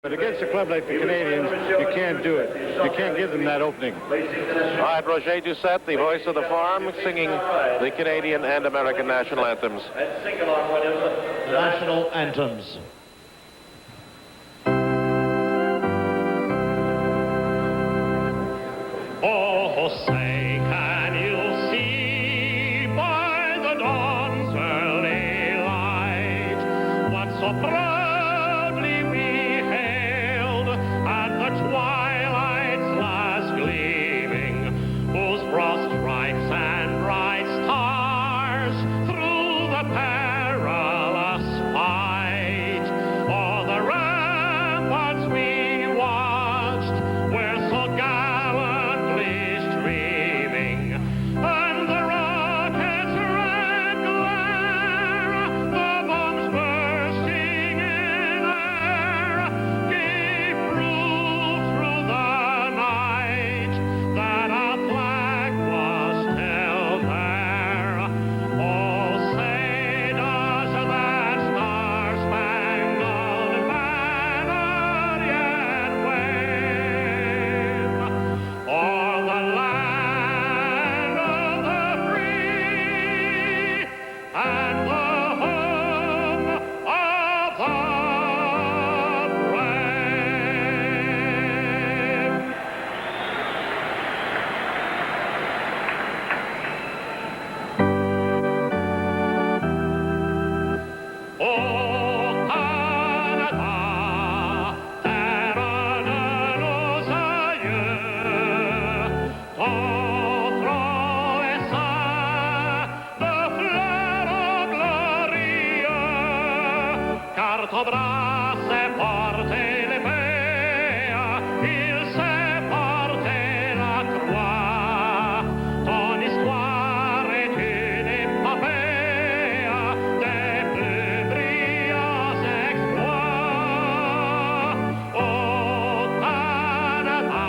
But against a club like the Canadiens, you can't do it. You can't give them that opening. All right, Roger Doucette, the voice of the farm, singing the Canadian and American national anthems. National anthems. Oh, say, can you see by the dawn's early light what so proudly we hailed at the twilight's last gleaming, whose broad stripes and bright stars through the perilous fight o'er the ramparts we watched were so gallantly streaming, and the rockets' red glare, the bombs bursting in air, gave proof through the night that our flag was still there. Oh, say does that star-spangled banner yet wave o'er the land of the free and the home of the brave? Oh, Canada, terre de nos aïeux, ton trône est ceint de fleurs glorieux, car ton bras s'est porté l'épée, il s'est porté la croix. Ton histoire est une épopée des plus brillants exploits. Ô Canada,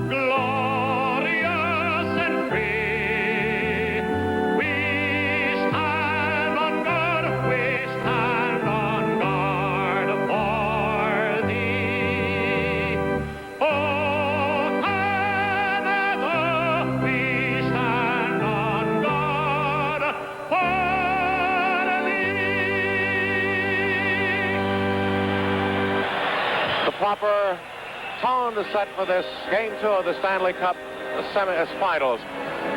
glorious and free, we stand on guard for thee. Oh, Canada, we stand on guard for thee. The proper tone to set for this Game 2 of the Stanley Cup semi-finals.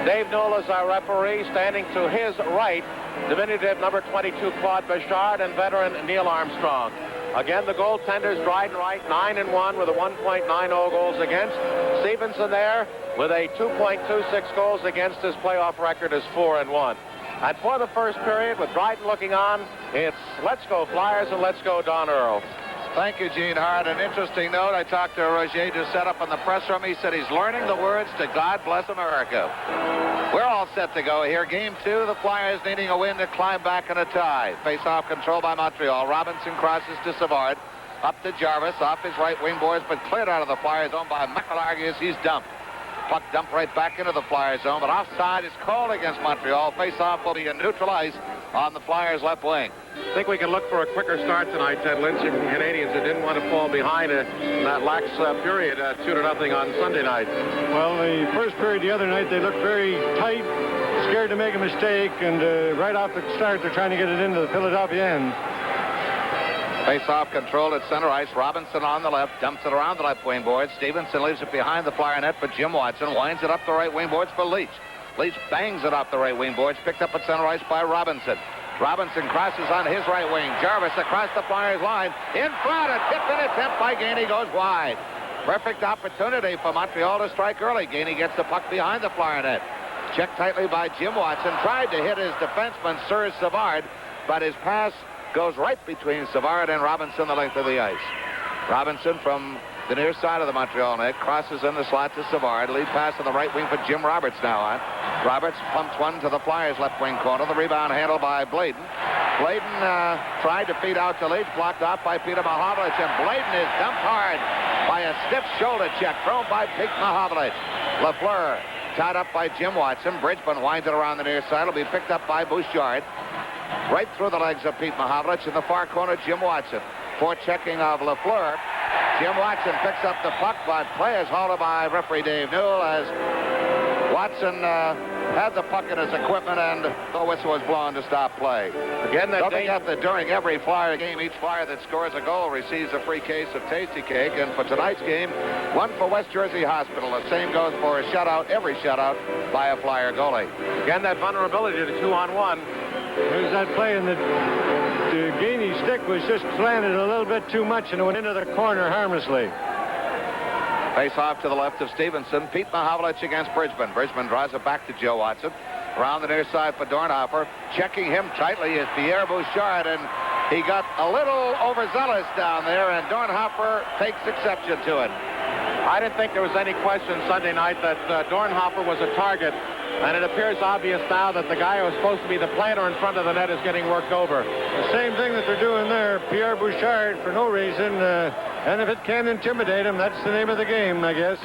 Dave Newell is our referee. Standing to his right, diminutive number 22 Claude Bouchard and veteran Neil Armstrong. Again, the goaltenders, Dryden Wright, 9-1 with a 1.90 goals against. Stevenson there with a 2.26 goals against. His playoff record is 4-1. And for the first period, with Dryden looking on, it's let's go Flyers and let's go Don Earl. Thank you, Gene Hart. An interesting note. I talked to Roger Doucette up in the press room. He said he's learning the words to God Bless America. We're all set to go here. Game 2, the Flyers needing a win to climb back in a tie. Face-off control by Montreal. Robinson crosses to Savard. Up to Jarvis, off his right wing boards, but cleared out of the Flyers zone by McEllargy as he's dumped. Puck dumped right back into the Flyers zone, but offside is called against Montreal. Face-off will be a neutral ice on the Flyers' left wing. I think we can look for a quicker start tonight, Ted Lynch, and Canadians who didn't want to fall behind in that lax period, 2-0 on Sunday night. Well, the first period the other night, they looked very tight, scared to make a mistake, and right off the start, they're trying to get it into the Philadelphia end. Face-off controlled at center ice. Robinson on the left, dumps it around the left wing boards. Stevenson leaves it behind the Flyer net for Jim Watson. Winds it up the right wing boards for Leach. Leach bangs it off the right wing boards. Picked up at center ice by Robinson. Robinson crosses on his right wing. Jarvis across the Flyers line. In front, a tip-in attempt by Gainey goes wide. Perfect opportunity for Montreal to strike early. Gainey gets the puck behind the Flyer net. Checked tightly by Jim Watson. Tried to hit his defenseman, Serge Savard, but his pass goes right between Savard and Robinson the length of the ice. Robinson from the near side of the Montreal net crosses in the slot to Savard. Lead pass on the right wing for Jim Roberts now on. Roberts pumps one to the Flyers' left wing corner. The rebound handled by Bladen. Bladen tried to feed out to Leach, blocked off by Peter Mahovlich, and Bladen is dumped hard by a stiff shoulder check thrown by Pete Mahovlich. Lafleur tied up by Jim Watson. Bridgman winds it around the near side. It'll be picked up by Bouchard. Right through the legs of Pete Mahovlich. In the far corner, Jim Watson. Forechecking of Lafleur. Jim Watson picks up the puck, but play is halted by referee Dave Newell as Watson had the puck in his equipment, and the whistle was blown to stop play. Again, Don't forget that during every Flyer game, each Flyer that scores a goal receives a free case of Tasty Cake. And for tonight's game, one for West Jersey Hospital. The same goes for a shutout, every shutout by a Flyer goalie. Again, that vulnerability to 2-on-1. There's that play, and the Gainey stick was just slanted a little bit too much, and it went into the corner harmlessly. Face off to the left of Stevenson. Pete Mahovlich against Bridgman. Bridgman draws it back to Joe Watson. Around the near side for Dornhofer. Checking him tightly is Pierre Bouchard, and he got a little overzealous down there, and Dornhofer takes exception to it. I didn't think there was any question Sunday night that Dornhofer was a target, and it appears obvious now that the guy who was supposed to be the planter in front of the net is getting worked over. The same thing that they're doing there. Pierre Bouchard for no reason, and if it can intimidate him, that's the name of the game, I guess.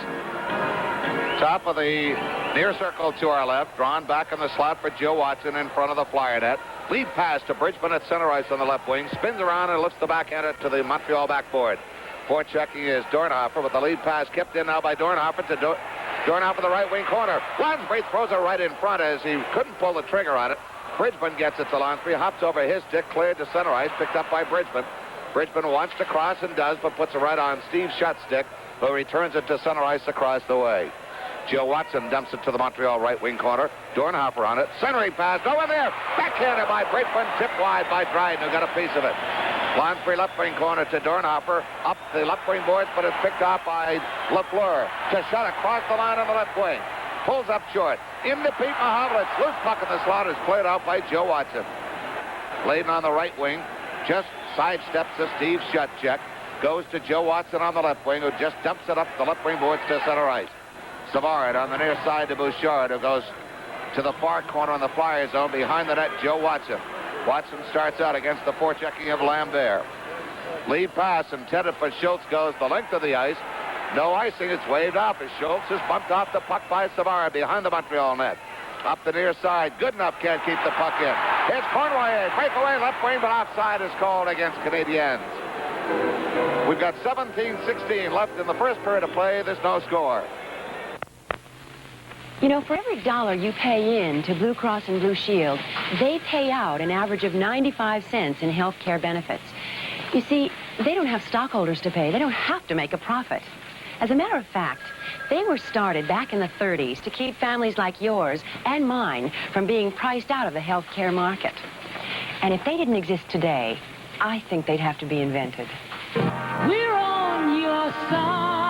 Top of the near circle to our left, drawn back in the slot for Joe Watson in front of the Flyer net. Lead pass to Bridgman at center ice on the left wing. Spins around and lifts the backhander to the Montreal backboard. Forechecking is Dornhofer, with the lead pass kept in now by Dornhofer to Dornhofer the right wing corner. Lansbury throws it right in front as he couldn't pull the trigger on it. Bridgman gets it to Lansbury, hops over his stick, cleared to center ice, picked up by Bridgman. Bridgman wants to cross and does, but puts it right on Steve Shutt's stick, who returns it to center ice across the way. Joe Watson dumps it to the Montreal right wing corner. Dornhofer on it. Centering pass. No one there. Backhanded by Bridgman. Tipped wide by Dryden, who got a piece of it. Lansbury left wing corner to Dornhofer. Up the left wing boards, but it's picked off by Lafleur. To shot across the line on the left wing. Pulls up short. Into Pete Mahovlich. Loose puck in the slot is played out by Joe Watson. Layden on the right wing. Just sidesteps the Steve Shutt check. Goes to Joe Watson on the left wing, who just dumps it up the left wing boards to center ice. Savard on the near side to Bouchard, who goes to the far corner on the Flyer zone behind the net. Joe Watson. Watson starts out against the forechecking of Lambert. Lead pass intended for Schultz goes the length of the ice. No icing. It's waved off as Schultz is bumped off the puck by Savard behind the Montreal net. Up the near side. Good enough. Can't keep the puck in. Here's Cornway. Breakaway left wing, but offside is called against Canadiens. We've got 17-16 left in the first period of play. There's no score. You know, for every dollar you pay in to Blue Cross and Blue Shield, they pay out an average of 95 cents in health care benefits. You see, they don't have stockholders to pay. They don't have to make a profit. As a matter of fact, they were started back in the 30s to keep families like yours and mine from being priced out of the health care market. And if they didn't exist today, I think they'd have to be invented. We're on your side.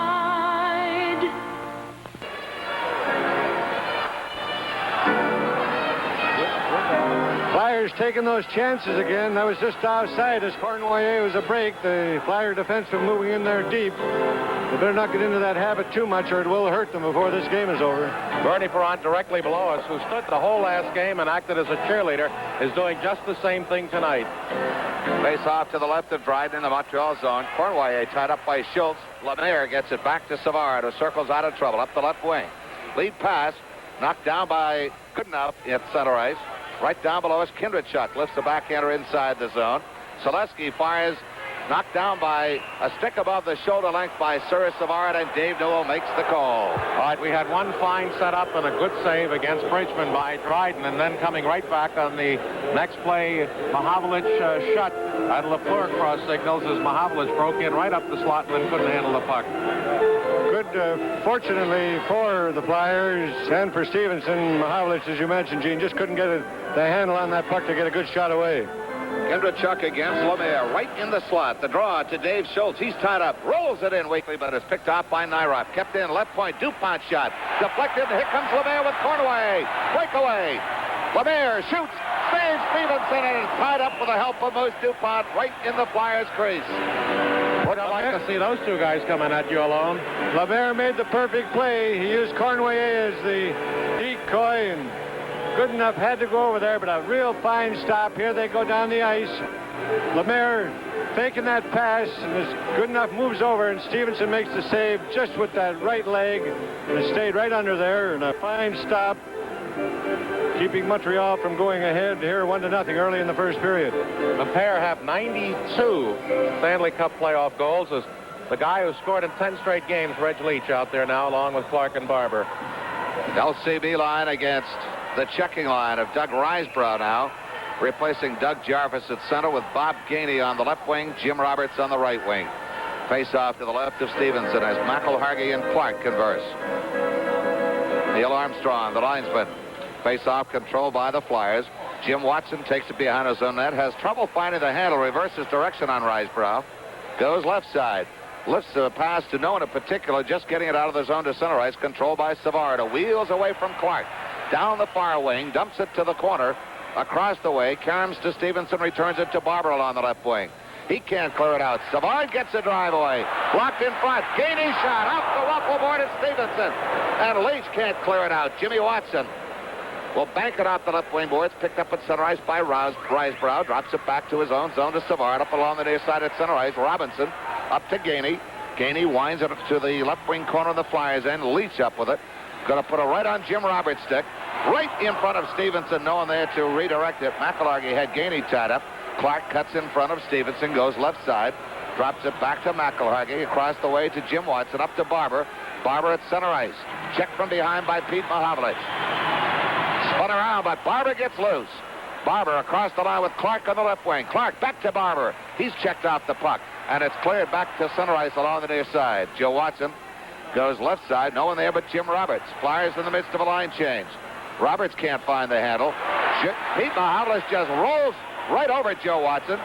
Flyers taking those chances again. That was just outside as Cornway was a break. The Flyer defenseman moving in there deep. They better not get into that habit too much or it will hurt them before this game is over. Bernie Perrant directly below us, who stood the whole last game and acted as a cheerleader, is doing just the same thing tonight. Face off to the left of Dryden in the Montreal zone. Cornway tied up by Schultz. Lemaire gets it back to Savard, who circles out of trouble up the left wing. Lead pass knocked down by Goodenough at center ice. Right down below us, Kindredchuk lifts the backhander inside the zone. Selesky fires, knocked down by a stick above the shoulder length by Sir Savard, and Dave Newell makes the call. All right, we had one fine setup and a good save against Bridgman by Dryden, and then coming right back on the next play, Mahovlich shut at Lafleur cross signals as Mahovlich broke in right up the slot and then couldn't handle the puck. Good, fortunately for the Flyers and for Stevenson, Mahovlich, as you mentioned, Gene, just couldn't get the handle on that puck to get a good shot away. Kindredchuk against Lemaire, right in the slot. The draw to Dave Schultz. He's tied up, rolls it in weakly, but it's picked off by Nyroff. Kept in, left point, DuPont shot. Deflected, here comes Lemaire with Cornway. Breakaway. Lemaire shoots, saves Stevenson, and is tied up with the help of Moose DuPont right in the Flyers' crease. Would I like to see those two guys coming at you alone? Lemaire made the perfect play. He used Cornway as the decoy, and Goodenough had to go over there, but a real fine stop. Here they go down the ice. Lemaire faking that pass, and as Goodenough moves over, and Stevenson makes the save just with that right leg, and it stayed right under there, and a fine stop. keeping Montreal from going ahead here 1-0 early in the first period. The pair have 92 Stanley Cup playoff goals. As the guy who scored in 10 straight games, Reg Leach, out there now, along with Clark and Barber. LCB line against the checking line of Doug Risebrough now, replacing Doug Jarvis at center with Bob Gainey on the left wing, Jim Roberts on the right wing. Face off to the left of Stevenson as McElhargy and Clark converse. Neil Armstrong, the linesman. Face off controlled by the Flyers. Jim Watson takes it behind his own net, has trouble finding the handle, reverses direction on Risebrough. Goes left side. Lifts the pass to no one in particular, just getting it out of the zone to center ice, controlled by Savard. Wheels away from Clark. Down the far wing, dumps it to the corner. Across the way, Carms to Stevenson, returns it to Barber on the left wing. He can't clear it out. Savard gets a drive away. Blocked in front. Gainey shot off the ruffle board at Stevenson. And Leach can't clear it out. Jimmy Watson will bank it off the left wing boards. Picked up at center ice by Risebrough. Drops it back to his own zone to Savard. Up along the near side at center ice. Robinson up to Gainey. Gainey winds it to the left wing corner of the Flyers end. Leach up with it. Going to put it right on Jim Roberts' stick. Right in front of Stevenson. No one there to redirect it. McElhargy had Gainey tied up. Clark cuts in front of Stevenson. Goes left side. Drops it back to McElhargy. Across the way to Jim Watson. Up to Barber. Barber at center ice. Checked from behind by Pete Mahovlich. Spun around, but Barber gets loose. Barber across the line with Clark on the left wing. Clark back to Barber. He's checked off the puck. And it's cleared back to center ice along the near side. Joe Watson goes left side. No one there but Jim Roberts. Flyers in the midst of a line change. Roberts can't find the handle. Pete Mahovlich just rolls right over Joe Watson.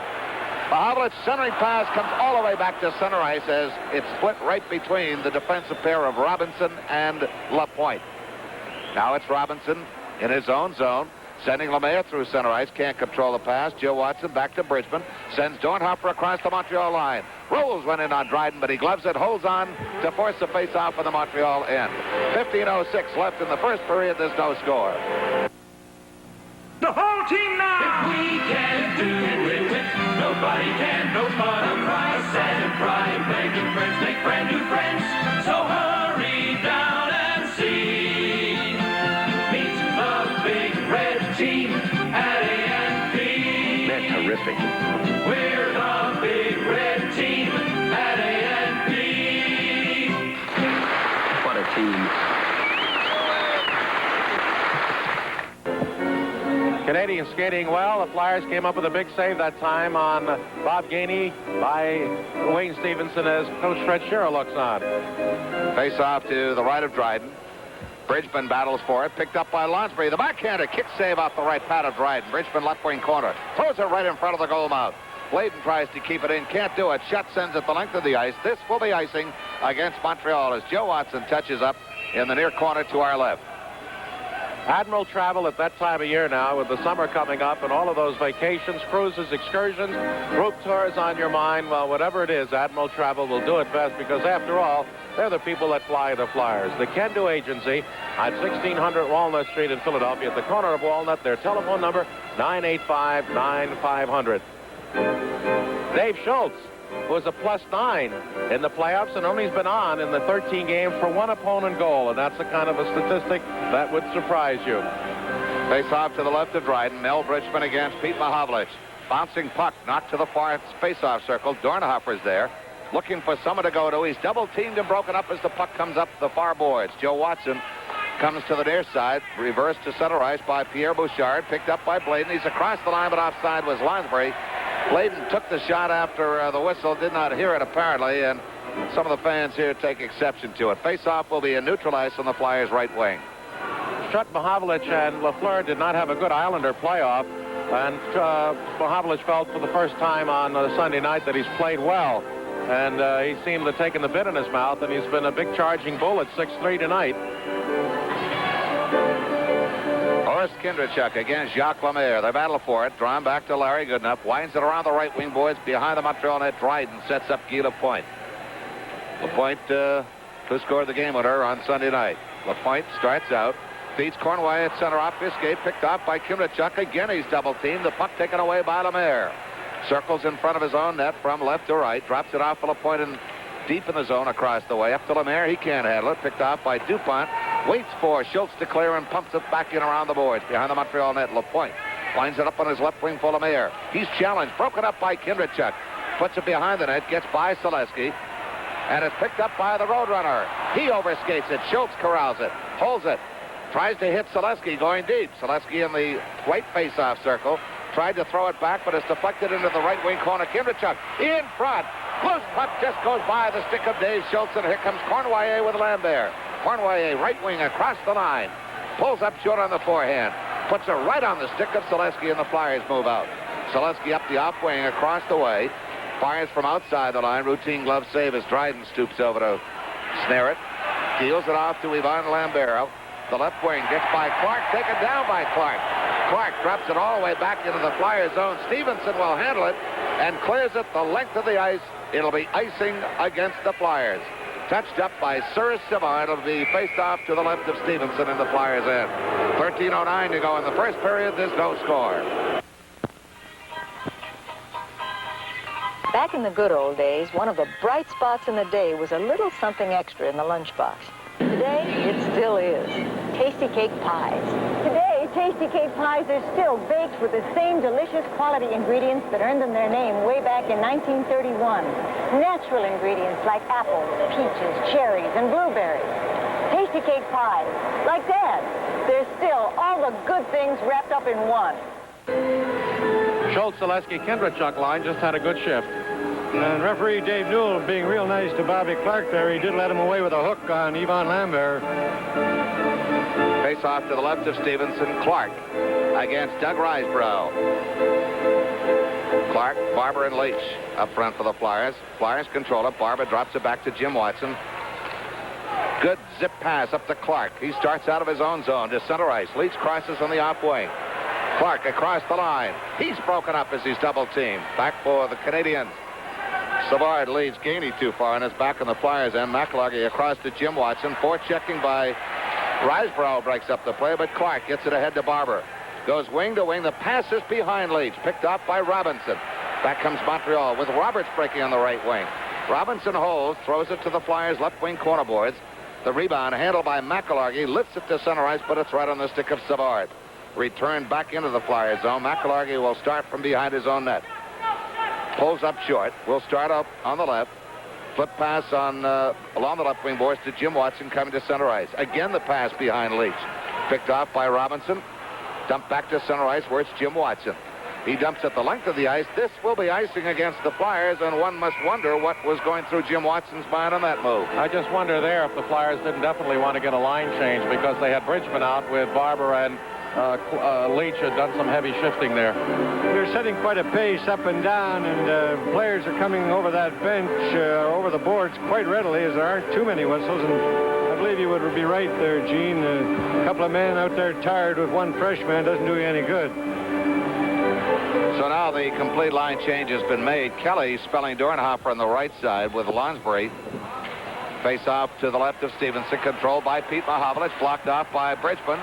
Mahovlich's centering pass comes all the way back to center ice as it's split right between the defensive pair of Robinson and Lapointe. Now it's Robinson in his own zone, sending Lemaire through center ice. Can't control the pass. Joe Watson back to Bridgman. Sends Dornhofer across the Montreal line. Rolls one in on Dryden, but he gloves it. Holds on to force the face-off for the Montreal end. 15:06 left in the first period. There's no score. The whole team now! If we can do it with nobody can, no fun of price and pride, making friends make brand new friends. So hurry down and see. Meet the big red team at A&P. They're terrific. We're the big red team at A&P. What a team. Canadians skating well. The Flyers came up with a big save that time on Bob Gainey by Wayne Stevenson as Coach Fred Shearer looks on. Face off to the right of Dryden. Bridgman battles for it. Picked up by Lonsbury. The backhander kick save off the right pad of Dryden. Bridgman left wing corner. Throws it right in front of the goal mouth. Bladen tries to keep it in. Can't do it. Shutt sends it the length of the ice. This will be icing against Montreal as Joe Watson touches up in the near corner to our left. Admiral travel at that time of year now with the summer coming up and all of those vacations, cruises, excursions, group tours on your mind. Well, whatever it is, Admiral Travel will do it best because, after all, they're the people that fly the Flyers. The Can-Do Agency at 1600 Walnut Street in Philadelphia at the corner of Walnut. Their telephone number, 985-9500. Dave Schultz was a +9 in the playoffs and only has been on in the 13 games for one opponent goal, and that's the kind of a statistic that would surprise you. Face off to the left of Dryden. Mel Bridgman against Pete Mahovlich. Bouncing puck knocked to the far face-off circle. Dornhofer's there, looking for someone to go to. He's double-teamed and broken up as the puck comes up the far boards. Joe Watson comes to the near side, reversed to center ice by Pierre Bouchard, picked up by Bladen. He's across the line, but offside was Lonsbury. Bladen took the shot after the whistle, did not hear it apparently, and some of the fans here take exception to it. Face-off will be a neutral ice on the Flyers' right wing. Schutt, Mahovlich, and Lafleur did not have a good Islander playoff, and Mahovlich felt for the first time on Sunday night that he's played well, and he seemed to have taken the bit in his mouth, and he's been a big charging bull at 6'3" tonight. Horst Kindrachuk against Jacques Lemaire. They battle for it. Drawn back to Larry Goodenough. Winds it around the right wing boards behind the Montreal net. Dryden sets up Guy Lapointe. Lapointe, who scored the game winner on Sunday night. Lapointe starts out. Feeds Cornway at center off his skate. Picked off by Kindrachuk. Again, he's double-teamed. The puck taken away by Lemaire. Circles in front of his own net from left to right. Drops it off for Lapointe and deep in the zone across the way. Up to Lemaire. He can't handle it. Picked off by DuPont. Waits for Schultz to clear and pumps it back in around the boards. Behind the Montreal net, Lapointe winds it up on his left wing for Lemaire. He's challenged, broken up by Kindrachuk. Puts it behind the net, gets by Selesky, and it's picked up by the Roadrunner. He overskates it. Schultz corrals it, holds it, tries to hit Selesky going deep. Selesky in the right face-off circle. Tried to throw it back, but it's deflected into the right wing corner. Kindrachuk in front. Loose puck just goes by the stick of Dave Schultz, and here comes Cournoyer with Lambert. Cournoyer, right wing across the line. Pulls up short on the forehand. Puts it right on the stick of Selesky, and the Flyers move out. Selesky up the off wing across the way. Fires from outside the line. Routine glove save as Dryden stoops over to snare it. Deals it off to Ivan Lambert. The left wing gets by Clark. Taken down by Clark. Clark drops it all the way back into the Flyers zone. Stevenson will handle it and clears it the length of the ice. It'll be icing against the Flyers. Touched up by Cyrus Savard. It'll be faced off to the left of Stevenson in the Flyers' end. 13:09 to go in the first period. There's no score. Back in the good old days, one of the bright spots in the day was a little something extra in the lunchbox. Today, it still is. Tasty cake pies. Today, Tasty Cake pies are still baked with the same delicious quality ingredients that earned them their name way back in 1931. Natural ingredients like apples, peaches, cherries, and blueberries. Tasty Cake pies, like Dad. They're still all the good things wrapped up in one. Schultz, Selesky, Kindrachuk line just had a good shift. And referee Dave Newell being real nice to Bobby Clark there. He did let him away with a hook on Ivan Lambert. Face off to the left of Stevenson. Clark against Doug Risebrough. Clark, Barber, and Leach up front for the Flyers. Flyers control it. Barber drops it back to Jim Watson. Good zip pass up to Clark. He starts out of his own zone to center ice. Leach crosses on the off wing. Clark across the line. He's broken up as he's double teamed. Back for the Canadiens. Savard leads Gainey too far and is back on the Flyers end. McElhargy across to Jim Watson. Forechecking by Risebrough breaks up the play, but Clark gets it ahead to Barber. Goes wing to wing. The pass is behind Leach. Picked off by Robinson. Back comes Montreal with Roberts breaking on the right wing. Robinson holds, throws it to the Flyers' left wing corner boards. The rebound handled by McElhargy. Lifts it to center ice, but it's right on the stick of Savard. Returned back into the Flyers zone. McElhargy will start from behind his own net. Pulls up short. Will start up on the left. Flip pass on along the left wing boards to Jim Watson coming to center ice. Again the pass behind Leach. Picked off by Robinson. Dumped back to center ice where it's Jim Watson. He dumps it the length of the ice. This will be icing against the Flyers, and one must wonder what was going through Jim Watson's mind on that move. I just wonder there if the Flyers didn't definitely want to get a line change because they had Bridgman out with Barber and Leach had done some heavy shifting there. They're setting quite a pace up and down, and players are coming over that bench, over the boards quite readily, as there aren't too many whistles. And I believe you would be right there, Gene. A couple of men out there tired with one fresh man doesn't do you any good. So now the complete line change has been made. Kelly spelling Dornhofer on the right side with Lonsbury. Face off to the left of Stevenson, controlled by Pete Mahovlich, blocked off by Bridgman.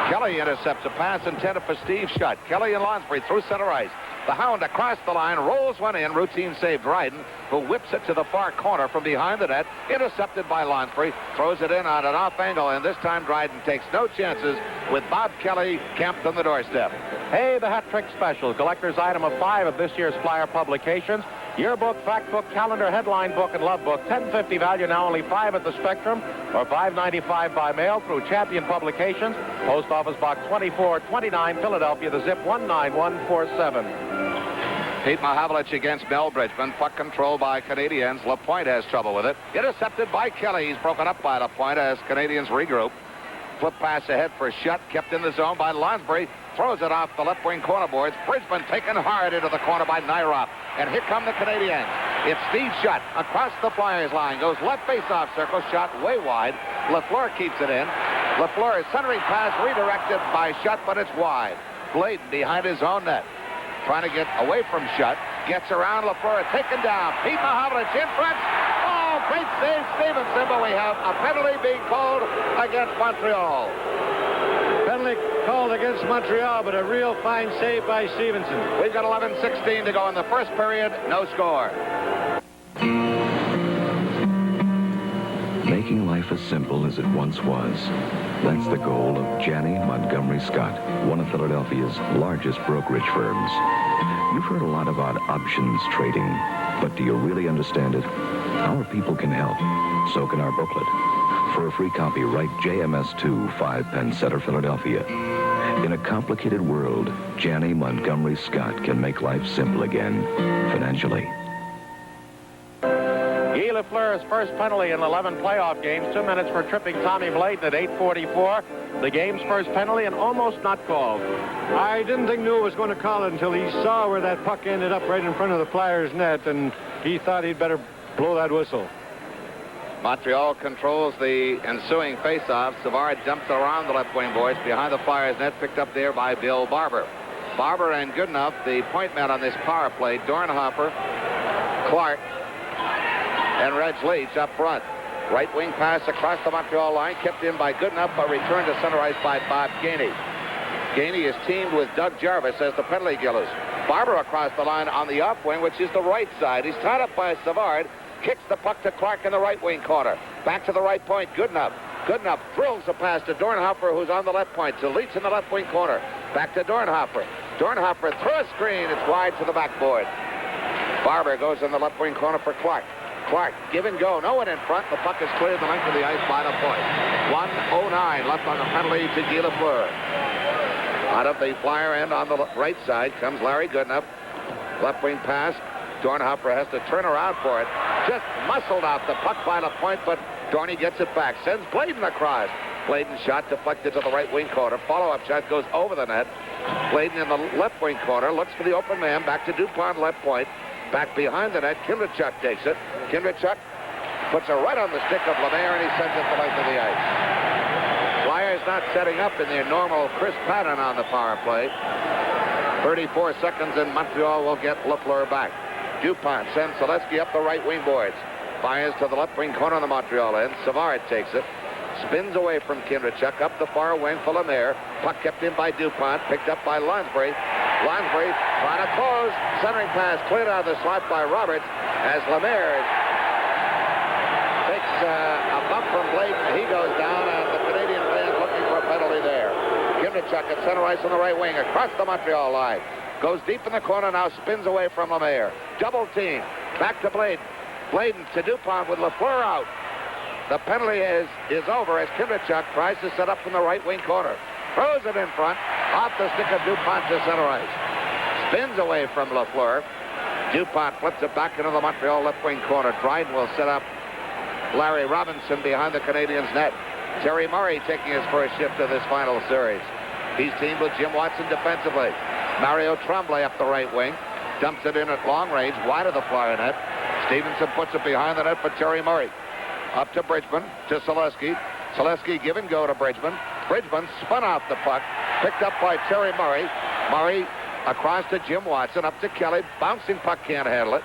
Kelly intercepts a pass intended for Steve Shutt. Kelly and Lonsbury through center ice. The Hound across the line, rolls one in. Routine save Dryden, who whips it to the far corner from behind the net. Intercepted by Lonsbury. Throws it in on an off angle, and this time Dryden takes no chances with Bob Kelly camped on the doorstep. Hey, the hat trick special. Collector's item of 5 of this year's Flyer publications. Yearbook, fact book, calendar, headline book, and love book. $10.50 value, now only $5 at the Spectrum, or $5.95 by mail through Champion Publications. Post Office Box 2429, Philadelphia, the zip 19147. Pete Mahovlich against Mel Bridgman. Puck control by Canadiens. Lapointe has trouble with it. Intercepted by Kelly. He's broken up by Lapointe as Canadiens regroup. Flip pass ahead for Shutt. Kept in the zone by Lonsbury. Throws it off the left wing corner boards. Bridgman taken hard into the corner by Nyroff. And here come the Canadiens. It's Steve Shutt across the Flyers line. Goes left face-off circle. Shot way wide. Lafleur keeps it in. Lafleur's centering pass redirected by Shutt, but it's wide. Bladen behind his own net. Trying to get away from Shutt. Gets around Lafleur. Taken down. Pete Mahovlich in front. Oh, great save, Stevenson, but we have a penalty being called against Montreal. Penalty called against Montreal, but a real fine save by Stevenson. We've got 11:16 to go in the first period. No score. Making life as simple as it once was. That's the goal of Janney Montgomery Scott, one of Philadelphia's largest brokerage firms. You've heard a lot about options trading, but do you really understand it? Our people can help. So can our booklet. For a free copy, write JMS2, 5 Penn Center, Philadelphia. In a complicated world, Janney Montgomery Scott can make life simple again, financially. Guy Lafleur's first penalty in 11 playoff games, 2 minutes for tripping Tommy Bladen at 8:44. The game's first penalty and almost not called. I didn't think Newell was going to call it until he saw where that puck ended up right in front of the Flyers' net, and he thought he'd better blow that whistle. Montreal controls the ensuing face-off. Savard dumps it around the left wing boards behind the Flyers' net, picked up there by Bill Barber. Barber and Goodenough, the point man on this power play. Dornhofer, Clark, and Reg Leach up front. Right wing pass across the Montreal line, kept in by Goodenough, but returned to center ice by Bob Gainey. Gainey is teamed with Doug Jarvis as the penalty killers. Barber across the line on the off wing, which is the right side. He's tied up by Savard. Kicks the puck to Clark in the right wing corner. Back to the right point, Goodenough. Goodenough drills the pass to Dornhofer, who's on the left point. To Leach in the left wing corner. Back to Dornhofer. Dornhofer through a screen. It's wide to the backboard. Barber goes in the left wing corner for Clark. Clark, give and go. No one in front. The puck is cleared the length of the ice by the point. 1:09 left on the penalty to Guy Lafleur. Out of the Flyer end on the right side comes Larry Goodenough. Left wing pass. Dornhofer has to turn around for it. Just muscled out the puck by the point, but Dorney gets it back. Sends Bladen across. Bladen's shot deflected to the right wing corner. Follow-up shot goes over the net. Bladen in the left wing corner looks for the open man. Back to DuPont left point. Back behind the net. Kindrachuk takes it. Kindrachuk puts it right on the stick of Lemaire, and he sends it the length of the ice. Flyers not setting up in their normal crisp pattern on the power play. 34 seconds, and Montreal will get Lafleur back. DuPont sends Selesky up the right wing boards. Fires to the left wing corner on the Montreal end. Savard takes it. Spins away from Kindrachuk up the far wing for Lemaire. Puck kept in by DuPont. Picked up by Lonsbury. Lonsbury trying to close. Centering pass cleared out of the slot by Roberts as Lemaire takes a bump from Bladen. He goes down, and the Canadian fans looking for a penalty there. Kindrachuk at center ice on the right wing across the Montreal line. Goes deep in the corner, now spins away from Lemaire. Double team. Back to Bladen. Bladen to DuPont with Lafleur out. The penalty is over as Kindrachuk tries to set up from the right wing corner. Throws it in front. Off the stick of DuPont to center ice. Spins away from Lafleur. DuPont flips it back into the Montreal left wing corner. Dryden will set up Larry Robinson behind the Canadiens' net. Terry Murray taking his first shift of this final series. He's teamed with Jim Watson defensively. Mario Tremblay up the right wing. Dumps it in at long range, wide of the Flyer net. Stevenson puts it behind the net for Terry Murray. Up to Bridgman, to Selesky. Selesky give and go to Bridgman. Bridgman spun out the puck. Picked up by Terry Murray. Murray across to Jim Watson. Up to Kelly. Bouncing puck, can't handle it.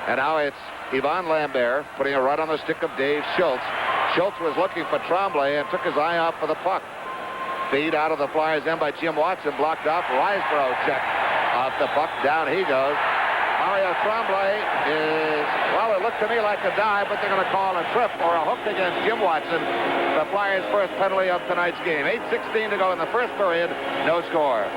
And now it's Yvon Lambert putting it right on the stick of Dave Schultz. Schultz was looking for Tremblay and took his eye off for the puck. Feed out of the Flyers end by Jim Watson. Blocked off. Riseborough check off the puck. Down he goes. Mario Tremblay is, well, it looked to me like a dive, but they're going to call a trip or a hook against Jim Watson. The Flyers' first penalty of tonight's game. 8:16 to go in the first period. No score.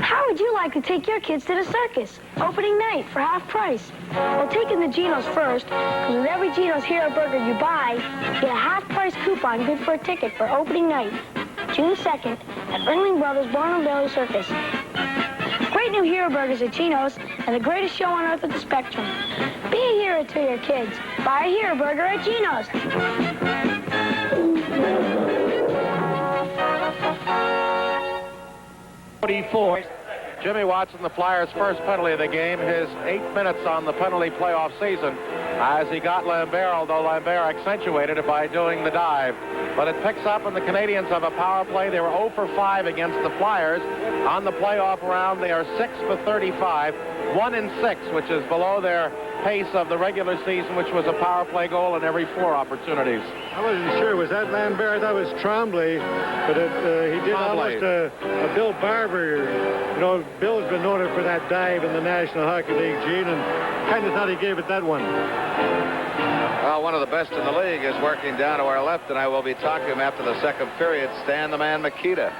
How would you like to take your kids to the circus? Opening night for half price. Well, take them to Geno's first, because with every Geno's Hero Burger you buy, you get a half price coupon good for a ticket for opening night, June 2nd, at Ringling Brothers Barnum Bailey Circus. Great new Hero Burgers at Geno's, and the greatest show on earth at the Spectrum. Be a hero to your kids. Buy a Hero Burger at Geno's. 44. Jimmy Watson, the Flyers' first penalty of the game, his 8 minutes on the penalty playoff season, as he got Lambert, although Lambert accentuated it by doing the dive. But it picks up, and the Canadiens have a power play. They were 0 for 5 against the Flyers. On the playoff round, they are 6 for 35, 1 in 6, which is below their pace of the regular season, which was a power play goal in every 4 opportunities. I wasn't sure. Was that Lambert? That was Tremblay. But he did almost a Bill Barber. You know, Bill's been noted for that dive in the National Hockey League, Gene, and kind of thought he gave it that one. Well, one of the best in the league is working down to our left, and I will be talking to him after the second period. Stan the Man Makita.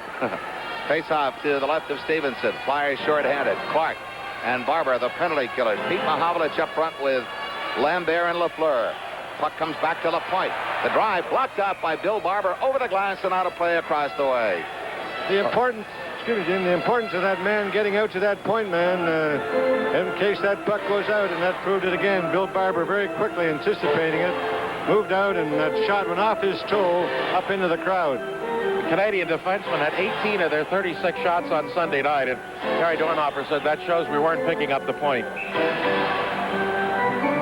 Face-off to the left of Stevenson. Flyers short-handed. Clark and Barber, the penalty killers. Pete Mahovlich up front with Lambert and Lafleur. Puck comes back to LaPointe. The drive blocked out by Bill Barber over the glass and out of play across the way. The importance, excuse me, Jim, the importance of that man getting out to that point, man, in case that puck goes out, and that proved it again. Bill Barber very quickly anticipating it, moved out, and that shot went off his toe up into the crowd. Canadian defensemen had 18 of their 36 shots on Sunday night, and Gary Dornhofer said that shows we weren't picking up the point.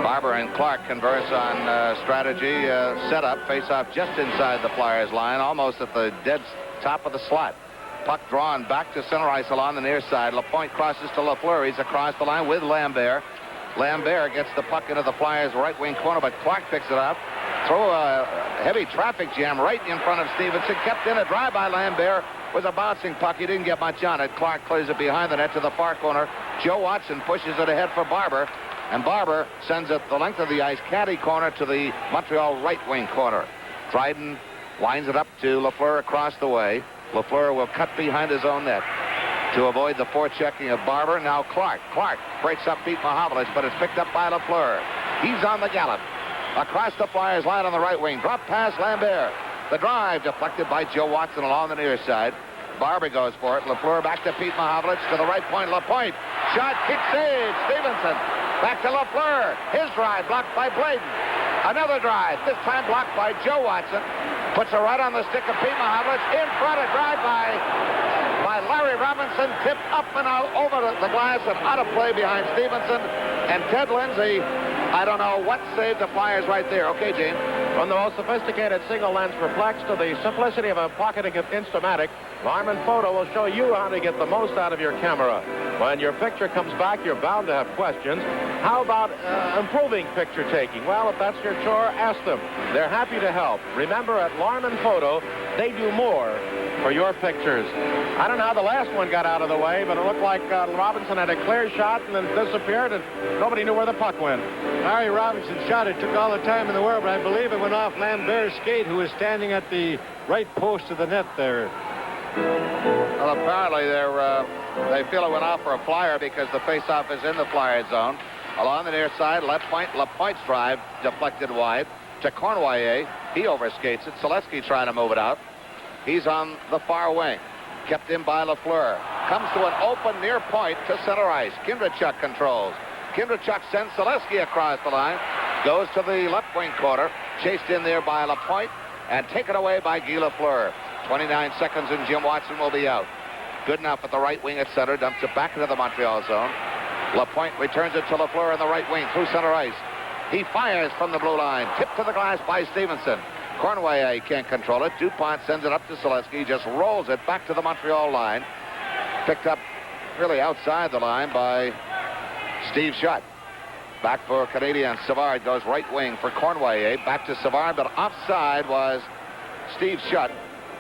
Barber and Clark converse on strategy, setup, face-off just inside the Flyers line, almost at the dead top of the slot. Puck drawn back to center ice along the near side. LaPointe crosses to Lafleur. He's across the line with Lambert. Lambert gets the puck into the Flyers' right wing corner, but Clark picks it up. Throw a heavy traffic jam right in front of Stevenson. Kept in a drive by Lambert with a bouncing puck. He didn't get much on it. Clark clears it behind the net to the far corner. Joe Watson pushes it ahead for Barber. And Barber sends it the length of the ice, caddy corner to the Montreal right wing corner. Dryden winds it up to Lafleur across the way. Lafleur will cut behind his own net to avoid the forechecking of Barber. Now Clark. Clark breaks up Pete Mahovlich, but it's picked up by Lafleur. He's on the gallop. Across the Flyers line on the right wing. Drop pass Lambert. The drive deflected by Joe Watson along the near side. Barber goes for it. Lafleur back to Pete Mahovlich to the right point. LaPointe. Shot, kick, save. Stevenson. Back to Lafleur. His drive blocked by Bladen. Another drive. This time blocked by Joe Watson. Puts it right on the stick of Pete Mahovlich. In front, a drive by Larry Robinson. Tipped up and out over the glass and out of play behind Stevenson. And Ted Lindsay, I don't know what saved the Flyers right there. Okay, Gene. From the most sophisticated single lens reflex to the simplicity of a pocketing Instamatic, Larman Photo will show you how to get the most out of your camera. When your picture comes back, you're bound to have questions. How about improving picture taking? Well, if that's your chore, ask them. They're happy to help. Remember, at Larman Photo, they do more for your pictures. I don't know how the last one got out of the way, but it looked like Robinson had a clear shot and then disappeared, and nobody knew where the puck went. Larry Robinson shot it. Took all the time in the world, but I believe it went off Lambert's skate, who was standing at the right post of the net there. Well, apparently they feel it went off for a Flyer because the faceoff is in the Flyer zone. Along the near side, left point, LaPointe's drive deflected wide to Cournoyer. He overskates it. Selesky trying to move it out. He's on the far wing. Kept in by Lafleur. Comes to an open near point to center ice. Kindrachuk controls. Kindrachuk sends Selesky across the line. Goes to the left wing corner. Chased in there by LaPointe and taken away by Guy Lafleur. 29 seconds and Jim Watson will be out. Good enough at the right wing at center. Dumps it back into the Montreal zone. LaPointe returns it to Lafleur in the right wing through center ice. He fires from the blue line. Tipped to the glass by Stevenson. Cournoyer can't control it. DuPont sends it up to Selesky. Just rolls it back to the Montreal line. Picked up really outside the line by Steve Shutt. Back for Canadiens. Savard goes right wing for Cournoyer. Back to Savard, but offside was Steve Shutt.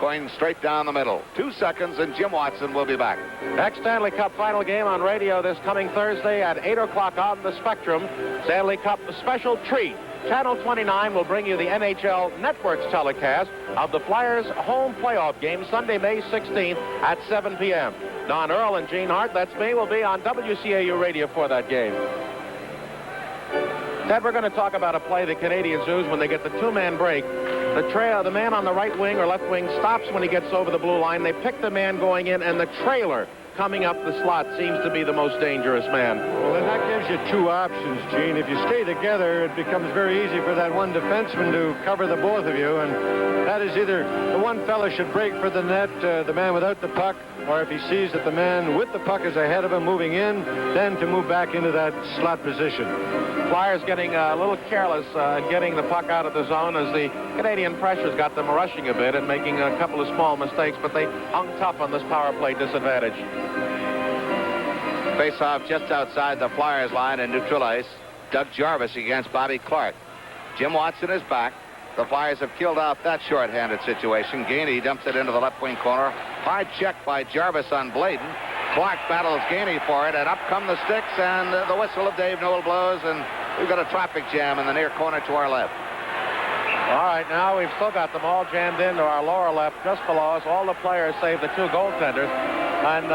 Going straight down the middle. 2 seconds and Jim Watson will be back. Next Stanley Cup final game on radio this coming Thursday at 8 o'clock on the Spectrum. Stanley Cup special treat. Channel 29 will bring you the NHL Network's telecast of the Flyers' home playoff game Sunday, May 16th at 7 p.m. Don Earl and Gene Hart, that's me, will be on WCAU radio for that game. Ted, we're going to talk about a play the Canadiens use when they get the two-man break. The man on the right wing or left wing stops when he gets over the blue line. They pick the man going in, and the trailer coming up the slot seems to be the most dangerous man. Well, then that gives you two options, Gene. If you stay together, it becomes very easy for that one defenseman to cover the both of you, and that is either the one fella should break for the net, the man without the puck, or if he sees that the man with the puck is ahead of him moving in, then to move back into that slot position. Flyers getting a little careless getting the puck out of the zone as the Canadian pressures got them rushing a bit and making a couple of small mistakes, but they hung tough on this power play disadvantage. Face-off just outside the Flyers line in neutral ice. Doug Jarvis against Bobby Clark. Jim Watson is back. The Flyers have killed off that short-handed situation. Gainey dumps it into the left wing corner. Hard check by Jarvis on Bladen. Clark battles Gainey for it, and up come the sticks, and the whistle of Dave Noel blows, and we've got a traffic jam in the near corner to our left. All right, now we've still got them all jammed into our lower left just below us. All the players save the 2 goaltenders. And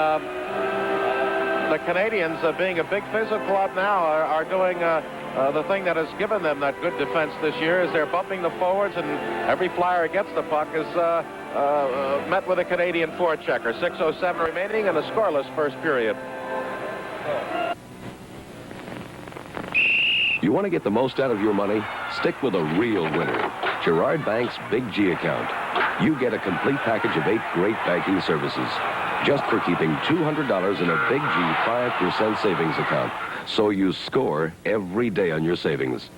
the Canadiens, being a big physical club now, are doing the thing that has given them that good defense this year is they're bumping the forwards, and every flyer who gets the puck is met with a Canadian forechecker. 6:07 remaining in the scoreless first period. You want to get the most out of your money? Stick with a real winner. Girard Bank's Big G account. You get a complete package of 8 great banking services just for keeping $200 in a Big G 5% savings account. So you score every day on your savings.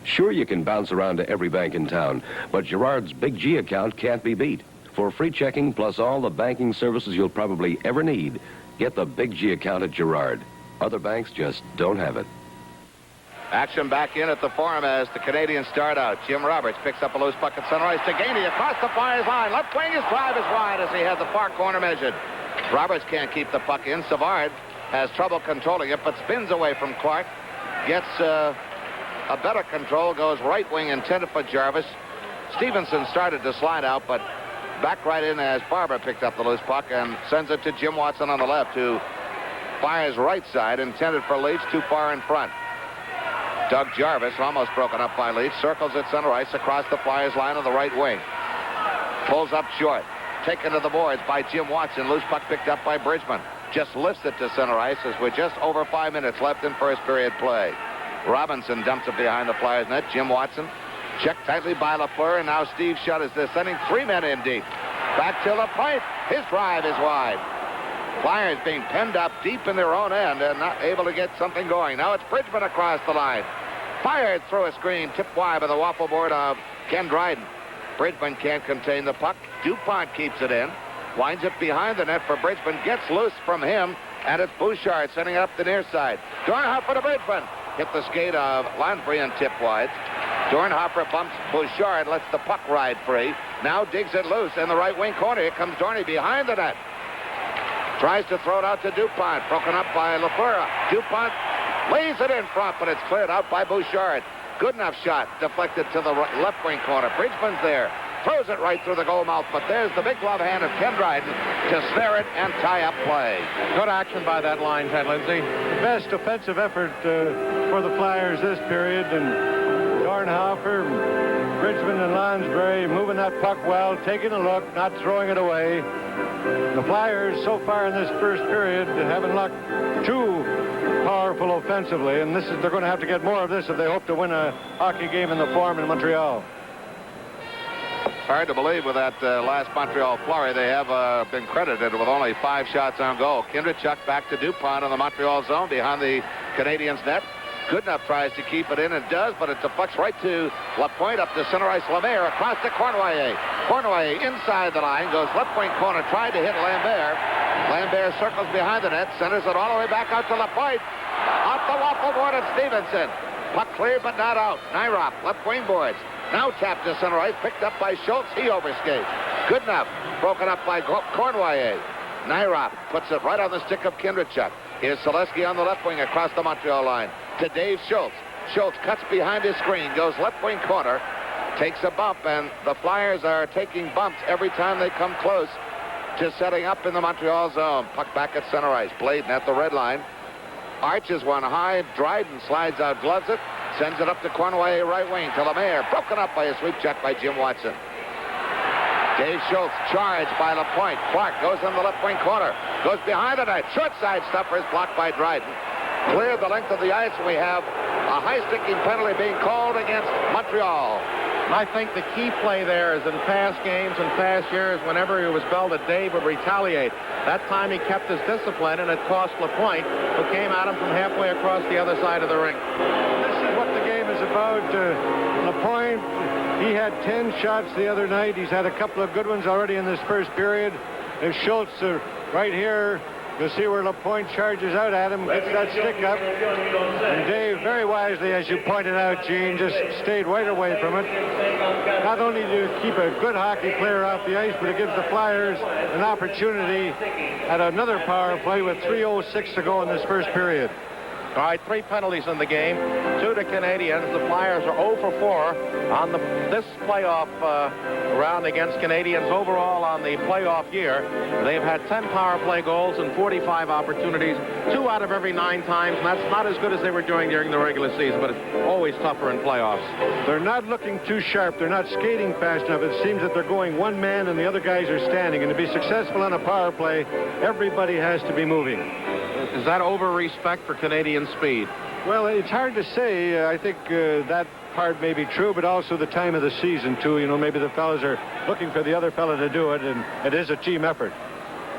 Sure, you can bounce around to every bank in town, but Girard's Big G account can't be beat. For free checking plus all the banking services you'll probably ever need, get the Big G account at Girard. Other banks just don't have it. Action back in at the Forum as the Canadiens start out. Jim Roberts picks up a loose puck at center ice to Gainey across the Flyers line. Left wing, his drive is wide as he had the far corner measured. Roberts can't keep the puck in. Savard has trouble controlling it, but spins away from Clark. Gets a better control, goes right wing intended for Jarvis. Stevenson started to slide out, but back right in as Barber picked up the loose puck and sends it to Jim Watson on the left, who fires right side, intended for Leach, too far in front. Doug Jarvis, almost broken up by Leach, circles at center ice across the Flyers line on the right wing. Pulls up short. Taken to the boards by Jim Watson. Loose puck picked up by Bridgman. Just lifts it to center ice as we're just over 5 minutes left in first period play. Robinson dumps it behind the Flyers net. Jim Watson checked tightly by Lafleur, and now Steve Shutt is there, sending 3 men in deep. Back to the point. His drive is wide. Flyers being penned up deep in their own end and not able to get something going. Now it's Bridgman across the line. Fired through a screen, tipped wide by the waffle board of Ken Dryden. Bridgman can't contain the puck. DuPont keeps it in. Winds it behind the net for Bridgman. Gets loose from him, and it's Bouchard sending it up the near side. Dornhofer to Bridgman. Hit the skate of Landry and tip wide. Dornhofer bumps Bouchard, lets the puck ride free. Now digs it loose in the right wing corner. Here comes Dorney behind the net. Tries to throw it out to DuPont. Broken up by Lafleur. DuPont lays it in front, but it's cleared out by Bouchard. Good enough shot. Deflected to the left wing corner. Bridgman's there. Throws it right through the goal mouth, but there's the big glove hand of Ken Dryden to snare it and tie up play. Good action by that line, Ted Lindsay. Best offensive effort for the Flyers this period, and Dornhofer, Bridgman, and Lansbury moving that puck well, taking a look, not throwing it away. The Flyers so far in this first period haven't looked too powerful offensively, and they're going to have to get more of this if they hope to win a hockey game in the Forum in Montreal. Hard to believe with that last Montreal flurry. They have been credited with only 5 shots on goal. Kindrachuk back to DuPont in the Montreal zone behind the Canadiens net. Goodenough tries to keep it in and does, but it deflects right to Lapointe up to center ice. Lemaire across to Cournoyer. Cournoyer inside the line, goes left wing corner, tried to hit Lambert. Lambert circles behind the net, centers it all the way back out to Lapointe. Off the waffle board of Stevenson. Puck cleared but not out. Nyrop, left wing boards. Now tapped to center ice, picked up by Schultz. He overskates. Goodenough, broken up by Cournoyer. Nyrop puts it right on the stick of Kindrachuk. Here's Selesky on the left wing across the Montreal line to Dave Schultz. Schultz cuts behind his screen, goes left wing corner, takes a bump, and the Flyers are taking bumps every time they come close to setting up in the Montreal zone. Puck back at center ice. Bladen at the red line. Arches one high. Dryden slides out, gloves it, sends it up to Cournoyer right wing to Lemaire. Broken up by a sweep check by Jim Watson. Dave Schultz charged by Lapointe. Clark goes in the left wing corner. Goes behind the net. Short side stopper is blocked by Dryden. Cleared the length of the ice. We have a high-sticking penalty being called against Montreal. I think the key play there is in past games and past years, whenever he was belted, Dave would retaliate. That time he kept his discipline, and it cost Lapointe, who came at him from halfway across the other side of the rink. This is what the game is about. Lapointe, he had 10 shots the other night. He's had a couple of good ones already in this first period. There's Schultz right here. You'll see where LaPointe charges out at him, gets that stick up. And Dave, very wisely, as you pointed out, Gene, just stayed right away from it. Not only to keep a good hockey player off the ice, but it gives the Flyers an opportunity at another power play with 3:06 to go in this first period. All right, 3 penalties in the game, 2 to Canadians. The Flyers are 0 for 4 on this playoff round against Canadians. Overall on the playoff year, they've had 10 power play goals and 45 opportunities, 2 out of every 9 times, and that's not as good as they were doing during the regular season, but it's always tougher in playoffs. They're not looking too sharp. They're not skating fast enough. It seems that they're going one man and the other guys are standing, and to be successful on a power play, everybody has to be moving. Is that over-respect for Canadian speed? Well, it's hard to say. I think that part may be true, but also the time of the season, too. You know, maybe the fellas are looking for the other fella to do it, and it is a team effort.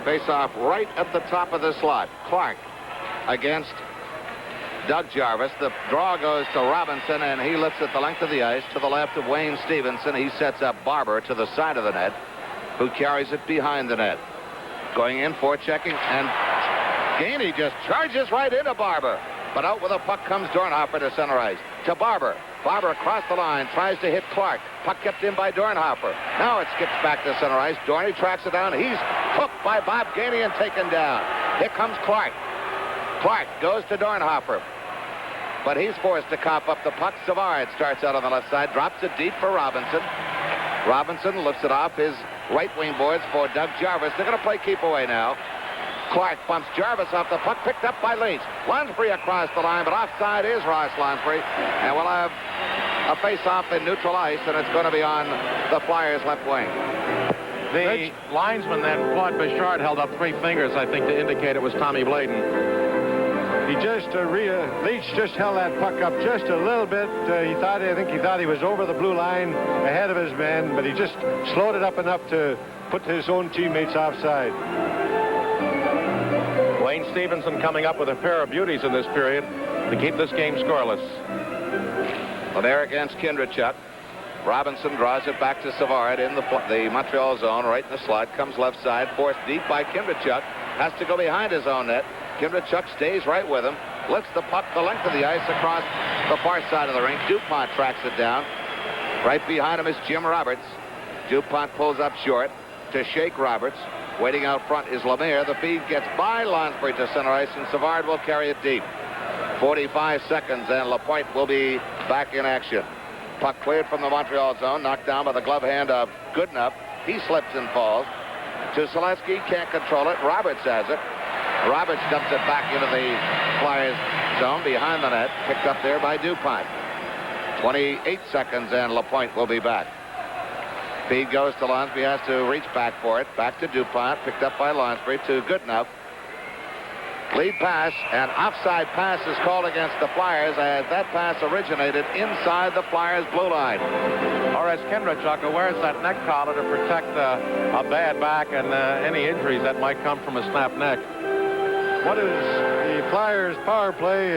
Face-off right at the top of the slot. Clark against Doug Jarvis. The draw goes to Robinson, and he lifts it the length of the ice to the left of Wayne Stevenson. He sets up Barber to the side of the net, who carries it behind the net. Going in, forechecking, and Gainey just charges right into Barber. But out with a puck comes Dornhofer to center ice. To Barber. Barber across the line, tries to hit Clark. Puck kept in by Dornhofer. Now it skips back to center ice. Dorney tracks it down. He's hooked by Bob Gainey and taken down. Here comes Clark. Clark goes to Dornhofer. But he's forced to cough up the puck. Savard starts out on the left side, drops it deep for Robinson. Robinson lifts it off his right wing boards for Doug Jarvis. They're going to play keep away now. Clark bumps Jarvis off the puck, picked up by Leach. Lonsbury across the line, but offside is Ross Lonsbury. And we'll have a face-off in neutral ice, and it's going to be on the Flyers' left wing. The linesman then, Claude Bouchard, held up 3 fingers, I think, to indicate it was Tommy Bladen. He just, Leach just held that puck up just a little bit. I think he thought he was over the blue line ahead of his man, but he just slowed it up enough to put his own teammates offside. Wayne Stevenson coming up with a pair of beauties in this period to keep this game scoreless. Lemaire against Kindrachuk. Robinson draws it back to Savard in the Montreal zone, right in the slot. Comes left side, forced deep by Kindrachuk. Has to go behind his own net. Kindrachuk stays right with him. Lifts the puck the length of the ice across the far side of the rink. DuPont tracks it down. Right behind him is Jim Roberts. DuPont pulls up short to shake Roberts. Waiting out front is Lemaire. The feed gets by Lonsbury to center ice, and Savard will carry it deep. 45 seconds, and LaPointe will be back in action. Puck cleared from the Montreal zone, knocked down by the glove hand of Goodenough. He slips and falls. To Selesky, can't control it. Roberts has it. Roberts dumps it back into the Flyers zone behind the net, picked up there by DuPont. 28 seconds, and LaPointe will be back. Feed goes to Lonsbury, has to reach back for it. Back to DuPont, picked up by Lonsbury to Goodenough. Lead pass, and offside pass is called against the Flyers as that pass originated inside the Flyers' blue line. Or as Kindrachuk, who wears that neck collar to protect a bad back and any injuries that might come from a snapped neck. What is the Flyers' power play?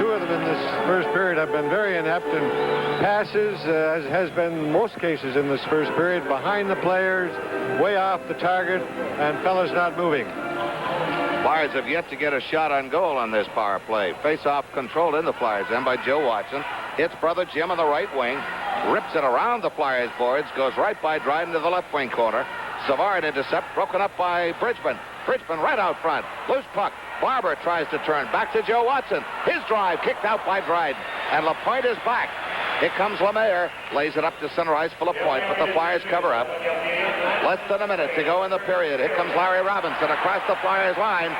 2 of them in this first period have been very inept, and passes, as has been in most cases in this first period, behind the players, way off the target, and fellas not moving. Flyers have yet to get a shot on goal on this power play. Face-off controlled in the Flyers end by Joe Watson. Hits brother Jim on the right wing. Rips it around the Flyers boards. Goes right by Dryden to the left wing corner. Savard intercept, broken up by Bridgman. Bridgman right out front. Loose puck. Barber tries to turn. Back to Joe Watson. His drive kicked out by Dryden. And LaPointe is back. Here comes Lemaire. Lays it up to center ice for LaPointe, but the Flyers cover up. Less than a minute to go in the period. Here comes Larry Robinson across the Flyers line.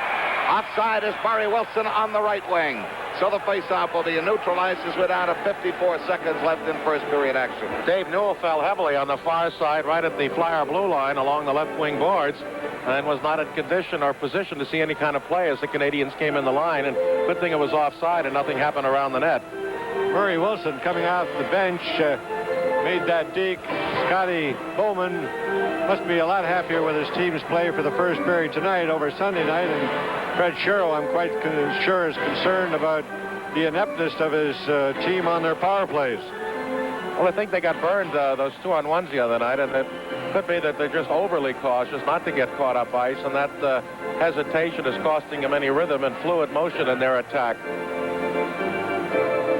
Offside is Barry Wilson on the right wing. So the face-off will be neutralized as we're down to 54 seconds left in first period action. Dave Newell fell heavily on the far side right at the Flyer blue line along the left wing boards and was not in condition or position to see any kind of play as the Canadians came in the line. And good thing it was offside and nothing happened around the net. Murray Wilson coming off the bench made that deke. Scotty Bowman must be a lot happier with his team's play for the first period tonight over Sunday night. And Fred Sherrill, I'm quite sure, is concerned about the ineptness of his team on their power plays. Well, I think they got burned, those 2-on-1s the other night, and it could be that they're just overly cautious not to get caught up ice, and that hesitation is costing them any rhythm and fluid motion in their attack.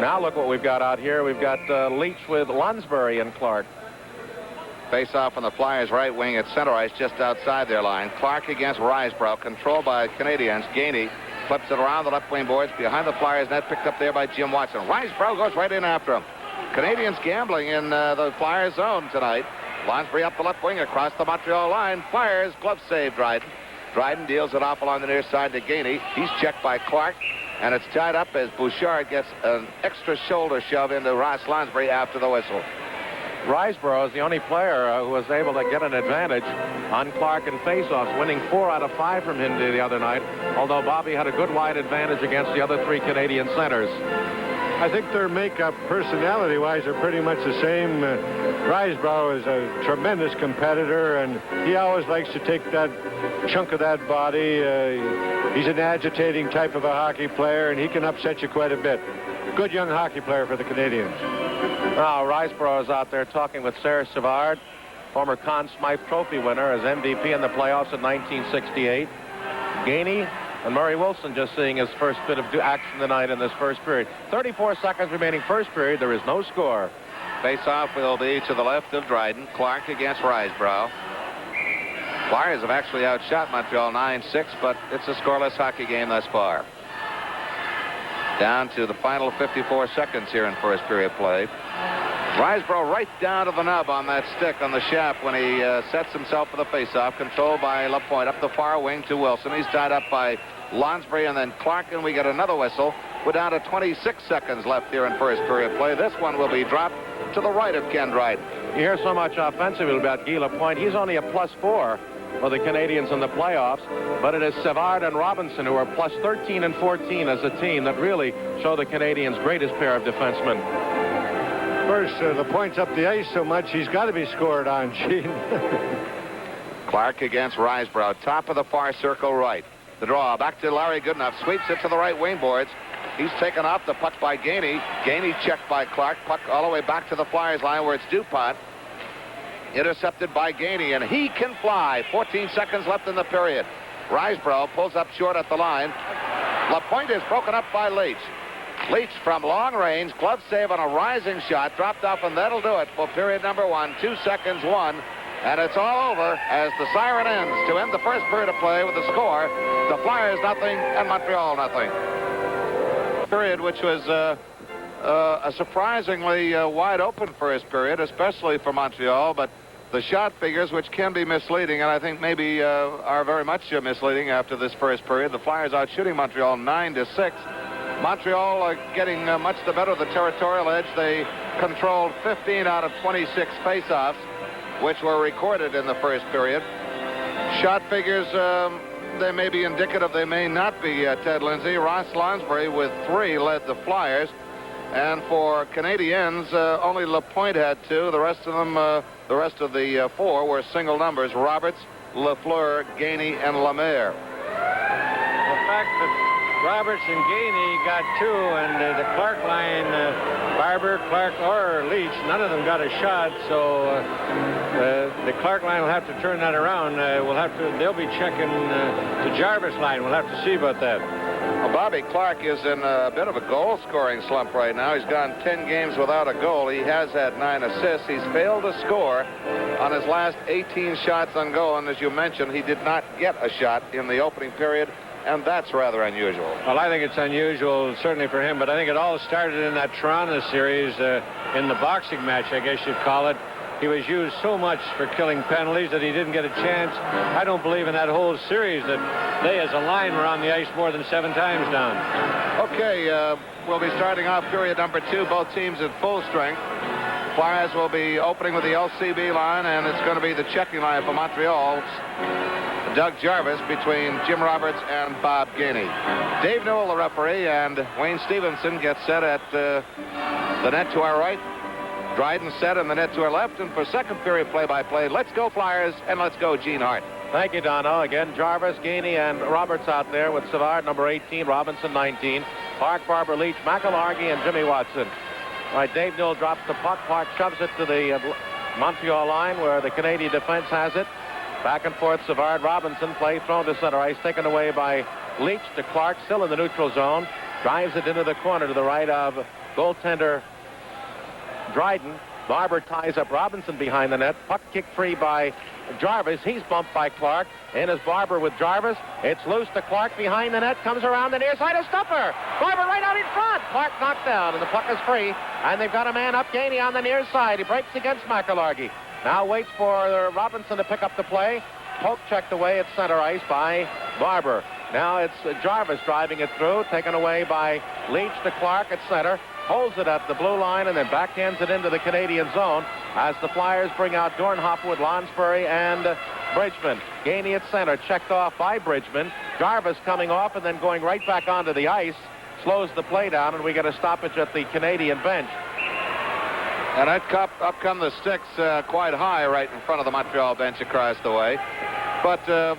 Now look what we've got out here. We've got Leach with Lonsbury and Clark. Face off on the Flyers' right wing at center ice, just outside their line. Clark against Risebrough, controlled by Canadiens. Gainey flips it around the left wing boards behind the Flyers net, picked up there by Jim Watson. Risebrough goes right in after him. Canadiens gambling in the Flyers zone tonight. Lonsbury up the left wing across the Montreal line. Flyers glove save Dryden. Dryden deals it off along the near side to Gainey. He's checked by Clark, and it's tied up as Bouchard gets an extra shoulder shove into Ross Lonsbury after the whistle. Risebrough is the only player who was able to get an advantage on Clark in faceoffs, winning 4 out of 5 from him the other night, although Bobby had a good wide advantage against the other 3 Canadian centers. I think their makeup, personality-wise, are pretty much the same. Risebrough is a tremendous competitor, and he always likes to take that chunk of that body. He's an agitating type of a hockey player, and he can upset you quite a bit. Good young hockey player for the Canadiens. Now, Risebrough is out there talking with Serge Savard, former Conn Smythe Trophy winner as MVP in the playoffs in 1968. Gainey and Murray Wilson just seeing his first bit of action tonight in this first period. 34 seconds remaining first period. There is no score. Face-off will be to the left of Dryden. Clark against Risebrough. Flyers have actually outshot Montreal 9-6, but it's a scoreless hockey game thus far. Down to the final 54 seconds here in first period play. Risebrough right down to the nub on that stick on the shaft when he sets himself for the faceoff, controlled by Lapointe up the far wing to Wilson. He's tied up by Lonsbury and then Clark, and we get another whistle. We're down to 26 seconds left here in first period play. This one will be dropped to the right of Ken Dryden. You hear so much offensively about Guy Lapointe. He's only a +4 for the Canadiens in the playoffs, but it is Savard and Robinson who are +13 and 14 as a team that really show the Canadiens' greatest pair of defensemen. First, Lapointe's up the ice so much, he's got to be scored on, Gene. Clark against Risebrough, top of the far circle right. The draw back to Larry Goodenough, sweeps it to the right wing boards. He's taken off the puck by Gainey. Gainey checked by Clark. Puck all the way back to the Flyers line where it's DuPont. Intercepted by Gainey, and he can fly. 14 seconds left in the period. Risebrough pulls up short at the line. Lapointe is broken up by Leach. Leach from long range, glove save on a rising shot, dropped off, and that'll do it for period number 1. 2 seconds, 1. And it's all over as the siren ends to end the first period of play with the score. The Flyers nothing and Montreal nothing. Period which was a surprisingly wide open first period, especially for Montreal, but the shot figures, which can be misleading, and I think maybe are very much misleading after this first period. The Flyers out shooting Montreal 9-6. Montreal getting much the better of the territorial edge. They controlled 15 out of 26 faceoffs, which were recorded in the first period. Shot figures, they may be indicative, they may not be, Ted Lindsay. Ross Lonsbury with 3 led the Flyers. And for Canadiens, only Lapointe had 2. The rest of them, the rest of the 4 were single numbers: Roberts, Lafleur, Gainey, and Lemaire. The fact that Roberts and Gainey got 2, and the Clark line, Barber, Clark, or Leach, none of them got a shot. So the Clark line will have to turn that around. They'll be checking the Jarvis line. We'll have to see about that. Well, Bobby Clark is in a bit of a goal-scoring slump right now. He's gone 10 games without a goal. He has had 9 assists. He's failed to score on his last 18 shots on goal, and as you mentioned, he did not get a shot in the opening period, and that's rather unusual. Well, I think it's unusual, certainly for him, but I think it all started in that Toronto series, in the boxing match, I guess you'd call it. He was used so much for killing penalties that he didn't get a chance. I don't believe in that whole series that they as a line were on the ice more than 7 times down. Okay, we'll be starting off period number 2, both teams at full strength. Flyers will be opening with the LCB line, and it's going to be the checking line for Montreal. Doug Jarvis between Jim Roberts and Bob Gainey. Dave Newell, the referee, and Wayne Stevenson get set at the net to our right. Dryden set in the net to our left, and for second period play-by-play, let's go Flyers, and let's go Gene Hart. Thank you, Dono. Again, Jarvis, Gainey, and Roberts out there with Savard, number 18, Robinson, 19, Park, Barber, Leach, McIlhargey, and Jimmy Watson. All right, Dave Newell drops the puck. Park shoves it to the Montreal line where the Canadian defense has it. Back and forth, Savard, Robinson, play thrown to center ice, taken away by Leach to Clark, still in the neutral zone. Drives it into the corner to the right of goaltender Dryden. Barber ties up Robinson behind the net. Puck kicked free by Jarvis. He's bumped by Clark. In is Barber with Jarvis. It's loose to Clark behind the net. Comes around the near side of Stuffer. Barber right out in front. Clark knocked down, and the puck is free. And they've got a man up, Gainey, on the near side. He breaks against McIllargy. Now waits for Robinson to pick up the play. Poke checked away at center ice by Barber. Now it's Jarvis driving it through, taken away by Leach to Clark at center. Holds it at the blue line and then backhands it into the Canadian zone as the Flyers bring out Dornhofer with Lonsbury and Bridgman. Gainey at center, checked off by Bridgman. Jarvis coming off and then going right back onto the ice. Slows the play down, and we get a stoppage at the Canadian bench. And up come the sticks quite high right in front of the Montreal bench across the way. But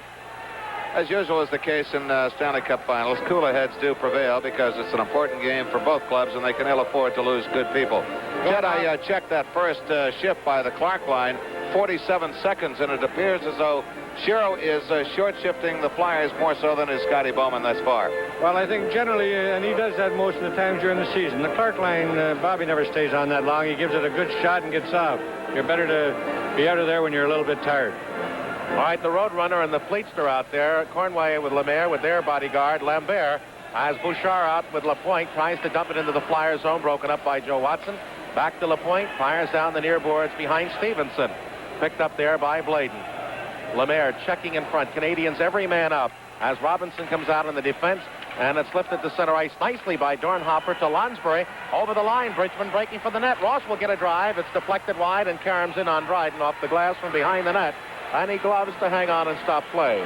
as usual is the case in Stanley Cup finals, cooler heads do prevail because it's an important game for both clubs and they can ill afford to lose good people. Jed, I checked that first shift by the Clark line, 47 seconds, and it appears as though Shiro is short-shifting the Flyers more so than is Scotty Bowman thus far. Well, I think generally, and he does that most of the time during the season. The Clark line, Bobby never stays on that long. He gives it a good shot and gets off. You're better to be out of there when you're a little bit tired. All right, the Roadrunner and the Fleetster out there. Cornway with Lemaire with their bodyguard. Lambert has Bouchard out with Lapointe. Tries to dump it into the Flyers zone. Broken up by Joe Watson. Back to Lapointe. Fires down the near boards behind Stevenson. Picked up there by Bladen. Lemaire checking in front. Canadians every man up as Robinson comes out in the defense. And it's lifted to center ice nicely by Dornhofer to Lonsbury. Over the line, Bridgman breaking for the net. Ross will get a drive. It's deflected wide, and Karam's in on Dryden off the glass from behind the net. And he gloves to hang on and stop play.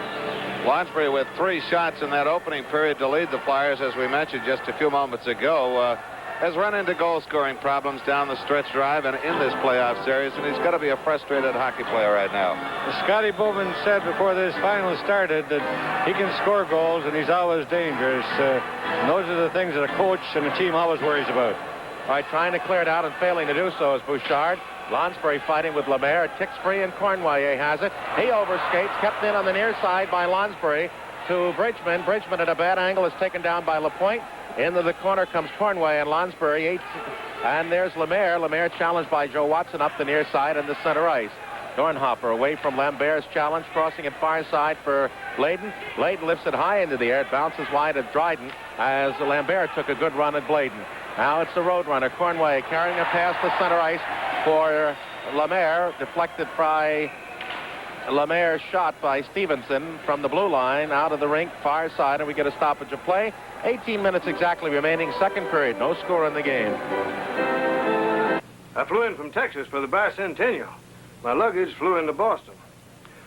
Lonsbury with 3 shots in that opening period to lead the Flyers, as we mentioned just a few moments ago, has run into goal-scoring problems down the stretch drive and in this playoff series, and he's got to be a frustrated hockey player right now. Scotty Bowman said before this final started that he can score goals and he's always dangerous. And those are the things that a coach and a team always worries about. All right, trying to clear it out and failing to do so is Bouchard. Lonsbury fighting with Lemaire. Ticks free, and Cornway has it. He overskates, kept in on the near side by Lonsbury to Bridgman. Bridgman at a bad angle is taken down by Lapointe. Into the corner comes Cornway and Lonsbury. And there's Lemaire. Lemaire challenged by Joe Watson up the near side and the center ice. Dornhofer away from Lambert's challenge, crossing it far side for Bladen. Bladen lifts it high into the air. It bounces wide at Dryden as Lambert took a good run at Bladen. Now it's the Roadrunner. Cornway carrying a pass to center ice for Lemaire. Deflected by Lemaire's shot by Stevenson from the blue line out of the rink, far side, and we get a stoppage of play. 18 minutes exactly remaining, second period. No score in the game. I flew in from Texas for the bicentennial. My luggage flew into Boston.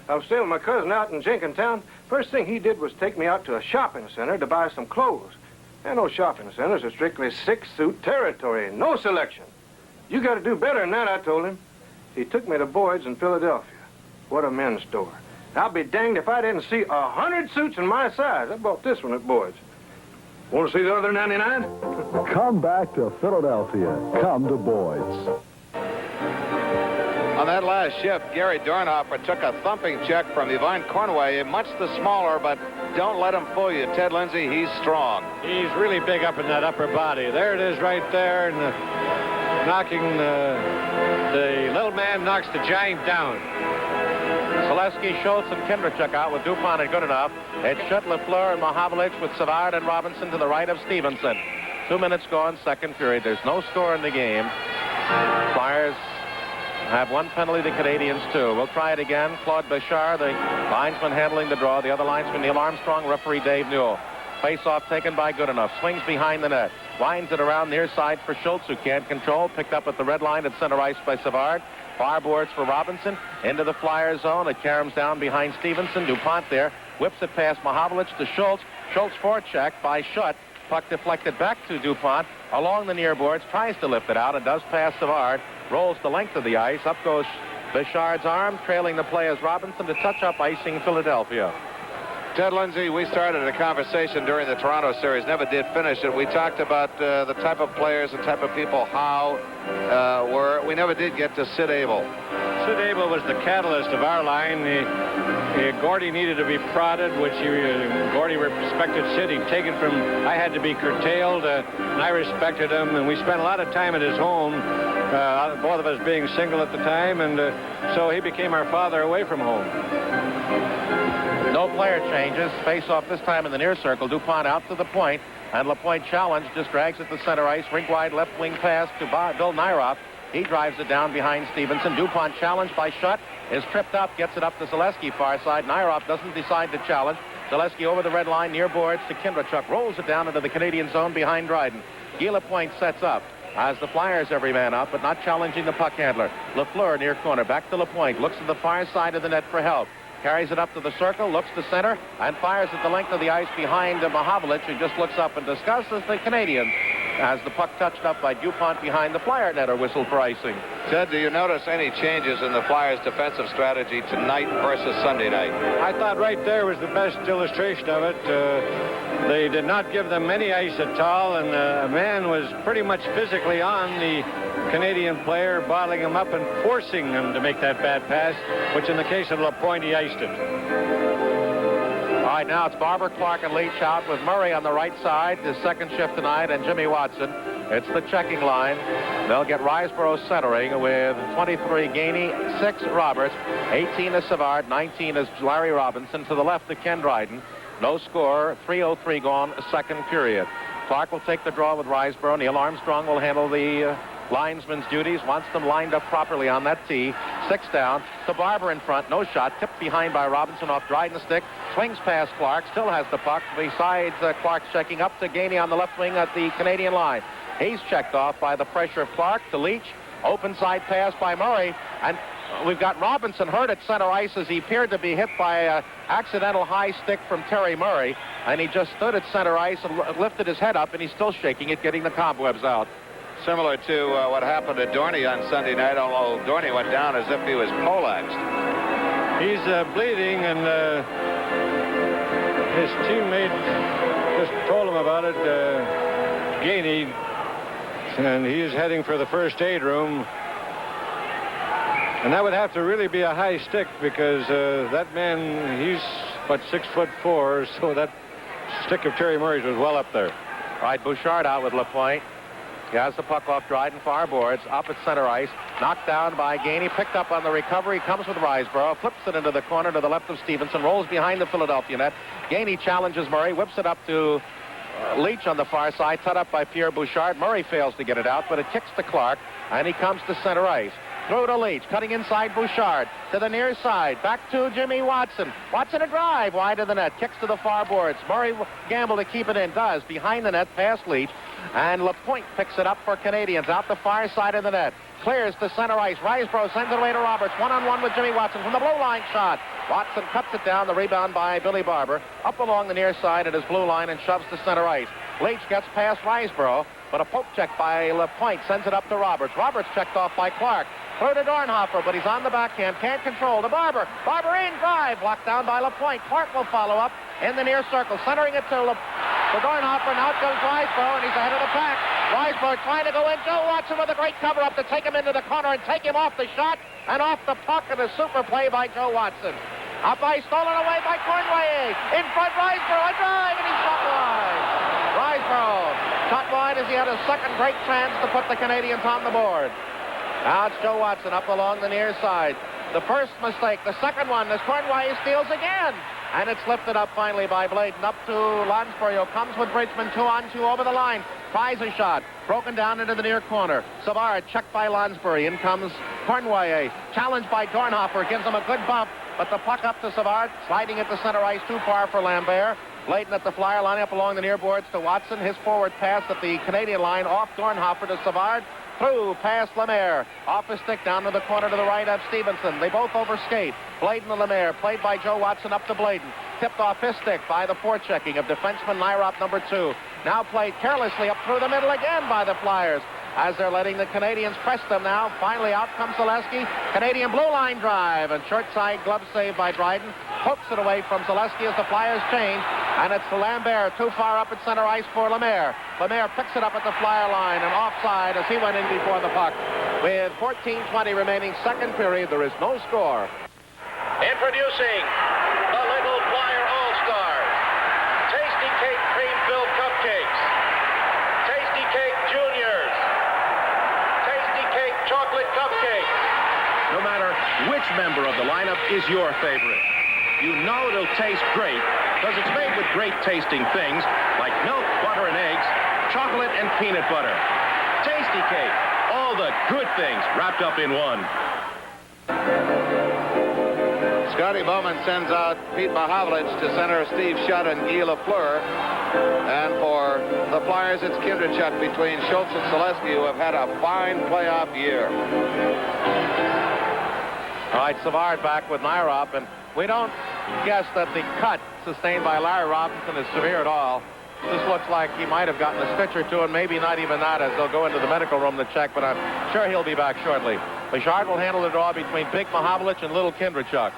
I was staying with my cousin out in Jenkintown. First thing he did was take me out to a shopping center to buy some clothes. And those shopping centers are strictly 6-suit territory, no selection. You got to do better than that, I told him. He took me to Boyd's in Philadelphia. What a men's store. I'll be danged if I didn't see 100 suits in my size. I bought this one at Boyd's. Want to see the other 99? Come back to Philadelphia. Come to Boyd's. On that last shift, Gary Dornhofer took a thumping check from Yvonne Cornway, much the smaller, but don't let him fool you. Ted Lindsay, he's strong. He's really big up in that upper body. There it is right there, and knocking the little man knocks the giant down. Selesky, Schultz, and Kinderchuk out with Dupont and Goodenough. It's Schutt, Lafleur, and Mahavlich with Savard and Robinson to the right of Stevenson. 2 minutes gone, second period. There's no score in the game. Flyers have one penalty, the Canadians two. We'll try it again. Claude Bouchard, the linesman handling the draw. The other linesman, Neil Armstrong, referee Dave Newell. Face-off taken by Goodenough. Swings behind the net. Winds it around near side for Schultz, who can't control. Picked up at the red line at center ice by Savard. Far boards for Robinson. Into the Flyers zone. It caroms down behind Stevenson. Dupont there. Whips it past Mahavlich to Schultz. Schultz forecheck by Schutt. Puck deflected back to Dupont. Along the near boards. Tries to lift it out. And does pass Savard. Rolls the length of the ice. Up goes Bouchard's arm. Trailing the play as Robinson to touch up icing Philadelphia. Ted Lindsay, we started a conversation during the Toronto series, never did finish it. We talked about the type of players and type of people, how we never did get to Sid Abel. Sid Abel was the catalyst of our line. Gordy needed to be prodded, which Gordy respected Sid. He'd taken from, I had to be curtailed, and I respected him. And we spent a lot of time at his home, both of us being single at the time, and so he became our father away from home. No player changes. Face off this time in the near circle. DuPont out to the point, and LaPointe challenge just drags it to center ice. Rink wide left wing pass to Bill Nyroff. He drives it down behind Stevenson. DuPont challenged by Schutt, is tripped up, gets it up to Zaleski far side. Nyroff doesn't decide to challenge. Zaleski over the red line near boards to Kindrachuk. Rolls it down into the Canadian zone behind Dryden. Guy LaPointe sets up. As the Flyers every man out, but not challenging the puck handler. Lafleur near corner. Back to LaPointe. Looks to the far side of the net for help. Carries it up to the circle, looks to center, and fires at the length of the ice behind Mahavlich, who just looks up and discusses the Canadians. As the puck touched up by DuPont behind the Flyer netter, whistle for icing. Ted, do you notice any changes in the Flyers' defensive strategy tonight versus Sunday night? I thought right there was the best illustration of it. They did not give them any ice at all, and a man was pretty much physically on the Canadian player, bottling him up and forcing him to make that bad pass, which in the case of LaPointe, he iced it. All right, now it's Barber, Clark, and Leach out with Murray on the right side, his second shift tonight, and Jimmy Watson. It's the checking line. They'll get Riseborough centering with 23 Gainey, 6 Roberts, 18 is Savard, 19 is Larry Robinson. To the left of Ken Dryden. No score, 3:03 gone, second period. Clark will take the draw with Riseborough. Neil Armstrong will handle the linesman's duties, wants them lined up properly on that tee. 6 down to Barber in front, no shot, tipped behind by Robinson off Dryden's stick, swings past Clark, still has the puck. Besides Clark's checking up to Gainey on the left wing at the Canadian line. He's checked off by the pressure of Clark to Leach. Open side pass by Murray, and we've got Robinson hurt at center ice as he appeared to be hit by an accidental high stick from Terry Murray, and he just stood at center ice and lifted his head up, and he's still shaking it, getting the cobwebs out. Similar to what happened to Dorney on Sunday night, although Dorney went down as if he was poleaxed. He's bleeding, and his teammate just told him about it, Gainey, and he is heading for the first aid room. And that would have to really be a high stick, because that man, he's but 6'4", so that stick of Terry Murray's was well up there. All right, Bouchard out with LaPointe. He has the puck off Dryden, far boards, up at center ice. Knocked down by Gainey, picked up on the recovery, comes with Riseborough, flips it into the corner to the left of Stevenson, rolls behind the Philadelphia net. Gainey challenges Murray, whips it up to Leach on the far side, cut up by Pierre Bouchard. Murray fails to get it out, but it kicks to Clark, and he comes to center ice. Through to Leach, cutting inside Bouchard, to the near side, back to Jimmy Watson. Watson a drive, wide of the net, kicks to the far boards. Murray gamble to keep it in, does, behind the net, past Leach, and LaPointe picks it up for Canadians, out the far side of the net. Clears to center ice. Riseborough sends it away to Roberts. One-on-one with Jimmy Watson from the blue line shot. Watson cuts it down, the rebound by Billy Barber, up along the near side at his blue line and shoves to center ice. Leach gets past Riseborough, but a poke check by LaPointe sends it up to Roberts. Roberts checked off by Clark. Through to Dornhofer, but he's on the backhand. Can't control to Barber. Barber in, drive. Blocked down by LaPointe. Clark will follow up in the near circle, centering it to Dornhofer. Now it goes Riseborough, and he's ahead of the pack. Riseborough trying to go in. Joe Watson with a great cover-up to take him into the corner and take him off the shot and off the puck, and a super play by Joe Watson. Up ice, stolen away by Cornway. In front, Riseborough, a drive, and he's shot wide. Riseborough shot wide as he had a second great chance to put the Canadians on the board. Now it's Joe Watson up along the near side. The first mistake, the second one, as Cornway steals again. And it's lifted up finally by Bladen up to Lansbury, comes with Bridgman, 2-on-2 over the line. Tries a shot, broken down into the near corner. Savard checked by Lansbury. In comes Cornway, challenged by Dornhofer, gives him a good bump, but the puck up to Savard, sliding it to center ice, too far for Lambert. Bladen at the Flyer line up along the near boards to Watson. His forward pass at the Canadian line, off Dornhofer to Savard. Through past Lemaire. Off his stick down to the corner to the right of Stevenson. They both overskate. Bladen and Lemaire played by Joe Watson up to Bladen. Tipped off his stick by the forechecking of defenseman Nyrop, number 2. Now played carelessly up through the middle again by the Flyers, as they're letting the Canadians press them now. Finally out comes Zaleski. Canadian blue line drive, and short side glove save by Dryden. Pokes it away from Zaleski as the Flyers change. And it's Lambert too far up at center ice for Lemaire. Lemaire picks it up at the flyer line and offside as he went in before the puck. With 14:20 remaining second period, there is no score. Introducing the Little Flyer All-Stars. Tasty Cake Cream-Filled Cupcakes. Tasty Cake Juniors. Tasty Cake Chocolate Cupcakes. No matter which member of the lineup is your favorite, you know it'll taste great because it's made with great tasting things like milk, butter, and eggs, chocolate, and peanut butter. Tasty Cake, all the good things wrapped up in one. Scotty Bowman sends out Pete Mahavlich to center Steve Shutt and Guy Lafleur. And for the Flyers, it's Kindrachuk between Schultz and Selesky, who have had a fine playoff year. All right, Savard back with Nyrop, and we don't guess that the cut sustained by Larry Robinson is severe at all. This looks like he might have gotten a stitch or two, and maybe not even that, as they'll go into the medical room to check, but I'm sure he'll be back shortly. Bouchard will handle the draw between Big Mahavlich and Little Kindrachuk.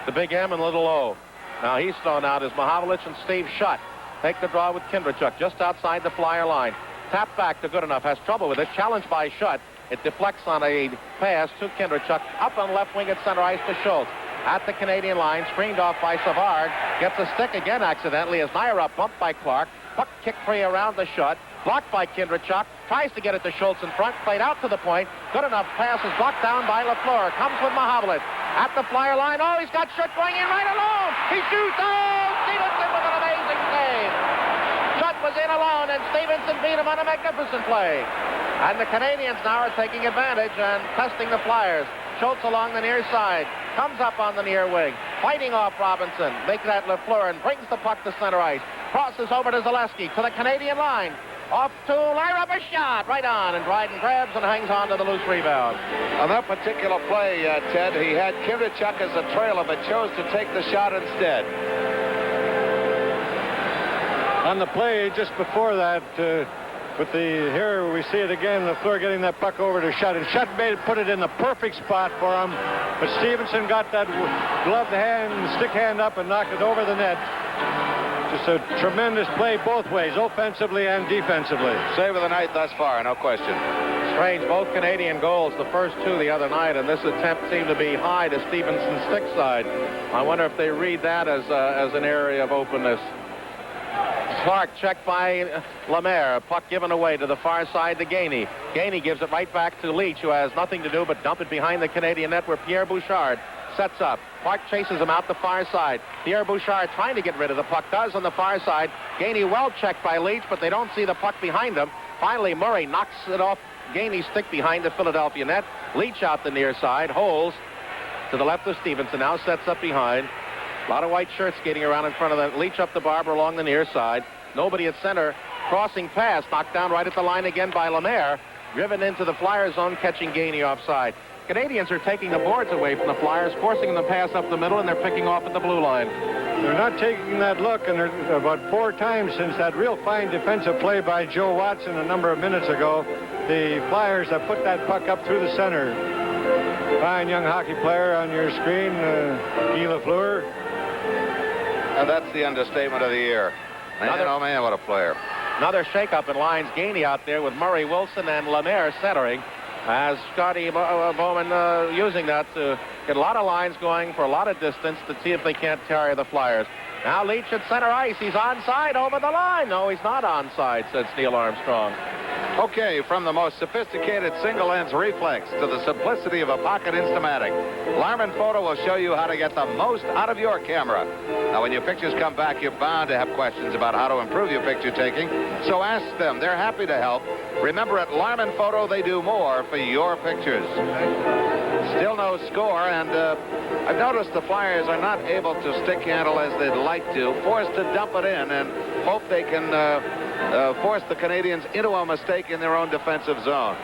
The Big M and Little O. Now he's thrown out as Mahavlich and Steve Shutt take the draw with Kindrachuk just outside the Flyer line. Tap back to Goodenough, has trouble with it. Challenged by Shutt. It deflects on a pass to Kindrachuk. Up on left wing at center ice to Schultz. At the Canadian line, screened off by Savard. Gets a stick again accidentally as Nyrop bumped by Clark. Puck kicked free around the Shutt. Blocked by Kindrachuk. Tries to get it to Schultz in front. Played out to the point. Goodenough pass is blocked down by Lafleur. Comes with Mahavlich. At the Flyer line. Oh, he's got Shutt going in right alone. He shoots. Oh, Stevenson with an amazing save. Shutt was in alone, and Stevenson beat him on a magnificent play. And the Canadiens now are taking advantage and testing the Flyers. Schultz along the near side. Comes up on the near wing. Fighting off Robinson. Make that Lafleur and brings the puck to center ice. Crosses over to Zaleski to the Canadian line. Off to Lyrop, a shot right on, and Dryden grabs and hangs on to the loose rebound. On that particular play, Ted, he had Kindrachuk as a trailer, but chose to take the shot instead. On the play just before that, here we see it again, Lafleur getting that puck over to Shutt, and Shutt put it in the perfect spot for him, but Stevenson got that gloved hand, stick hand up and knocked it over the net. Just a tremendous play both ways, offensively and defensively. Save of the night thus far, no question. Strange, both Canadian goals, the first two the other night, and this attempt seemed to be high to Stevenson's stick side. I wonder if they read that as an area of openness. Clark checked by Lemaire. Puck given away to the far side to Gainey. Gainey gives it right back to Leach, who has nothing to do but dump it behind the Canadian net where Pierre Bouchard sets up. Clark chases him out the far side. Pierre Bouchard trying to get rid of the puck. Does on the far side. Gainey well checked by Leach, but they don't see the puck behind him. Finally, Murray knocks it off Gainey's stick behind the Philadelphia net. Leach out the near side. Holds to the left of Stevenson. Now sets up behind. A lot of white shirts skating around in front of them. Leach up the barber along the near side. Nobody at center. Crossing pass. Knocked down right at the line again by Lemaire. Driven into the Flyer zone, catching Gainey offside. Canadians are taking the boards away from the Flyers, forcing them to pass up the middle, and they're picking off at the blue line. They're not taking that look, and they're about 4 times since that real fine defensive play by Joe Watson a number of minutes ago. The Flyers have put that puck up through the center. Fine young hockey player on your screen, Guy Lafleur. And that's the understatement of the year. Man, oh man, what a player. Another shakeup in lines. Gainey out there with Murray Wilson and Lemaire centering. As Scotty Bowman using that to get a lot of lines going for a lot of distance to see if they can't carry the Flyers. Now Leach at center ice. He's onside over the line. No, he's not onside, said Neil Armstrong. Okay, from the most sophisticated single lens reflex to the simplicity of a pocket Instamatic, Larman Photo will show you how to get the most out of your camera. Now, when your pictures come back, you're bound to have questions about how to improve your picture taking, so ask them. They're happy to help. Remember, at Larman Photo, they do more for your pictures. Still no score, and I've noticed the Flyers are not able to stick handle as they'd like to, forced to dump it in and hope they can force the Canadians into a mistake in their own defensive zone.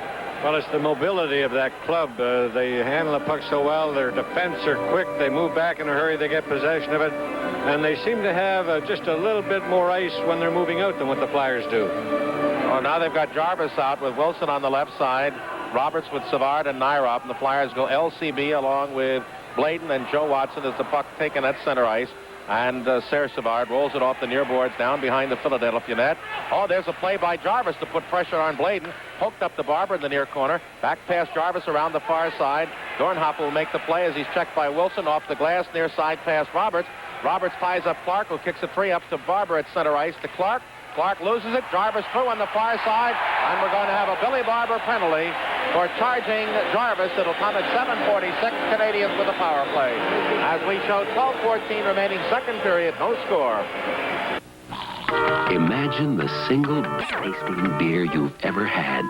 Well, it's the mobility of that club. They handle the puck so well. Their defense are quick. They move back in a hurry. They get possession of it. And they seem to have just a little bit more ice when they're moving out than what the Flyers do. Oh, now they've got Jarvis out with Wilson on the left side. Roberts with Savard and Nyrop. And the Flyers go LCB along with Bladen and Joe Watson as the puck taken at center ice. And Serge Savard rolls it off the near boards down behind the Philadelphia net. Oh, there's a play by Jarvis to put pressure on Bladen. Poked up to Barber in the near corner. Back past Jarvis around the far side. Dornhoff will make the play as he's checked by Wilson off the glass. Near side past Roberts. Roberts ties up Clark, who kicks it free up to Barber at center ice to Clark. Clark loses it. Jarvis through on the far side. And we're going to have a Billy Barber penalty for charging Jarvis. It'll come at 7:46. Canadians with a power play. As we show 12:14 remaining second period. No score. Imagine the single best tasting beer you've ever had.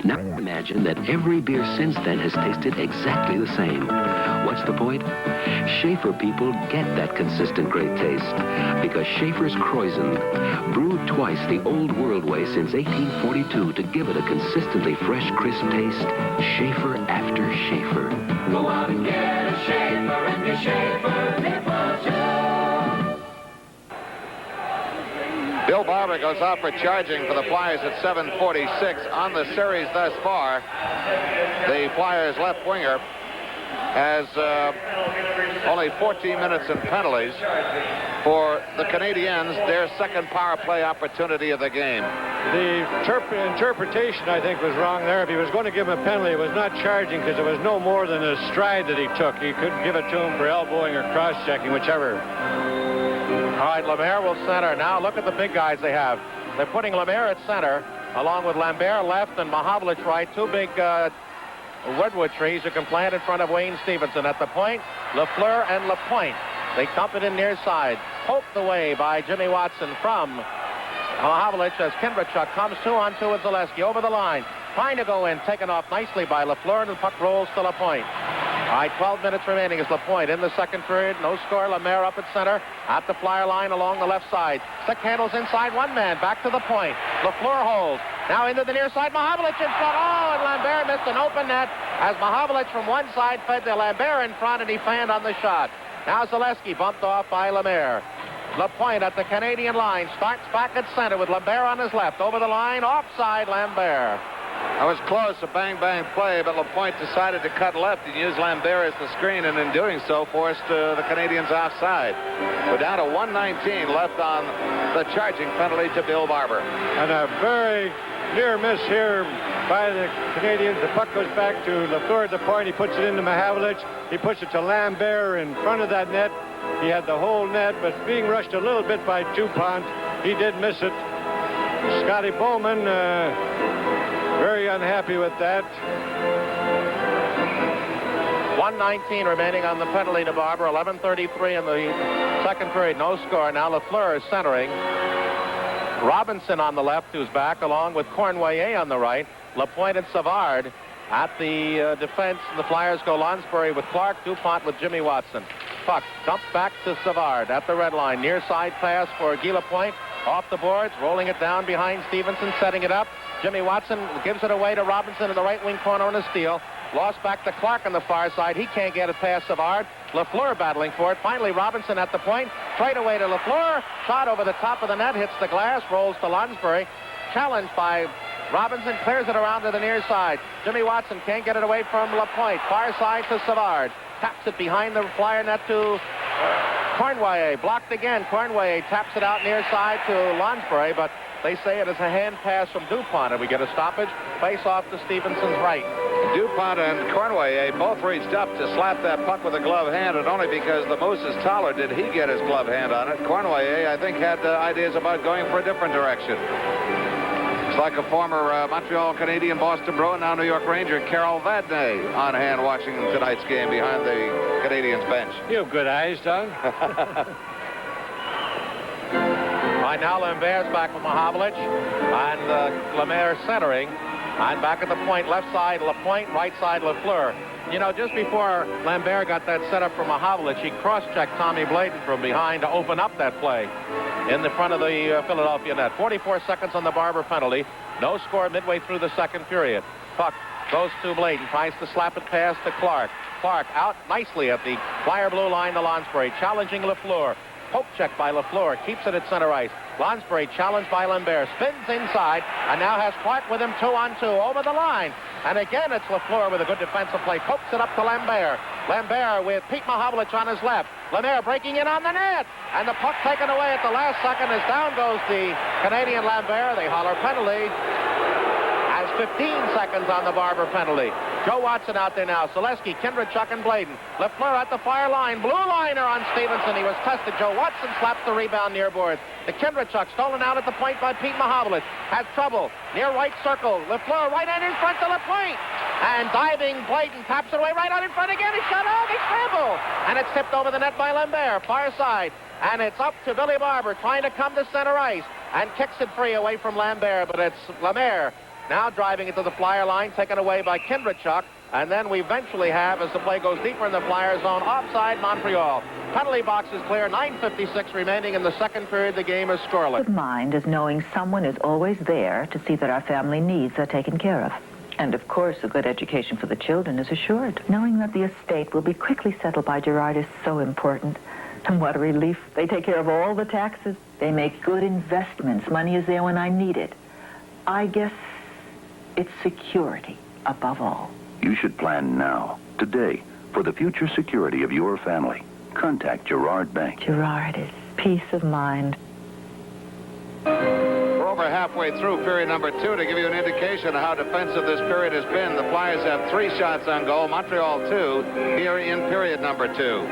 Now imagine that every beer since then has tasted exactly the same. What's the point? Schaefer people get that consistent great taste because Schaefer's Kreuzen, brewed twice the old world way since 1842 to give it a consistently fresh, crisp taste, Schaefer after Schaefer. Go out and get a Schaefer and your Schaefer Maple Syrup. Bill Barber goes out for charging for the Flyers at 7:46 on the series thus far. The Flyers left winger has only 14 minutes in penalties. For the Canadiens, their second power play opportunity of the game. The interpretation, I think, was wrong there. If he was going to give him a penalty, it was not charging because it was no more than a stride that he took. He couldn't give it to him for elbowing or cross-checking, whichever. All right, Lemaire will center. Now look at the big guys they have. They're putting Lemaire at center, along with Lambert left and Mahovlich right. Two big redwood trees who can plant in front of Wayne Stevenson. At the point, Lafleur and Lapointe. They dump it in near side. Poked away by Jimmy Watson from Mahovlich as Kindrachuk comes 2-on-2 with Zaleski over the line. Trying to go in, taken off nicely by Lafleur, and the puck rolls to Lapointe. All right, 12 minutes remaining as Lapointe in the second period. No score. Lemaire up at center. At the Flyer line along the left side. Stick handles inside one man. Back to the point. Lafleur holds. Now into the near side. Mahovlich in front. Oh, and Lambert missed an open net as Mahovlich from one side fed to Lambert in front, and he fanned on the shot. Now Zaleski bumped off by Lemaire. Lapointe at the Canadian line. Starts back at center with Lambert on his left. Over the line. Offside Lambert. That was close, a bang-bang play, but Lapointe decided to cut left and use Lambert as the screen, and in doing so, forced the Canadians offside. We're down to 1:19 left on the charging penalty to Bill Barber. And a very near miss here by the Canadians. The puck goes back to Lafleur at the point. He puts it into Mahovlich. He puts it to Lambert in front of that net. He had the whole net, but being rushed a little bit by Dupont, he did miss it. Scotty Bowman, very unhappy with that. 1:19 remaining on the penalty to Barber. 11:33 in the second period. No score. Now Lafleur is centering. Robinson on the left, who's back, along with Cornwallier on the right. Lapointe and Savard at the defense. The Flyers go Lonsbury with Clark, Dupont with Jimmy Watson. Puck dumped back to Savard at the red line. Near side pass for Guy Lapointe. Off the boards, rolling it down behind Stevenson, setting it up. Jimmy Watson gives it away to Robinson in the right wing corner on a steal. Lost back to Clark on the far side. He can't get it past Savard. Lafleur battling for it. Finally, Robinson at the point. Trade away to Lafleur. Shot over the top of the net. Hits the glass. Rolls to Lonsbury. Challenged by Robinson. Clears it around to the near side. Jimmy Watson can't get it away from Lapointe. Far side to Savard. Taps it behind the Flyer net to Cornwallier. Blocked again. Cornwallier taps it out near side to Lonsbury, but they say it is a hand pass from Dupont, and we get a stoppage. Face off to Stevenson's right. Dupont and Cornwallier both reached up to slap that puck with a glove hand, and only because the moose is taller did he get his glove hand on it. Cornwallier, I think, had ideas about going for a different direction. It's like a former Montreal Canadian, Boston Bruin, now New York Ranger, Carol Vadnais, on hand watching tonight's game behind the Canadiens bench. You have good eyes, Doug. Right now, Lambert's back with Mahovlich, and Lemaire centering. And back at the point, left side Lapointe, right side Lafleur. You know, just before Lambert got that set up for Mahovlich, he cross-checked Tommy Bladen from behind to open up that play in the front of the Philadelphia net. 44 seconds on the Barber penalty. No score midway through the second period. Puck goes to Bladen, tries to slap it past to Clark. Clark out nicely at the Flyer blue line to Lonsbury, challenging Lafleur. Poke check by Lafleur, keeps it at center ice. Lonsbury challenged by Lambert, spins inside, and now has Clark with him 2-on-2 over the line. And again, it's Lafleur with a good defensive play. Pokes it up to Lambert. Lambert with Pete Mahovlich on his left. Lemaire breaking in on the net. And the puck taken away at the last second as down goes the Canadian Lambert. They holler penalty. Has 15 seconds on the Barber penalty. Joe Watson out there now. Selesky, Kindrachuk, and Bladen. Lafleur at the far line. Blue liner on Stevenson. He was tested. Joe Watson slaps the rebound near boards. The Kindrachuk stolen out at the point by Pete Mahovlich. Has trouble. Near right circle. Lafleur right on in front to the point. And diving Bladen taps it away right on in front again. He shot out. They scramble. And it's tipped over the net by Lambert. Far side. And it's up to Billy Barber trying to come to center ice. And kicks it free away from Lambert. But it's Lemaire now driving it to the flyer line, taken away by Kindrachuk. And then we eventually have, as the play goes deeper in the flyer zone, offside Montreal. Penalty box is clear. 9:56 remaining in the second period. The game is scoreless. Of mind is knowing someone is always there to see that our family needs are taken care of. And of course, a good education for the children is assured. Knowing that the estate will be quickly settled by Gerard is so important. And what a relief. They take care of all the taxes. They make good investments. Money is there when I need it. I guess it's security above all. You should plan now, today, for the future security of your family. Contact Gerard Bank. Gerard is peace of mind. We're over halfway through period number 2. To give you an indication of how defensive this period has been, the Flyers have 3 shots on goal, Montreal 2, here in period number 2.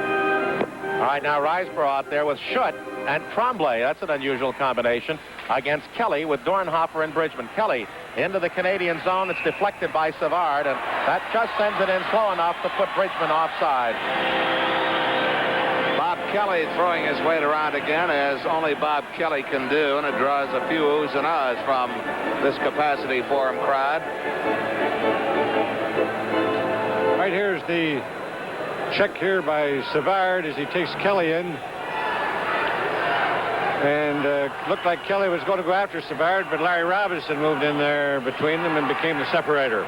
All right, now Riseborough out there with Schutt and Tremblay. That's an unusual combination against Kelly with Dornhofer and Bridgman. Kelly into the Canadian zone. It's deflected by Savard, and that just sends it in slow enough to put Bridgman offside. Bob Kelly throwing his weight around again, as only Bob Kelly can do, and it draws a few oohs and ahs from this capacity forum crowd. Right here's the check here by Savard as he takes Kelly in. And looked like Kelly was going to go after Savard, but Larry Robinson moved in there between them and became the separator.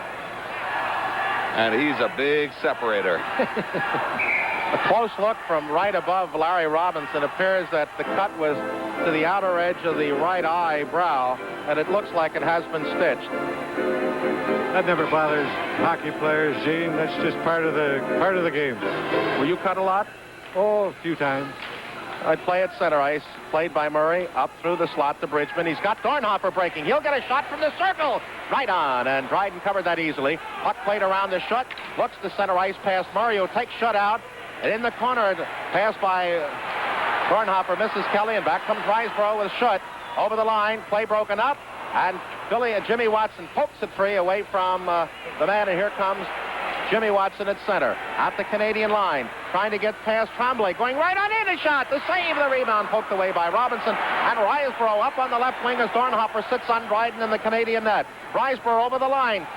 And he's a big separator. A close look from right above Larry Robinson. Appears that the cut was to the outer edge of the right eyebrow, and it looks like it has been stitched. That never bothers hockey players, Gene. That's just part of the game. Were you cut a lot? Oh, a few times. I'd play at center ice, played by Murray, up through the slot to Bridgman. He's got Dornhofer breaking. He'll get a shot from the circle. Right on, and Dryden covered that easily. Puck played around the Schutt. Looks to center ice past Murray, who takes Schutt out. And in the corner, pass by Dornhofer, misses Kelly, and back comes Riseborough with Schutt. Over the line, play broken up, and Jimmy Watson pokes it free away from the man, and here comes Jimmy Watson at center. At the Canadian line, trying to get past Tremblay, going right on in, a shot, the save, the rebound poked away by Robinson, and Riseborough up on the left wing as Dornhofer sits on Dryden in the Canadian net. Riseborough over the line,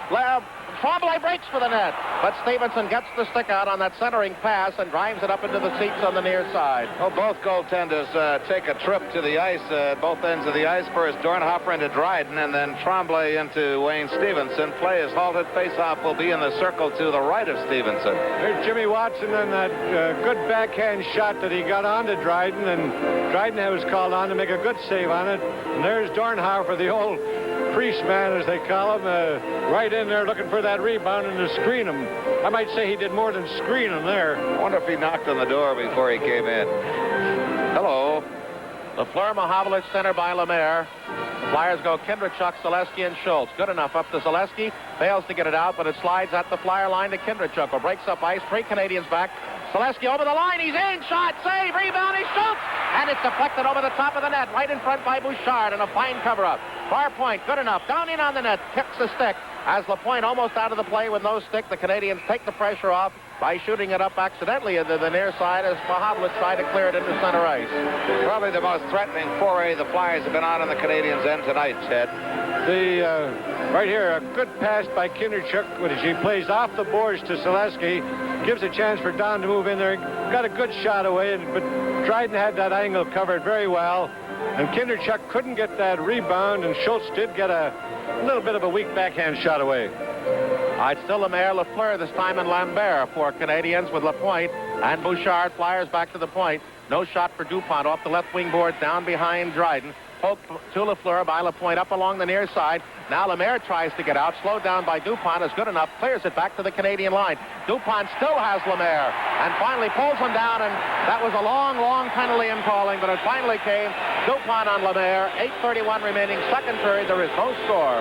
Tremblay breaks for the net, but Stevenson gets the stick out on that centering pass and drives it up into the seats on the near side. Well, both goaltenders take a trip to the ice, both ends of the ice. First Dornhofer into Dryden, and then Tremblay into Wayne Stevenson. Play is halted. Face-off will be in the circle to the right of Stevenson. There's Jimmy Watson and that good backhand shot that he got onto Dryden, and Dryden was called on to make a good save on it. And there's Dornhofer, the old priest man, as they call him, right in there looking for that rebound and to screen him. I might say he did more than screen him there. I wonder if he knocked on the door before he came in. Hello. Lafleur, Mahovlich, center by Lemaire. The Flyers go Kindrachuk, Selesky, and Schultz. Good enough up to Selesky. Fails to get it out, but it slides at the Flyer line to Kindrachuk, who breaks up ice. 3 Canadians back. Selesky over the line. He's in. Shot. Save. Rebound. He shoots. And it's deflected over the top of the net. Right in front by Bouchard. And a fine cover-up. Far point. Good enough. Down in on the net. Kicks the stick. As LaPointe almost out of the play with no stick, the Canadians take the pressure off by shooting it up accidentally into the near side as Mahovlich tried to clear it into center ice. Probably the most threatening foray the Flyers have been on in the Canadians' end tonight, Ted. Right here, a good pass by Kindrachuk, which he plays off the boards to Selesky. Gives a chance for Don to move in there. Got a good shot away, but Dryden had that angle covered very well. And Kindrachuk couldn't get that rebound, and Schultz did get a little bit of a weak backhand shot away. It's still Lemaire, Lafleur, this time in Lambert for Canadians with LaPointe and Bouchard. Flyers back to the point. No shot for DuPont off the left wing boards down behind Dryden. Poked to Lafleur by LaPointe up along the near side. Now Lemaire tries to get out, slowed down by Dupont, is good enough, clears it back to the Canadian line. Dupont still has Lemaire, and finally pulls him down, and that was a long, long penalty in calling, but it finally came. Dupont on Lemaire, 8:31 remaining, second period, there is no score.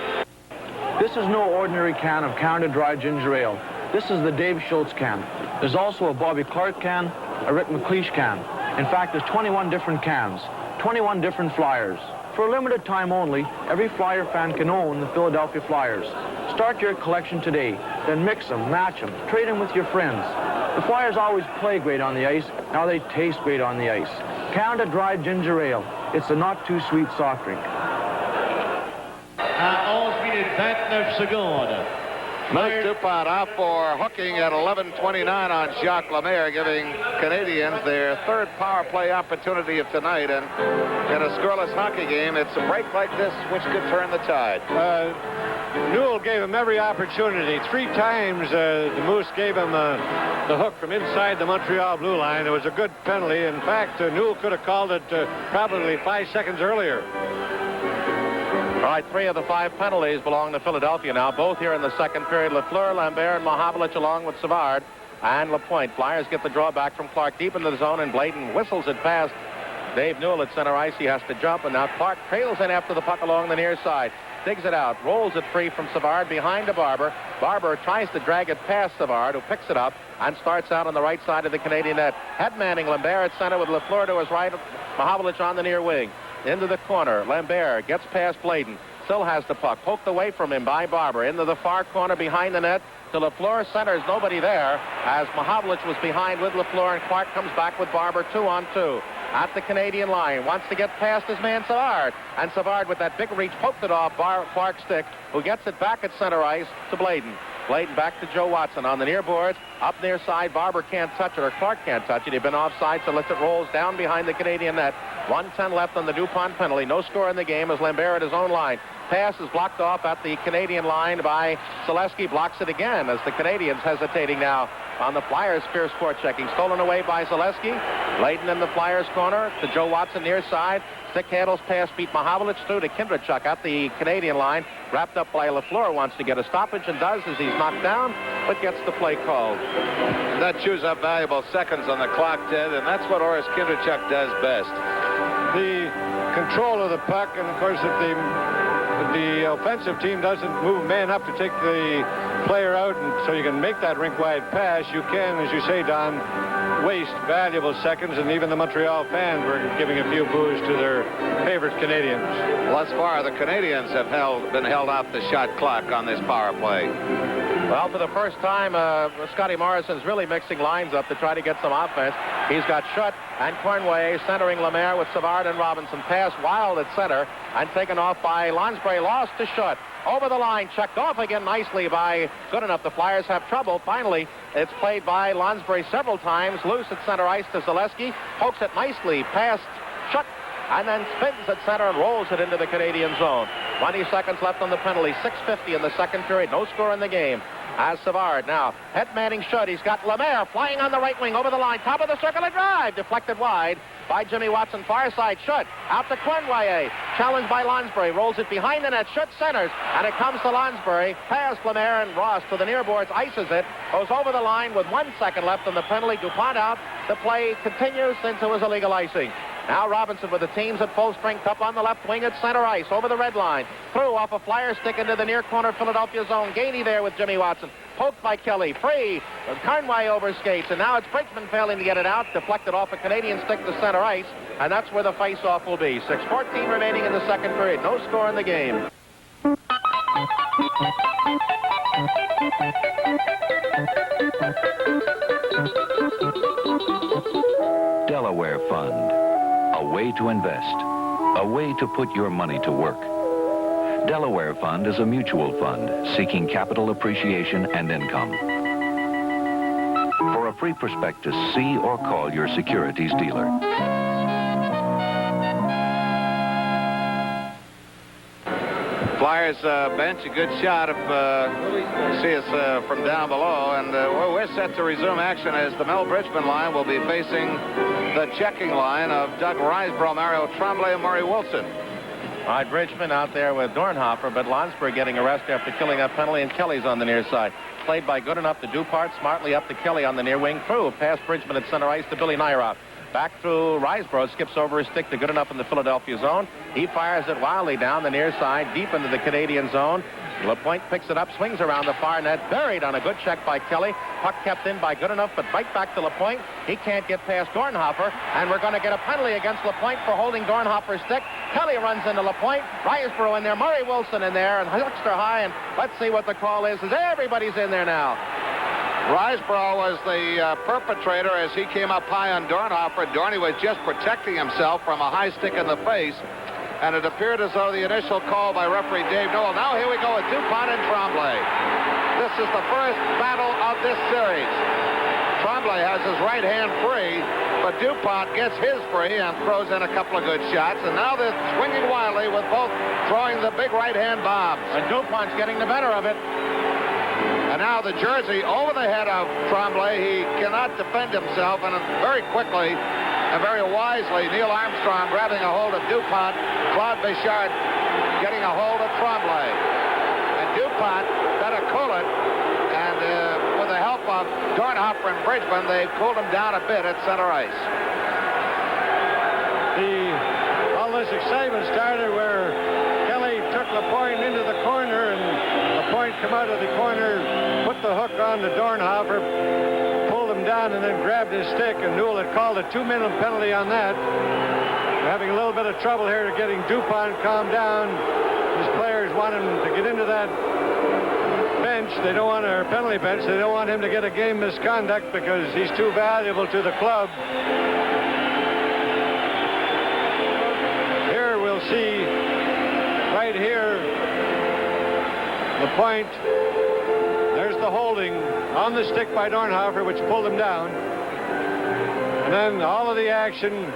This is no ordinary can of Canada Dry Ginger Ale. This is the Dave Schultz can. There's also a Bobby Clark can, a Rick McLeish can. In fact, there's 21 different cans, 21 different Flyers. For a limited time only, every Flyer fan can own the Philadelphia Flyers. Start your collection today, then mix them, match them, trade them with your friends. The Flyers always play great on the ice, now they taste great on the ice. Canada Dry Ginger Ale. It's a not-too-sweet soft drink. À 11 minutes 29 secondes. Mike Dupont out for hooking at 11:29 on Jacques Lemaire, giving Canadians their third power play opportunity of tonight. And in a scoreless hockey game, it's a break like this which could turn the tide. Newell gave him every opportunity. 3 times the Moose gave him the hook from inside the Montreal blue line. It was a good penalty. In fact, Newell could have called it probably 5 seconds earlier. All right, 3 of the 5 penalties belong to Philadelphia now, both here in the second period. Lafleur, Lambert, and Mahovlich along with Savard and LaPointe. Flyers get the draw back from Clark deep into the zone, and Bladen whistles it past Dave Newell at center ice. He has to jump, and now Clark trails in after the puck along the near side. Digs it out, rolls it free from Savard behind to Barber. Barber tries to drag it past Savard, who picks it up and starts out on the right side of the Canadian net. Head-manning Lambert at center with Lafleur to his right, Mahovlich on the near wing. Into the corner, Lambert gets past Bladen, still has the puck, poked away from him by Barber, into the far corner behind the net, to Lafleur, centers, nobody there, as Mahovlich was behind with Lafleur, and Clark comes back with Barber 2-on-2. At the Canadian line, wants to get past his man Savard, and Savard with that big reach poked it off Clark's stick, who gets it back at center ice to Bladen. Bladen back to Joe Watson on the near boards. Up near side, Barber can't touch it, or Clark can't touch it. He'd been offside, so lets it rolls down behind the Canadian net. 1:10 left on the Dupont penalty. No score in the game as Lambert at his own line. Pass is blocked off at the Canadian line by Selesky. Blocks it again as the Canadians hesitating now on the Flyers' fierce forechecking. Stolen away by Selesky. Bladen in the Flyers' corner to Joe Watson near side. Stick handles pass beat Mahovlich through to Kindrachuk at the Canadian line. Wrapped up by Lafleur, wants to get a stoppage and does as he's knocked down, but gets the play called. That chews up valuable seconds on the clock, Ted, and that's what Orest Kindrachuk does best. The control of the puck, and of course if the offensive team doesn't move man up to take the player out, and so you can make that rink-wide pass, you can, as you say, Don, waste valuable seconds, and even the Montreal fans were giving a few boos to their favorite Canadians. Thus far, the Canadians have been held off the shot clock on this power play. Well, for the first time, Scotty Morrison's really mixing lines up to try to get some offense. He's got Schutt and Cornway centering Lemaire with Savard and Robinson. Pass wild at center and taken off by Lonsbury. Lost to Schutt. Over the line, checked off again nicely by good enough. The Flyers have trouble. Finally, it's played by Lonsbury several times. Loose at center ice to Selesky. Pokes it nicely past Schutt, and then spins at center and rolls it into the Canadian zone. 20 seconds left on the penalty. 6:50 in the second period. No score in the game. As Savard now head-manning Schutt. He's got Lemaire flying on the right wing over the line. Top of the circle, a drive. Deflected wide by Jimmy Watson. Far side, Schutt out to Cornway. Challenged by Lonsbury. Rolls it behind the net. Schutt centers, and it comes to Lonsbury. Past Lemaire, and Ross to the near boards. Ices it. Goes over the line with 1 second left on the penalty. Dupont out. The play continues since it was illegal icing. Now Robinson with the teams at full strength up on the left wing at center ice. Over the red line. Through off a Flyer stick into the near corner Philadelphia zone. Gainey there with Jimmy Watson. Poked by Kelly. Free. Conway over skates. And now it's Bridgman failing to get it out. Deflected off a Canadian stick to center ice. And that's where the face-off will be. 6:14 remaining in the second period. No score in the game. Delaware Fund. A way to invest. A way to put your money to work. Delaware Fund is a mutual fund seeking capital appreciation and income. For a free prospectus, see or call your securities dealer. Flyers bench, a good shot if you see us from down below. And we're set to resume action as the Mel Bridgman line will be facing the checking line of Doug Risebrough, Mario Tremblay, and Murray Wilson. All right, Bridgman out there with Dornhofer, but Landsberg getting arrested after killing that penalty, and Kelly's on the near side. Played by Goodenough to Dupart, smartly up to Kelly on the near wing, through, past Bridgman at center ice to Billy Nyrout. Back through Riseborough, skips over his stick to Goodenough in the Philadelphia zone. He fires it wildly down the near side, deep into the Canadian zone. LaPointe picks it up, swings around the far net, buried on a good check by Kelly. Puck kept in by Goodenough, but right back to LaPointe. He can't get past Dornhofer, and we're going to get a penalty against LaPointe for holding Dornhofer's stick. Kelly runs into LaPointe, Riseborough in there, Murray Wilson in there, and extra high, and let's see what the call is. Everybody's in there now. Riseborough was the perpetrator as he came up high on Dornhofer. Dorney was just protecting himself from a high stick in the face, and it appeared as though the initial call by referee Dave Newell. Now here we go with Dupont and Tremblay. This is the first battle of this series. Tremblay has his right hand free, but Dupont gets his free and throws in a couple of good shots. And now they're swinging wildly with both throwing the big right hand bombs. And Dupont's getting the better of it. And now the jersey over the head of Tremblay. He cannot defend himself, and very quickly and very wisely, Neil Armstrong grabbing a hold of Dupont, Claude Bichard getting a hold of Tremblay. And Dupont better cool it, and with the help of Dornhofer and Bridgman, they've cooled him down a bit at center ice. All this excitement started where Kelly took LaPointe into the corner, and LaPointe come out of the corner, put the hook on to Dornhofer, pulled him down, and then grabbed his stick, and Newell had called a 2-minute penalty on that. We're having a little bit of trouble here getting Dupont calmed down. His players want him to get into that bench. They don't want our penalty bench. They don't want him to get a game misconduct because he's too valuable to the club. Here we'll see, right here, LaPointe. There's the holding on the stick by Dornhofer, which pulled him down. And then all of the action.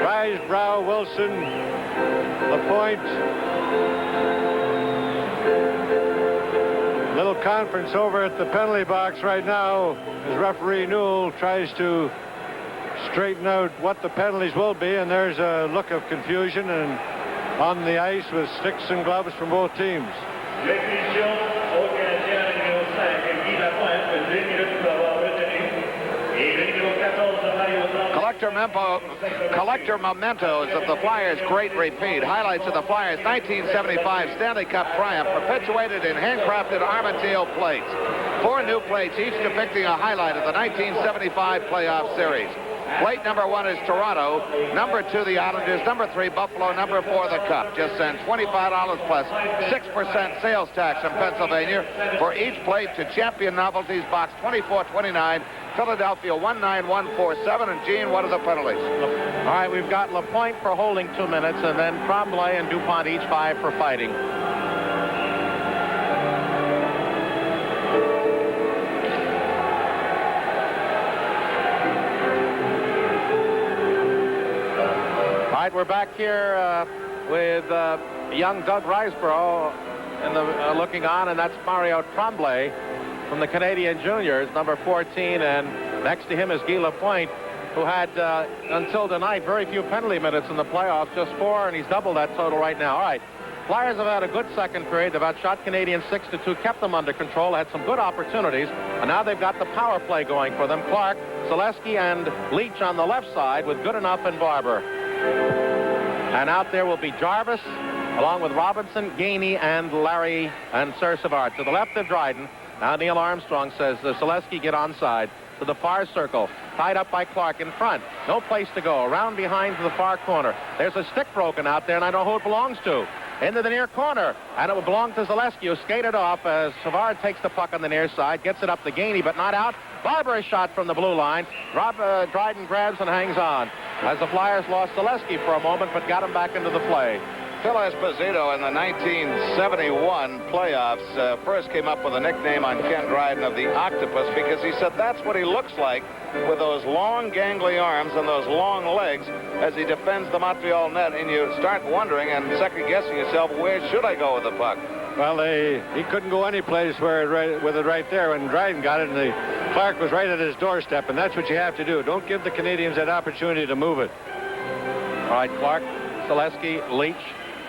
Riseborough, Wilson, LaPointe. Little conference over at the penalty box right now as referee Newell tries to straighten out what the penalties will be, and there's a look of confusion and on the ice with sticks and gloves from both teams. Collector mementos of the Flyers' great repeat. Highlights of the Flyers' 1975 Stanley Cup triumph, perpetuated in handcrafted Armantale plates. 4 new plates, each depicting a highlight of the 1975 playoff series. Plate number 1 is Toronto, number 2 the Islanders, number 3 Buffalo, number 4 the Cup. Just send $25 plus 6% sales tax from Pennsylvania for each plate to Champion Novelties, Box 2429, Philadelphia 19147. And Gene, what are the penalties? All right, we've got LaPointe for holding 2 minutes, and then Tremblay and Dupont each 5 for fighting. We're back here with young Doug Riseborough in the looking on, and that's Mario Tremblay from the Canadian Juniors, number 14, and next to him is Guy Lapointe, who had until tonight very few penalty minutes in the playoffs, just 4, and he's doubled that total right now. All right, Flyers have had a good second period. They've outshot Canadians 6-2, kept them under control, had some good opportunities, and now they've got the power play going for them. Clark, Zaleski, and Leach on the left side with Goodenough and Barber. And out there will be Jarvis, along with Robinson, Gainey, and Larry and Sir Savard. To the left of Dryden. Now Neil Armstrong says Zaleski get onside to the far circle. Tied up by Clark in front. No place to go. Around behind to the far corner. There's a stick broken out there, and I don't know who it belongs to. Into the near corner. And it will belong to Zaleski, who skated off as Savard takes the puck on the near side. Gets it up to Gainey, but not out. Barber is shot from the blue line. Dryden grabs and hangs on. As the Flyers lost Zaleski for a moment, but got him back into the play. Phil Esposito in the 1971 playoffs first came up with a nickname on Ken Dryden of the Octopus because he said that's what he looks like with those long gangly arms and those long legs as he defends the Montreal net, and you start wondering and second-guessing yourself, where should I go with the puck? Well, he couldn't go any place with it right there when Dryden got it, and Clark was right at his doorstep, and that's what you have to do. Don't give the Canadians that opportunity to move it. All right, Clark Zaleski, Leach,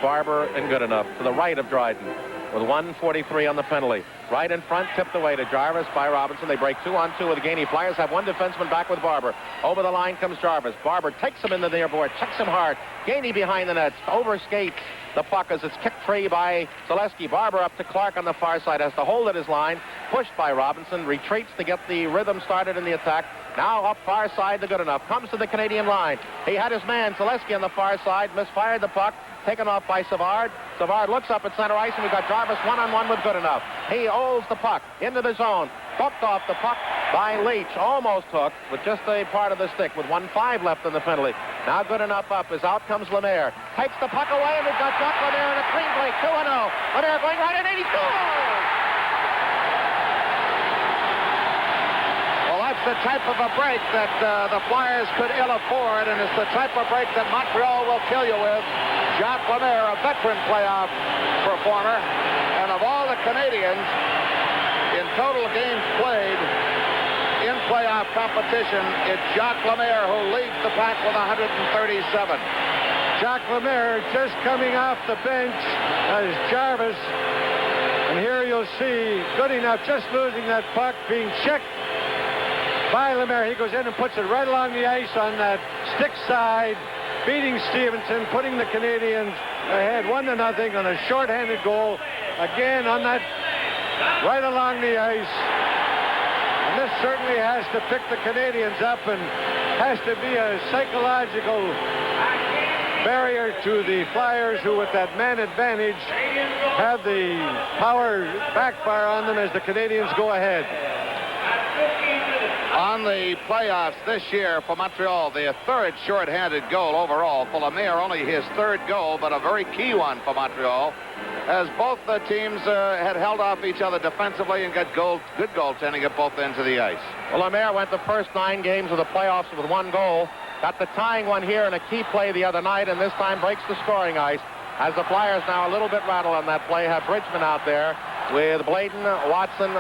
Barber, and Goodenough to the right of Dryden with 1:43 on the penalty. Right in front, tipped away to Jarvis by Robinson. They break 2-on-2 with Gainey. Flyers have one defenseman back with Barber. Over the line comes Jarvis. Barber takes him into the airboard, checks him hard. Gainey behind the nets, overskates the puck as it's kicked free by Zaleski. Barber up to Clark on the far side, has to hold at his line, pushed by Robinson, retreats to get the rhythm started in the attack. Now up far side to Goodenough, comes to the Canadian line. He had his man, Zaleski, on the far side, misfired the puck, taken off by Savard. Savard looks up at center ice, and we've got Jarvis one-on-one with Goodenough. He holds the puck into the zone, hooked off the puck by Leach, almost hooked with just a part of the stick with 1:05 left in the penalty. Now Goodenough up as out comes Lemaire. Takes the puck away, and we've got Jacques Lemaire in a clean break, 2-0. Lemaire going right in, and he scores! That's the type of a break that the Flyers could ill afford, and it's the type of break that Montreal will kill you with. Jacques Lemaire, a veteran playoff performer, and of all the Canadians in total games played in playoff competition, it's Jacques Lemaire who leads the pack with 137. Jacques Lemaire just coming off the bench as Jarvis. And here you'll see Goodenough just losing that puck, being checked by Lemaire. He goes in and puts it right along the ice on that stick side, beating Stevenson, putting the Canadians ahead 1-0 on a shorthanded goal. Again on that right along the ice. And this certainly has to pick the Canadians up and has to be a psychological barrier to the Flyers, who with that man advantage have the power backfire on them as the Canadians go ahead. On the playoffs this year for Montreal, their third shorthanded goal overall. For Lemaire, only his third goal, but a very key one for Montreal, as both the teams had held off each other defensively and got good goaltending at both ends of the ice. Well, Lemaire went the first 9 games of the playoffs with 1 goal. Got the tying one here in a key play the other night, and this time breaks the scoring ice. As the Flyers now a little bit rattled on that play, have Bridgman out there with Bladen, Watson,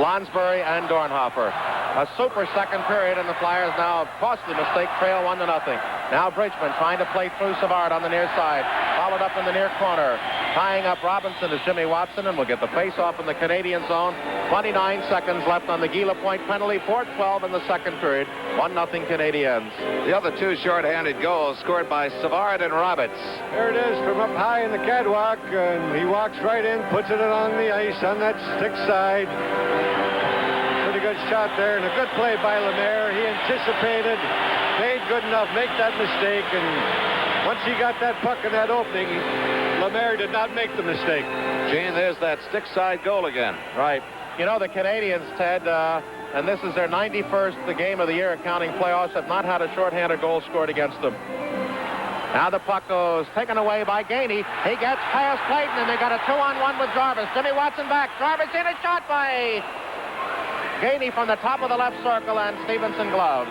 Lonsbury, and Dornhofer. A super second period, and the Flyers now, costly mistake, trail 1-0. Now Bridgman trying to play through Savard on the near side. Followed up in the near corner. Tying up Robinson is Jimmy Watson, and we'll get the face-off in the Canadian zone. 29 seconds left on the Gila Point penalty. 4:12 in the second period. 1-0 Canadiens. The other 2 shorthanded goals scored by Savard and Roberts. There it is from up high in the catwalk, and he walks right in, puts it on the ice on that stick side. Pretty good shot there, and a good play by Lemaire. He anticipated, made Goodenough make that mistake, and once he got that puck in that opening, Lemaire did not make the mistake. Gene, there's that stick side goal again. Right. You know, the Canadians, Ted, and this is their 91st game of the year, counting playoffs, have not had a shorthanded goal scored against them. Now the puck goes taken away by Gainey. He gets past Clayton, and they got a 2-on-1 with Jarvis. Jimmy Watson back. Jarvis in, a shot by Gainey from the top of the left circle, and Stevenson gloves.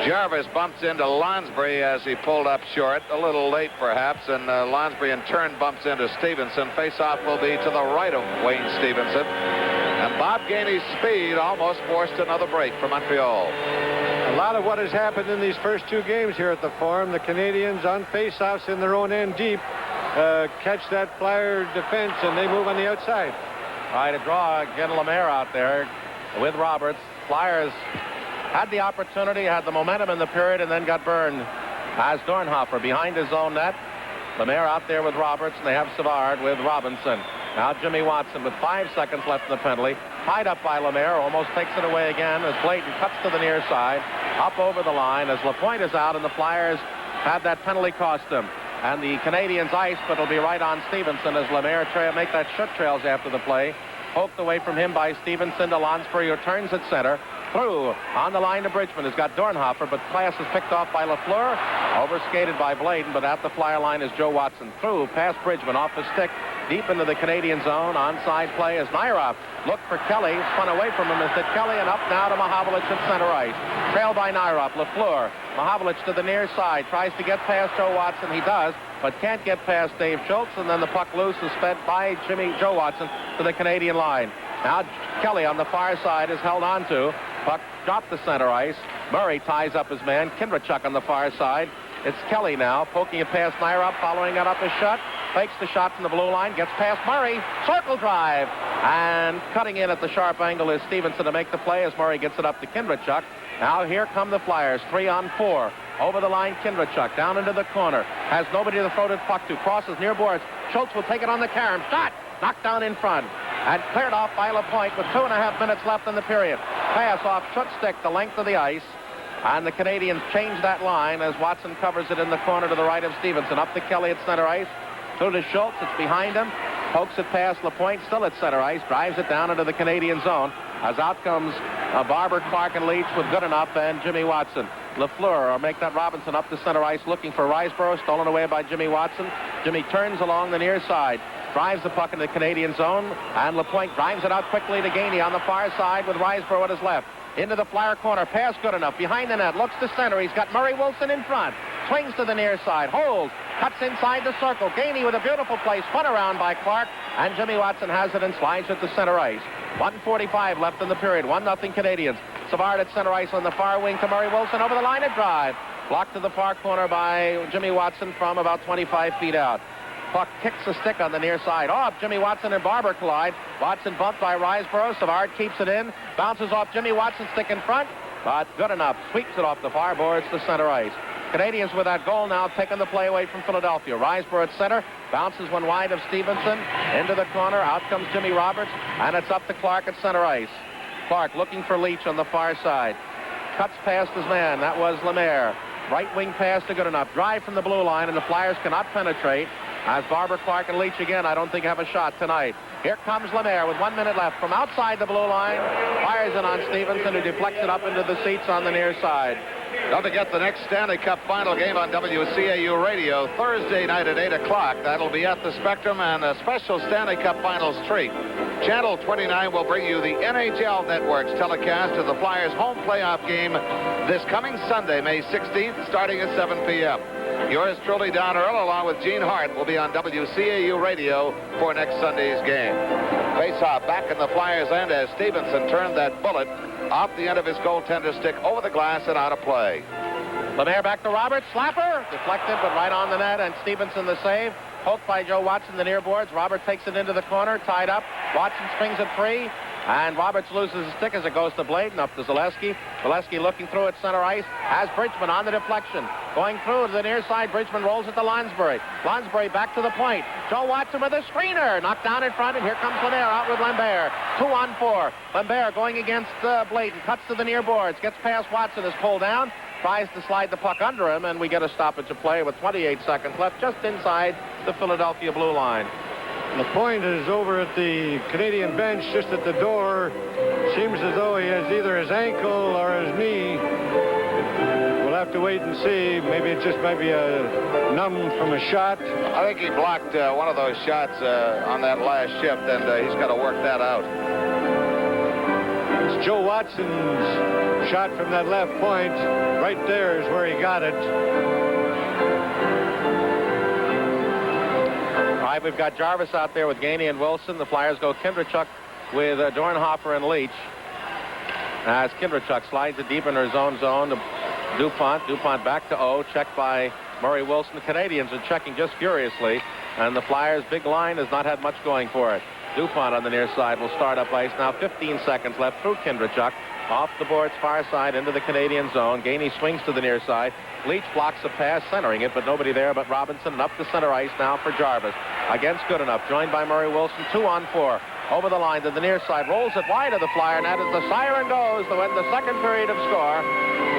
Jarvis bumps into Lonsbury as he pulled up short, a little late perhaps, and Lonsbury in turn bumps into Stevenson. Face-off will be to the right of Wayne Stevenson. And Bob Gainey's speed almost forced another break for Montreal. A lot of what has happened in these first 2 games here at the Forum, the Canadians on face-offs in their own end deep catch that Flyer defense, and they move on the outside. Try to draw again Lemaire out there with Roberts. Flyers had the opportunity, had the momentum in the period, and then got burned. As Dornhofer behind his own net. Lemaire out there with Roberts, and they have Savard with Robinson. Now Jimmy Watson with 5 seconds left in the penalty. Tied up by Lemaire, almost takes it away again as Bladen cuts to the near side. Up over the line as Lapointe is out, and the Flyers have that penalty cost them. And the Canadians ice, but it'll be right on Stevenson as Lemaire make that shut trails after the play. Poked away from him by Stevenson to Lonsbury, who turns at center. Through on the line to Bridgman, has got Dornhofer, but pass is picked off by Lafleur. Overskated by Bladen, but at the Flyer line is Joe Watson. Through past Bridgman, off the stick, deep into the Canadian zone. Onside play as Nairov looked for Kelly. Spun away from him as did Kelly, and up now to Mahovlich at center ice. Trailed by Nairov. Lafleur. Mahovlich to the near side. Tries to get past Joe Watson. He does, but can't get past Dave Schultz, and then the puck loose is fed by Joe Watson to the Canadian line. Now Kelly on the far side is held on to. Puck dropped the center ice. Murray ties up his man. Kindrachuk on the far side. It's Kelly now, poking it past Nyrop, following it up a shot. Fakes the shot from the blue line, gets past Murray, circle drive, and cutting in at the sharp angle is Stevenson to make the play as Murray gets it up to Kindrachuk. Now here come the Flyers, 3-on-4. Over the line, Kindrachuk, down into the corner. Has nobody to throw the puck to. Crosses near boards. Schultz will take it on the carom. Shot! Knocked down in front. And cleared off by LaPointe with 2.5 minutes left in the period. Pass off Schutt's stick the length of the ice. And the Canadians change that line as Watson covers it in the corner to the right of Stevenson. Up to Kelly at center ice. Through to Schultz. It's behind him. Pokes it past LaPointe, still at center ice. Drives it down into the Canadian zone. As out comes Barber, Clark, and Leach with Goodenough and Jimmy Watson. LaFleur will make that Robinson up to center ice looking for Riseborough. Stolen away by Jimmy Watson. Jimmy turns along the near side. Drives the puck into the Canadian zone. And LaPointe drives it out quickly to Gainey on the far side with Riseborough at his left. Into the Flyer corner. Pass Goodenough. Behind the net. Looks to center. He's got Murray Wilson in front. Swings to the near side. Holds. Cuts inside the circle. Gainey with a beautiful play. Spun around by Clark. And Jimmy Watson has it and slides it to center ice. 1:45 left in the period. 1-0 Canadians. Savard at center ice on the far wing to Murray Wilson over the line of drive. Blocked to the far corner by Jimmy Watson from about 25 feet out. Puck kicks the stick on the near side. Off. Jimmy Watson and Barber collide. Watson bumped by Riseborough. Savard keeps it in. Bounces off Jimmy Watson's stick in front. But Goodenough. Sweeps it off the far boards to center ice. Canadians with that goal now taking the play away from Philadelphia. Riseborough at center. Bounces one wide of Stevenson. Into the corner. Out comes Jimmy Roberts. And it's up to Clark at center ice. Clark looking for Leach on the far side. Cuts past his man. That was Lemaire. Right wing pass to Goodenough. Drive from the blue line, and the Flyers cannot penetrate. As Barber, Clark, and Leach again, I don't think have a shot tonight. Here comes Lemaire with 1 minute left from outside the blue line. Fires it on Stevenson, who deflects it up into the seats on the near side. Don't forget the next Stanley Cup final game on WCAU Radio Thursday night at 8 o'clock. That'll be at the Spectrum and a special Stanley Cup Finals treat. Channel 29 will bring you the NHL Network's telecast of the Flyers' home playoff game this coming Sunday, May 16th, starting at 7 p.m. Yours truly, Don Earl, along with Gene Hart, will be on WCAU Radio for next Sunday's game. Face-off back in the Flyers' end as Stevenson turned that bullet off the end of his goaltender stick over the glass and out of play. Lemaire back to Roberts. Slapper. Deflected, but right on the net, and Stevenson the save. Poked by Joe Watson, the near boards. Robert takes it into the corner, tied up. Watson springs it free, and Roberts loses his stick as it goes to Bladen, up to Zaleski. Zaleski looking through at center ice. Has Bridgman on the deflection. Going through to the near side, Bridgman rolls it to Lonsbury. Lonsbury back to the point. Joe Watson with a screener. Knocked down in front, and here comes Lemaire out with Lambert. 2-on-4. Lambert going against Bladen. Cuts to the near boards. Gets past Watson, is pulled down. Tries to slide the puck under him, and we get a stoppage of play with 28 seconds left just inside the Philadelphia blue line. LaPointe is over at the Canadian bench, just at the door. Seems as though he has either his ankle or his knee. We'll have to wait and see. Maybe it just might be a numb from a shot. I think he blocked one of those shots on that last shift, and he's got to work that out. It's Joe Watson's shot from that left point. Right there is where he got it. All right, we've got Jarvis out there with Gainey and Wilson. The Flyers go Kindrachuk with Dornhofer and Leach. As Kindrachuk slides it deep in her zone to DuPont. DuPont back to O. Checked by Murray Wilson. The Canadians are checking just furiously. And the Flyers' big line has not had much going for it. DuPont on the near side will start up ice now. 15 seconds left through Kindrachuk. Off the boards far side into the Canadian zone. Gainey swings to the near side. Leach blocks a pass, centering it, but nobody there but Robinson. And up the center ice now for Jarvis. Against Goodenough, joined by Murray Wilson. 2-on-4. Over the line to the near side. Rolls it wide of the Flyer net as the siren goes to end the second period of score.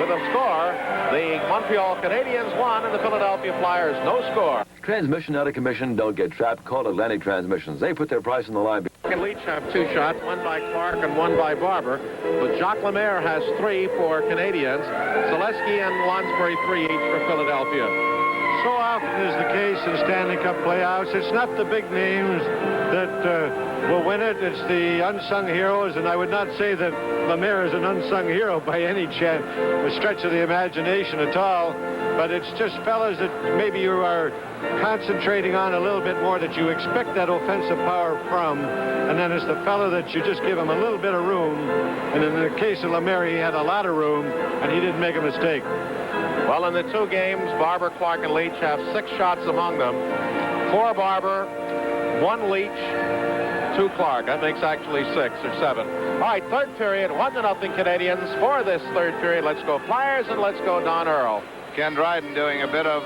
With a score, the Montreal Canadiens won and the Philadelphia Flyers no score. Transmission out of commission. Don't get trapped. Call Atlantic Transmissions. They put their price on the line. And Leach have 2 shots, one by Clark and one by Barber. But Jacques Lemaire has 3 for Canadians. Zaleski and Lonsbury 3 each for Philadelphia. So often is the case in Stanley Cup playoffs. It's not the big names that will win it. It's the unsung heroes, and I would not say that Lemaire is an unsung hero by any chance, a stretch of the imagination at all. But it's just fellas that maybe you are concentrating on a little bit more, that you expect that offensive power from, and then it's the fellow that you just give him a little bit of room. And in the case of Lemaire, he had a lot of room, and he didn't make a mistake. Well, in the 2 games, Barber, Clark, and Leach have 6 shots among them. 4 Barber, 1 Leach, 2 Clark. That makes actually 6 or 7. All right, third period, 1-0 Canadiens. For this third period, let's go Flyers and let's go Don Earl. Ken Dryden doing a bit of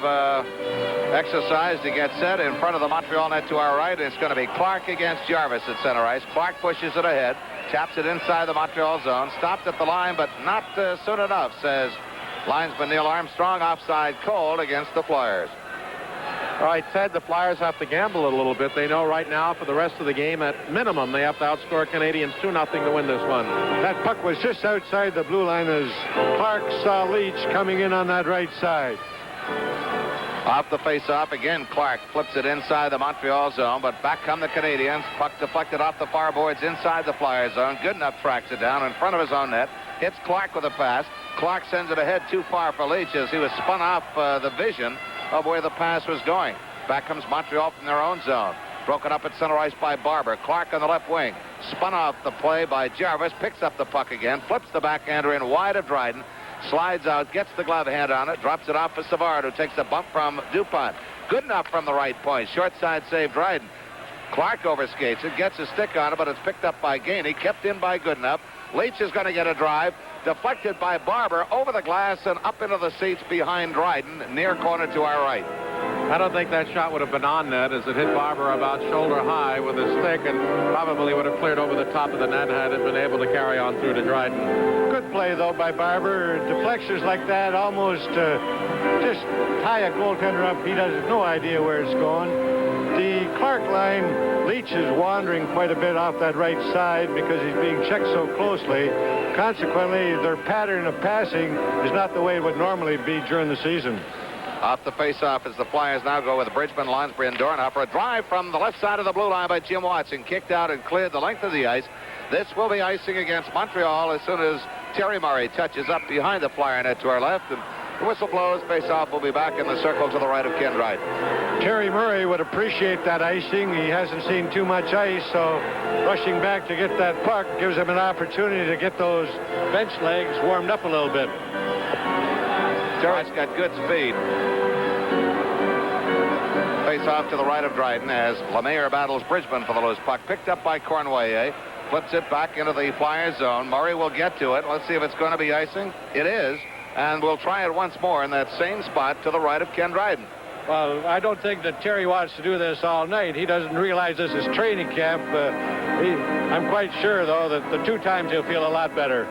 exercise to get set in front of the Montreal net to our right. It's going to be Clark against Jarvis at center ice. Clark pushes it ahead, taps it inside the Montreal zone, stopped at the line, but not soon enough, says linesman Neil Armstrong. Offside called against the Flyers. All right, Ted, the Flyers have to gamble a little bit. They know right now for the rest of the game, at minimum, they have to outscore Canadiens 2-0 to win this one. That puck was just outside the blue line as Clark saw Leach coming in on that right side. Off the face-off, again, Clark flips it inside the Montreal zone, but back come the Canadiens. Puck deflected off the far boards inside the Flyers zone. Goodenough tracks it down in front of his own net. Hits Clark with a pass. Clark sends it ahead too far for Leach as he was spun off the vision of where the pass was going. Back comes Montreal from their own zone. Broken up at center ice by Barber. Clark on the left wing. Spun off the play by Jarvis. Picks up the puck again. Flips the backhander in wide of Dryden. Slides out. Gets the glove hand on it. Drops it off for Savard, who takes a bump from DuPont. Goodenough from the right point. Short side save Dryden. Clark overskates it. Gets a stick on it, but it's picked up by Gainey. Kept in by Goodenough. Leach is going to get a drive. Deflected by Barber over the glass and up into the seats behind Dryden, near corner to our right. I don't think that shot would have been on net as it hit Barber about shoulder high with his stick and probably would have cleared over the top of the net had it been able to carry on through to Dryden. Good play, though, by Barber. Deflections like that almost just tie a goaltender up. He has no idea where it's going. The Clark line, Leach is wandering quite a bit off that right side because he's being checked so closely. Consequently, their pattern of passing is not the way it would normally be during the season. Off the face-off as the Flyers now go with Bridgman, Lonsbury, and Dornhofer. A drive from the left side of the blue line by Jim Watson. Kicked out and cleared the length of the ice. This will be icing against Montreal as soon as Terry Murray touches up behind the Flyer net to our left. And the whistle blows. Face-off will be back in the circle to the right of Ken Dryden. Terry Murray would appreciate that icing. He hasn't seen too much ice, so rushing back to get that puck gives him an opportunity to get those bench legs warmed up a little bit. Terry's got good speed. Face off to the right of Dryden as Lemaire battles Bridgman for the loose puck. Picked up by Cornway. Flips it back into the Flyers zone. Murray will get to it. Let's see if it's going to be icing. It is. And we'll try it once more in that same spot to the right of Ken Dryden. Well, I don't think that Terry wants to do this all night. He doesn't realize this is training camp. I'm quite sure, though, that the 2 times he'll feel a lot better.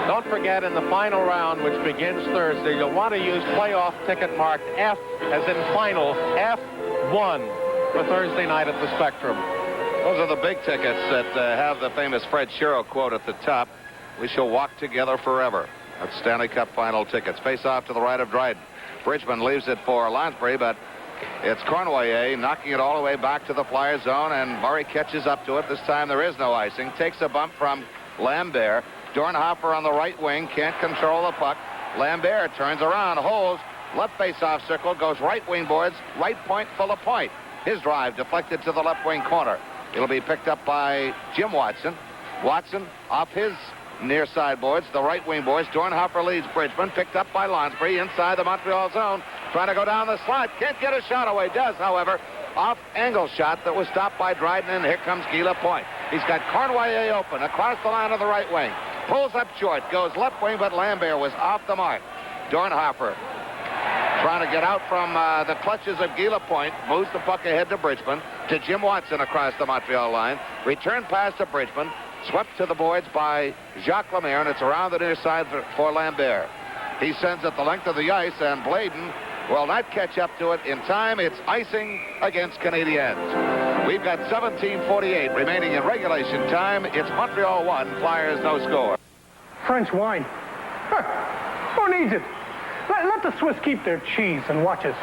Don't forget, in the final round, which begins Thursday, you'll want to use playoff ticket marked F, as in final, F1 for Thursday night at the Spectrum. Those are the big tickets that have the famous Fred Shero quote at the top. We shall walk together forever. That's Stanley Cup final tickets. Face off to the right of Dryden. Bridgman leaves it for Lonsbury, but it's Cornway knocking it all the way back to the Flyer zone, and Murray catches up to it. This time there is no icing. Takes a bump from Lambert. Dornhofer on the right wing can't control the puck. Lambert turns around, holds, left face-off circle, goes right wing boards, right point, full of point. His drive deflected to the left wing corner. It'll be picked up by Jim Watson. Watson off his near side boards, the right wing boards. Dornhofer leads Bridgman, picked up by Lonsbury inside the Montreal zone, trying to go down the slot. Can't get a shot away. Does, however, off angle shot that was stopped by Dryden, and here comes Gila Point. He's got Cornway open across the line of the right wing. Pulls up short, goes left wing, but Lambert was off the mark. Dornhofer trying to get out from the clutches of Gila Point, moves the puck ahead to Bridgman, to Jim Watson across the Montreal line. Return pass to Bridgman, swept to the boards by Jacques Lemaire, and it's around the near side for Lambert. He sends it the length of the ice, and Bladen will not catch up to it in time. It's icing against Canadiens. We've got 17:48 remaining in regulation time. It's Montreal 1, Flyers no score. French wine. Huh. Who needs it? Let the Swiss keep their cheese and watch us.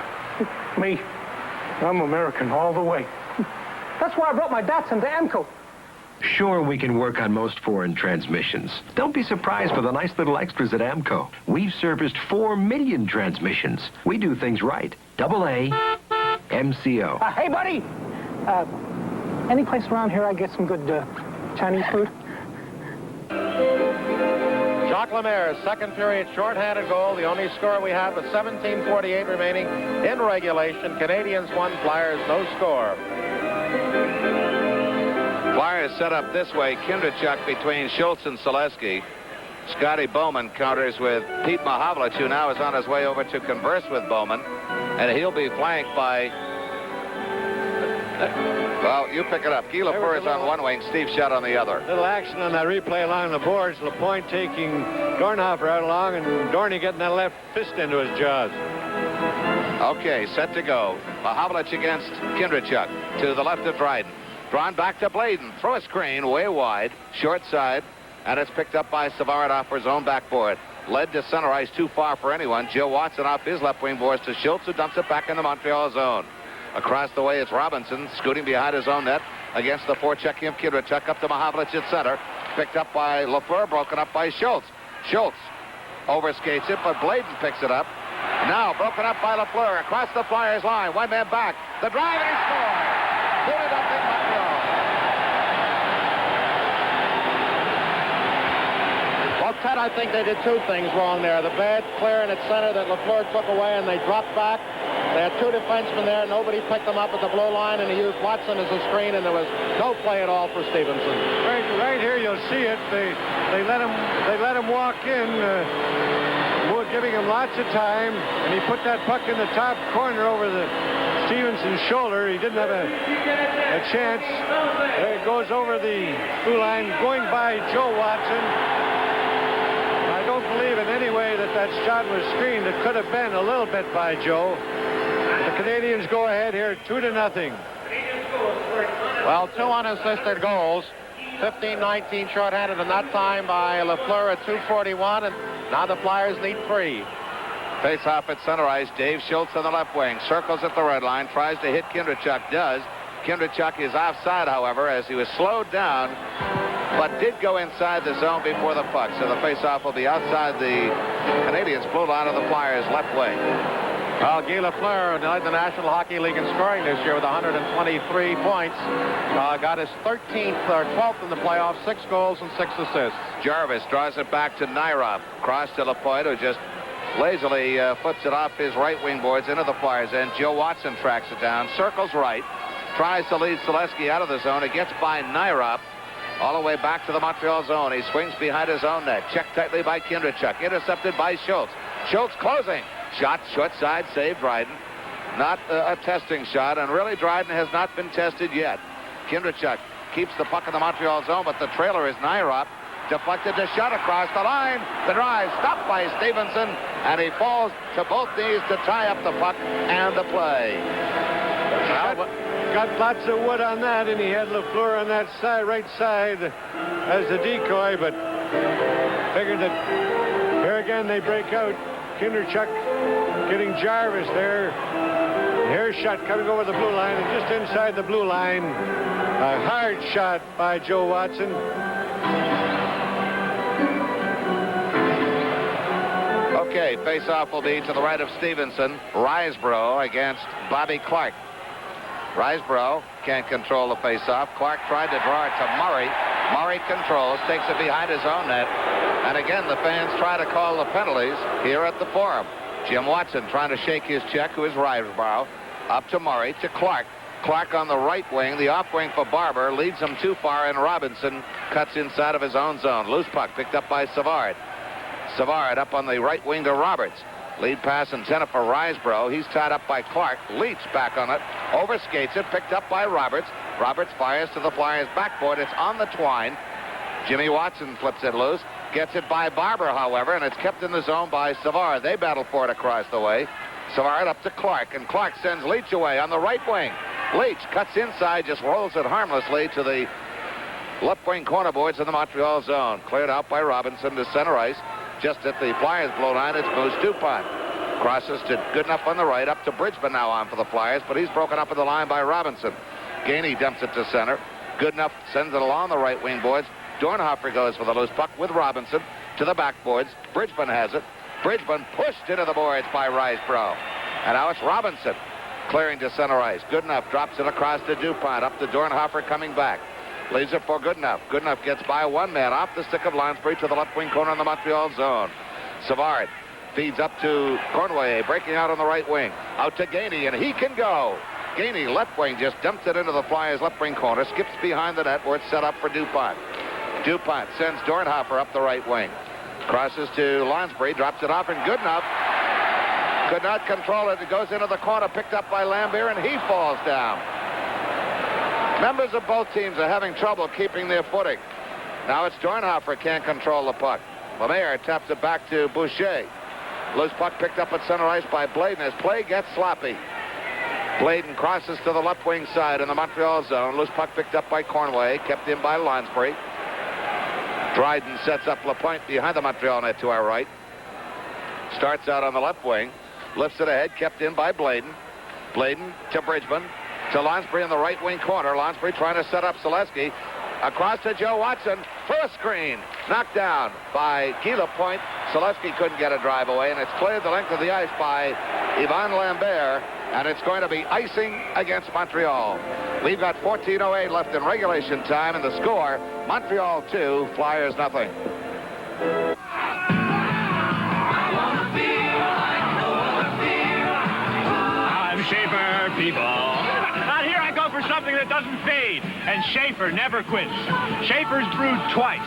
Me, I'm American all the way. That's why I brought my Datsun to AMCO. Sure, we can work on most foreign transmissions. Don't be surprised for the nice little extras at AMCO. We've serviced 4 million transmissions. We do things right. AA, MCO. Hey, buddy. Any place around here I get some good Chinese food? Jacques Lemaire's second period shorthanded goal, the only score we have with 17:48 remaining in regulation. Canadiens 1, Flyers no score. Flyers set up this way. Kindrachuk between Schultz and Selesky. Scotty Bowman counters with Pete Mahavlich, who now is on his way over to converse with Bowman. And he'll be flanked by... Well, you pick it up. Guy Lafleur is on one wing, Steve Shutt on the other. Little action on that replay along the boards. LaPointe taking Dornhofer out along, and Dorney getting that left fist into his jaws. Okay, set to go. Mahavlich against Kindrachuk to the left of Dryden. Drawn back to Bladen. Throw a screen way wide, short side, and it's picked up by Savard off for his own backboard. Led to center ice, too far for anyone. Joe Watson off his left wing boards to Schultz, who dumps it back in the Montreal zone. Across the way, it's Robinson scooting behind his own net against the forechecking of Kindrachuk up to Mahavlich at center. Picked up by Lafleur, broken up by Schultz. Schultz overskates it, but Bladen picks it up. Now broken up by Lafleur across the Flyers line. One man back. The drive, and he scores. 2-0 Montreal. Well, Ted, I think they did two things wrong there. The bad clearing at center that Lafleur took away, and they dropped back. They had two defensemen there. Nobody picked them up at the blue line, and he used Watson as a screen, and there was no play at all for Stevenson. Right here, you'll see it. They let him walk in, giving him lots of time, and he put that puck in the top corner over the Stevenson's shoulder. He didn't have a chance. There it goes over the blue line, going by Joe Watson. I don't believe in any way that shot was screened. It could have been a little bit by Joe. The Canadiens go ahead here 2-0. Well, two unassisted goals. 15-19 shorthanded in that time by Lafleur at 2:41, and now the Flyers need 3. Face off at center ice. Dave Schultz on the left wing. Circles at the red line. Tries to hit Kindrachuk. Does. Kindrachuk is offside, however, as he was slowed down, but did go inside the zone before the puck. So the face-off will be outside the Canadiens' blue line of the Flyers' left wing. Well, Guy Lafleur led the National Hockey League in scoring this year with 123 points. Got his 13th or 12th in the playoffs, 6 goals and 6 assists. Jarvis draws it back to Nyrop. Cross to LaPointe, who just lazily flips it off his right wing boards into the Flyers end. Joe Watson tracks it down, circles right, tries to lead Selesky out of the zone. It gets by Nyrop all the way back to the Montreal zone. He swings behind his own net. Checked tightly by Kindrachuk. Intercepted by Schultz. Schultz closing. Shot short side, saved Dryden. Not a testing shot, and really Dryden has not been tested yet. Kindrachuk keeps the puck in the Montreal zone, but the trailer is Nyrop. Deflected the shot across the line. The drive stopped by Stevenson, and he falls to both knees to tie up the puck and the play. Got lots of wood on that, and he had Lafleur on that side, right side as the decoy, but figured that here again they break out. Kindrachuk getting Jarvis there. Here's shot coming over the blue line, and just inside the blue line, a hard shot by Joe Watson. Okay, face-off will be to the right of Stevenson. Risebrough against Bobby Clark. Risebrough can't control the face-off. Clark tried to draw it to Murray. Murray controls, takes it behind his own net. And again, the fans try to call the penalties here at the Forum. Jim Watson trying to shake his check to his Risebrough. Up to Murray, to Clark. Clark on the right wing, the off wing for Barber, leads him too far, and Robinson cuts inside of his own zone. Loose puck picked up by Savard. Savard up on the right wing to Roberts. Lead pass intended for Risebrough. He's tied up by Clark. Leach back on it. Overskates it. Picked up by Roberts. Roberts fires to the Flyers' backboard. It's on the twine. Jimmy Watson flips it loose. Gets it by Barber, however, and it's kept in the zone by Savard. They battle for it across the way. Savard up to Clark, and Clark sends Leach away on the right wing. Leach cuts inside, just rolls it harmlessly to the left wing corner boards in the Montreal zone. Cleared out by Robinson to center ice. Just at the Flyers' blue line, it's Moose Dupont. Crosses to Goodenough on the right, up to Bridgman now on for the Flyers, but he's broken up in the line by Robinson. Gainey dumps it to center. Goodenough sends it along the right wing boards. Dornhofer goes for the loose puck with Robinson to the backboards. Bridgman has it. Bridgman pushed into the boards by Risebrough. And now it's Robinson clearing to center ice. Goodenough drops it across to Dupont, up to Dornhofer coming back. Leaves it for Goodenough. Goodenough gets by one man off the stick of Lansbury to the left wing corner in the Montreal zone. Savard feeds up to Cornway, breaking out on the right wing. Out to Gainey, and he can go. Gainey, left wing, just dumps it into the Flyers' left wing corner, skips behind the net where it's set up for Dupont. Dupont sends Dornhofer up the right wing. Crosses to Lansbury, drops it off, and Goodenough could not control it. It goes into the corner, picked up by Lambert, and he falls down. Members of both teams are having trouble keeping their footing. Now it's Dornhofer can't control the puck. Lemaire taps it back to Boucher. Loose puck picked up at center ice by Bladen as play gets sloppy. Bladen crosses to the left wing side in the Montreal zone. Loose puck picked up by Cornway, kept in by Lansbury. Dryden sets up Lapointe behind the Montreal net to our right. Starts out on the left wing. Lifts it ahead, kept in by Bladen. Bladen to Bridgman. To Lansbury in the right wing corner. Lansbury trying to set up Selesky. Across to Joe Watson for a screen. Knocked down by Guy Lapointe. Selesky couldn't get a drive away, and it's cleared the length of the ice by Yvan Lambert, and it's going to be icing against Montreal. We've got 14:08 left in regulation time, and the score, Montreal 2, Flyers nothing. I'm Schaefer, people. Out here I go for something that doesn't fade, and Schaefer never quits. Schaefer's brewed twice.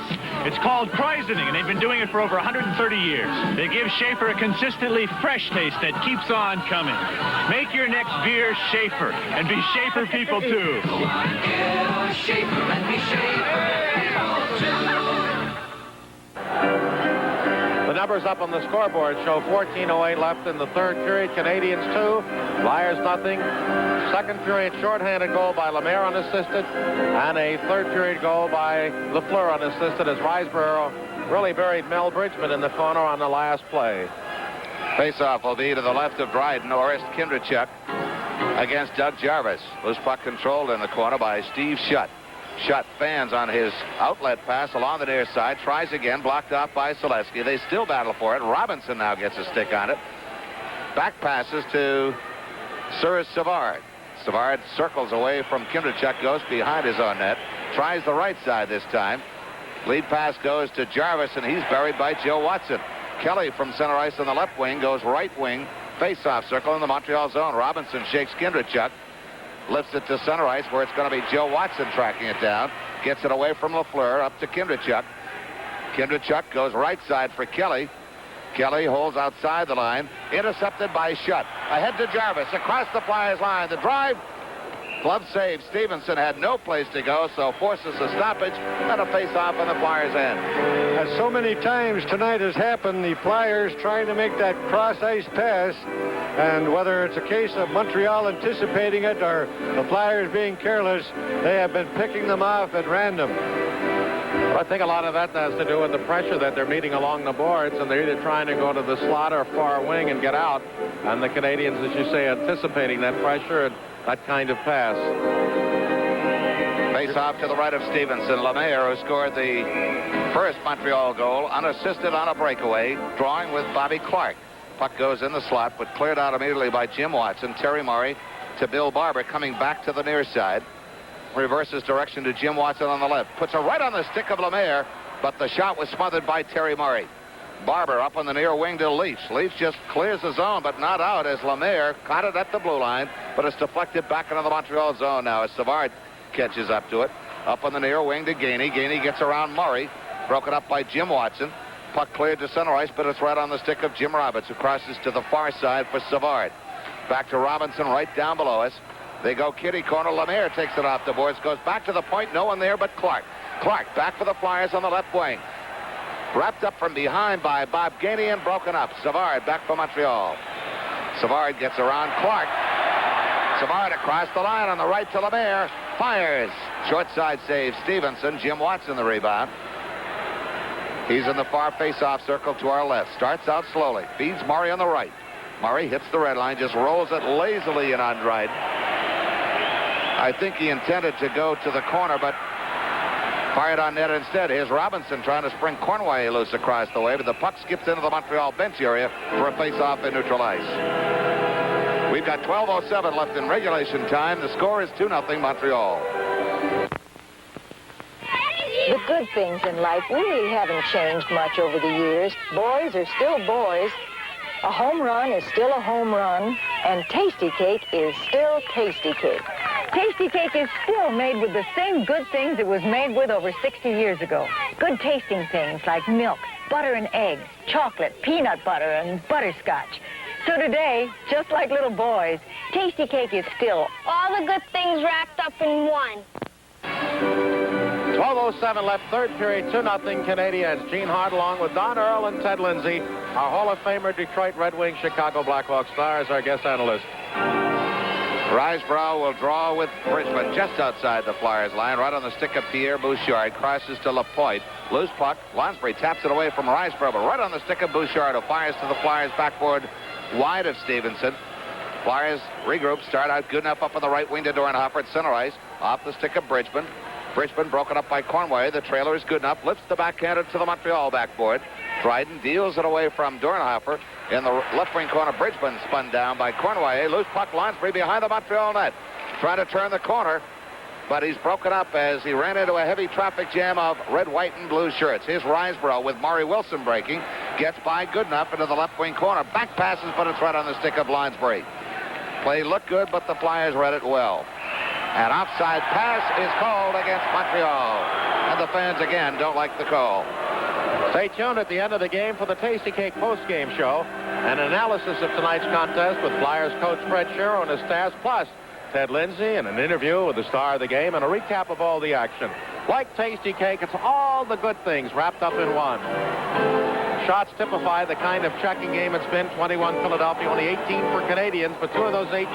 It's called Kreuzening, and they've been doing it for over 130 years. They give Schaefer a consistently fresh taste that keeps on coming. Make your next beer Schaefer, and be Schaefer people too. Schaefer and be Schaefer people too. The numbers up on the scoreboard show 14:08 left in the third period. Canadiens 2, Flyers nothing. Second period shorthanded goal by Lemaire unassisted, and a third period goal by Lafleur unassisted as Riseborough really buried Mel Bridgman in the corner on the last play. Faceoff will be to the left of Dryden. Orest Kindrachuk against Doug Jarvis. Loose puck controlled in the corner by Steve Shutt. Shutt fans on his outlet pass along the near side. Tries again, blocked off by Selesky. They still battle for it. Robinson now gets a stick on it. Back passes to Cyrus Savard. Savard circles away from Kindrachuk, goes behind his own net. Tries the right side this time. Lead pass goes to Jarvis, and he's buried by Joe Watson. Kelly from center ice on the left wing goes right wing. Face-off circle in the Montreal zone. Robinson shakes Kindrachuk. Lifts it to center ice where it's going to be Joe Watson tracking it down. Gets it away from Lafleur up to Kindrachuk. Kindrachuk goes right side for Kelly. Kelly holds outside the line. Intercepted by Shutt. Ahead to Jarvis. Across the Flyers line. The drive. Glove save. Stevenson had no place to go, so forces a stoppage and a face-off on the Flyers' end. As so many times tonight has happened, the Flyers trying to make that cross-ice pass, and whether it's a case of Montreal anticipating it or the Flyers being careless, they have been picking them off at random. I think a lot of that has to do with the pressure that they're meeting along the boards, and they're either trying to go to the slot or far wing and get out, and the Canadiens, as you say, anticipating that pressure and that kind of pass. Face off to the right of Stevenson. Lemaire, who scored the first Montreal goal, unassisted on a breakaway, drawing with Bobby Clark. Puck goes in the slot, but cleared out immediately by Jim Watson. Terry Murray to Bill Barber, coming back to the near side. Reverses direction to Jim Watson on the left. Puts it right on the stick of Lemaire, but the shot was smothered by Terry Murray. Barber up on the near wing to Leach. Leach just clears the zone, but not out as Lemaire caught it at the blue line, but it's deflected back into the Montreal zone now as Savard catches up to it. Up on the near wing to Gainey. Gainey gets around Murray. Broken up by Jim Watson. Puck cleared to center ice, but it's right on the stick of Jim Roberts, who crosses to the far side for Savard. Back to Robinson right down below us. They go kitty corner. Lemaire takes it off the boards. Goes back to the point. No one there but Clark. Clark back for the Flyers on the left wing. Wrapped up from behind by Bob Gainey and broken up. Savard back for Montreal. Savard gets around Clark. Savard across the line on the right to Lemaire. Fires. Short side save Stevenson. Jim Watson the rebound. He's in the far face-off circle to our left. Starts out slowly. Feeds Murray on the right. Murray hits the red line. Just rolls it lazily in on Dryden. I think he intended to go to the corner, but fired on net instead. Here's Robinson trying to spring Cornway loose across the way, but the puck skips into the Montreal bench area for a face-off in neutral ice. We've got 12:07 left in regulation time. The score is 2-0 Montreal. good things in life really haven't changed much over the years. Boys are still boys. A home run is still a home run, and Tasty Cake is still Tasty Cake. Tasty Cake is still made with the same good things it was made with over 60 years ago. Good tasting things like milk, butter and eggs, chocolate, peanut butter, and butterscotch. So today, just like little boys, Tasty Cake is still All the good things wrapped up in one. 12:07 left, third period, 2-0 Canadiens. Gene Hart along with Don Earl and Ted Lindsay, our Hall of Famer, Detroit Red Wings, Chicago Blackhawks stars, our guest analyst. Risebrough will draw with Bridgman just outside the Flyers line, right on the stick of Pierre Bouchard. Crosses to Lapointe. Loose puck. Lonsbury taps it away from Risebrough, but right on the stick of Bouchard, who fires to the Flyers backboard wide of Stevenson. Flyers regroup, start out good enough up on the right wing to Dornhofer at center ice. Off the stick of Bridgman. Bridgman broken up by Cornway. The trailer is good enough. Lifts the backhander to the Montreal backboard. Dryden deals it away from Dornhofer. In the left wing corner, Bridgman spun down by Cornway. Loose puck, Lonsbury behind the Montreal net. Trying to turn the corner, but he's broken up as he ran into a heavy traffic jam of red, white, and blue shirts. Here's Risebrough with Maury Wilson breaking. Gets by good enough into the left wing corner. Back passes, but it's right on the stick of Lonsbury. Play looked good, but the Flyers read it well. An offside pass is called against Montreal. And the fans again don't like the call. Stay tuned at the end of the game for the Tasty Cake postgame show. An analysis of tonight's contest with Flyers coach Fred Shero and his staff, plus Ted Lindsay and an interview with the star of the game and a recap of all the action. Like Tasty Cake, it's all the good things wrapped up in one. Shots typify the kind of checking game it's been. 21 Philadelphia, only 18 for Canadians, but 2 of those 18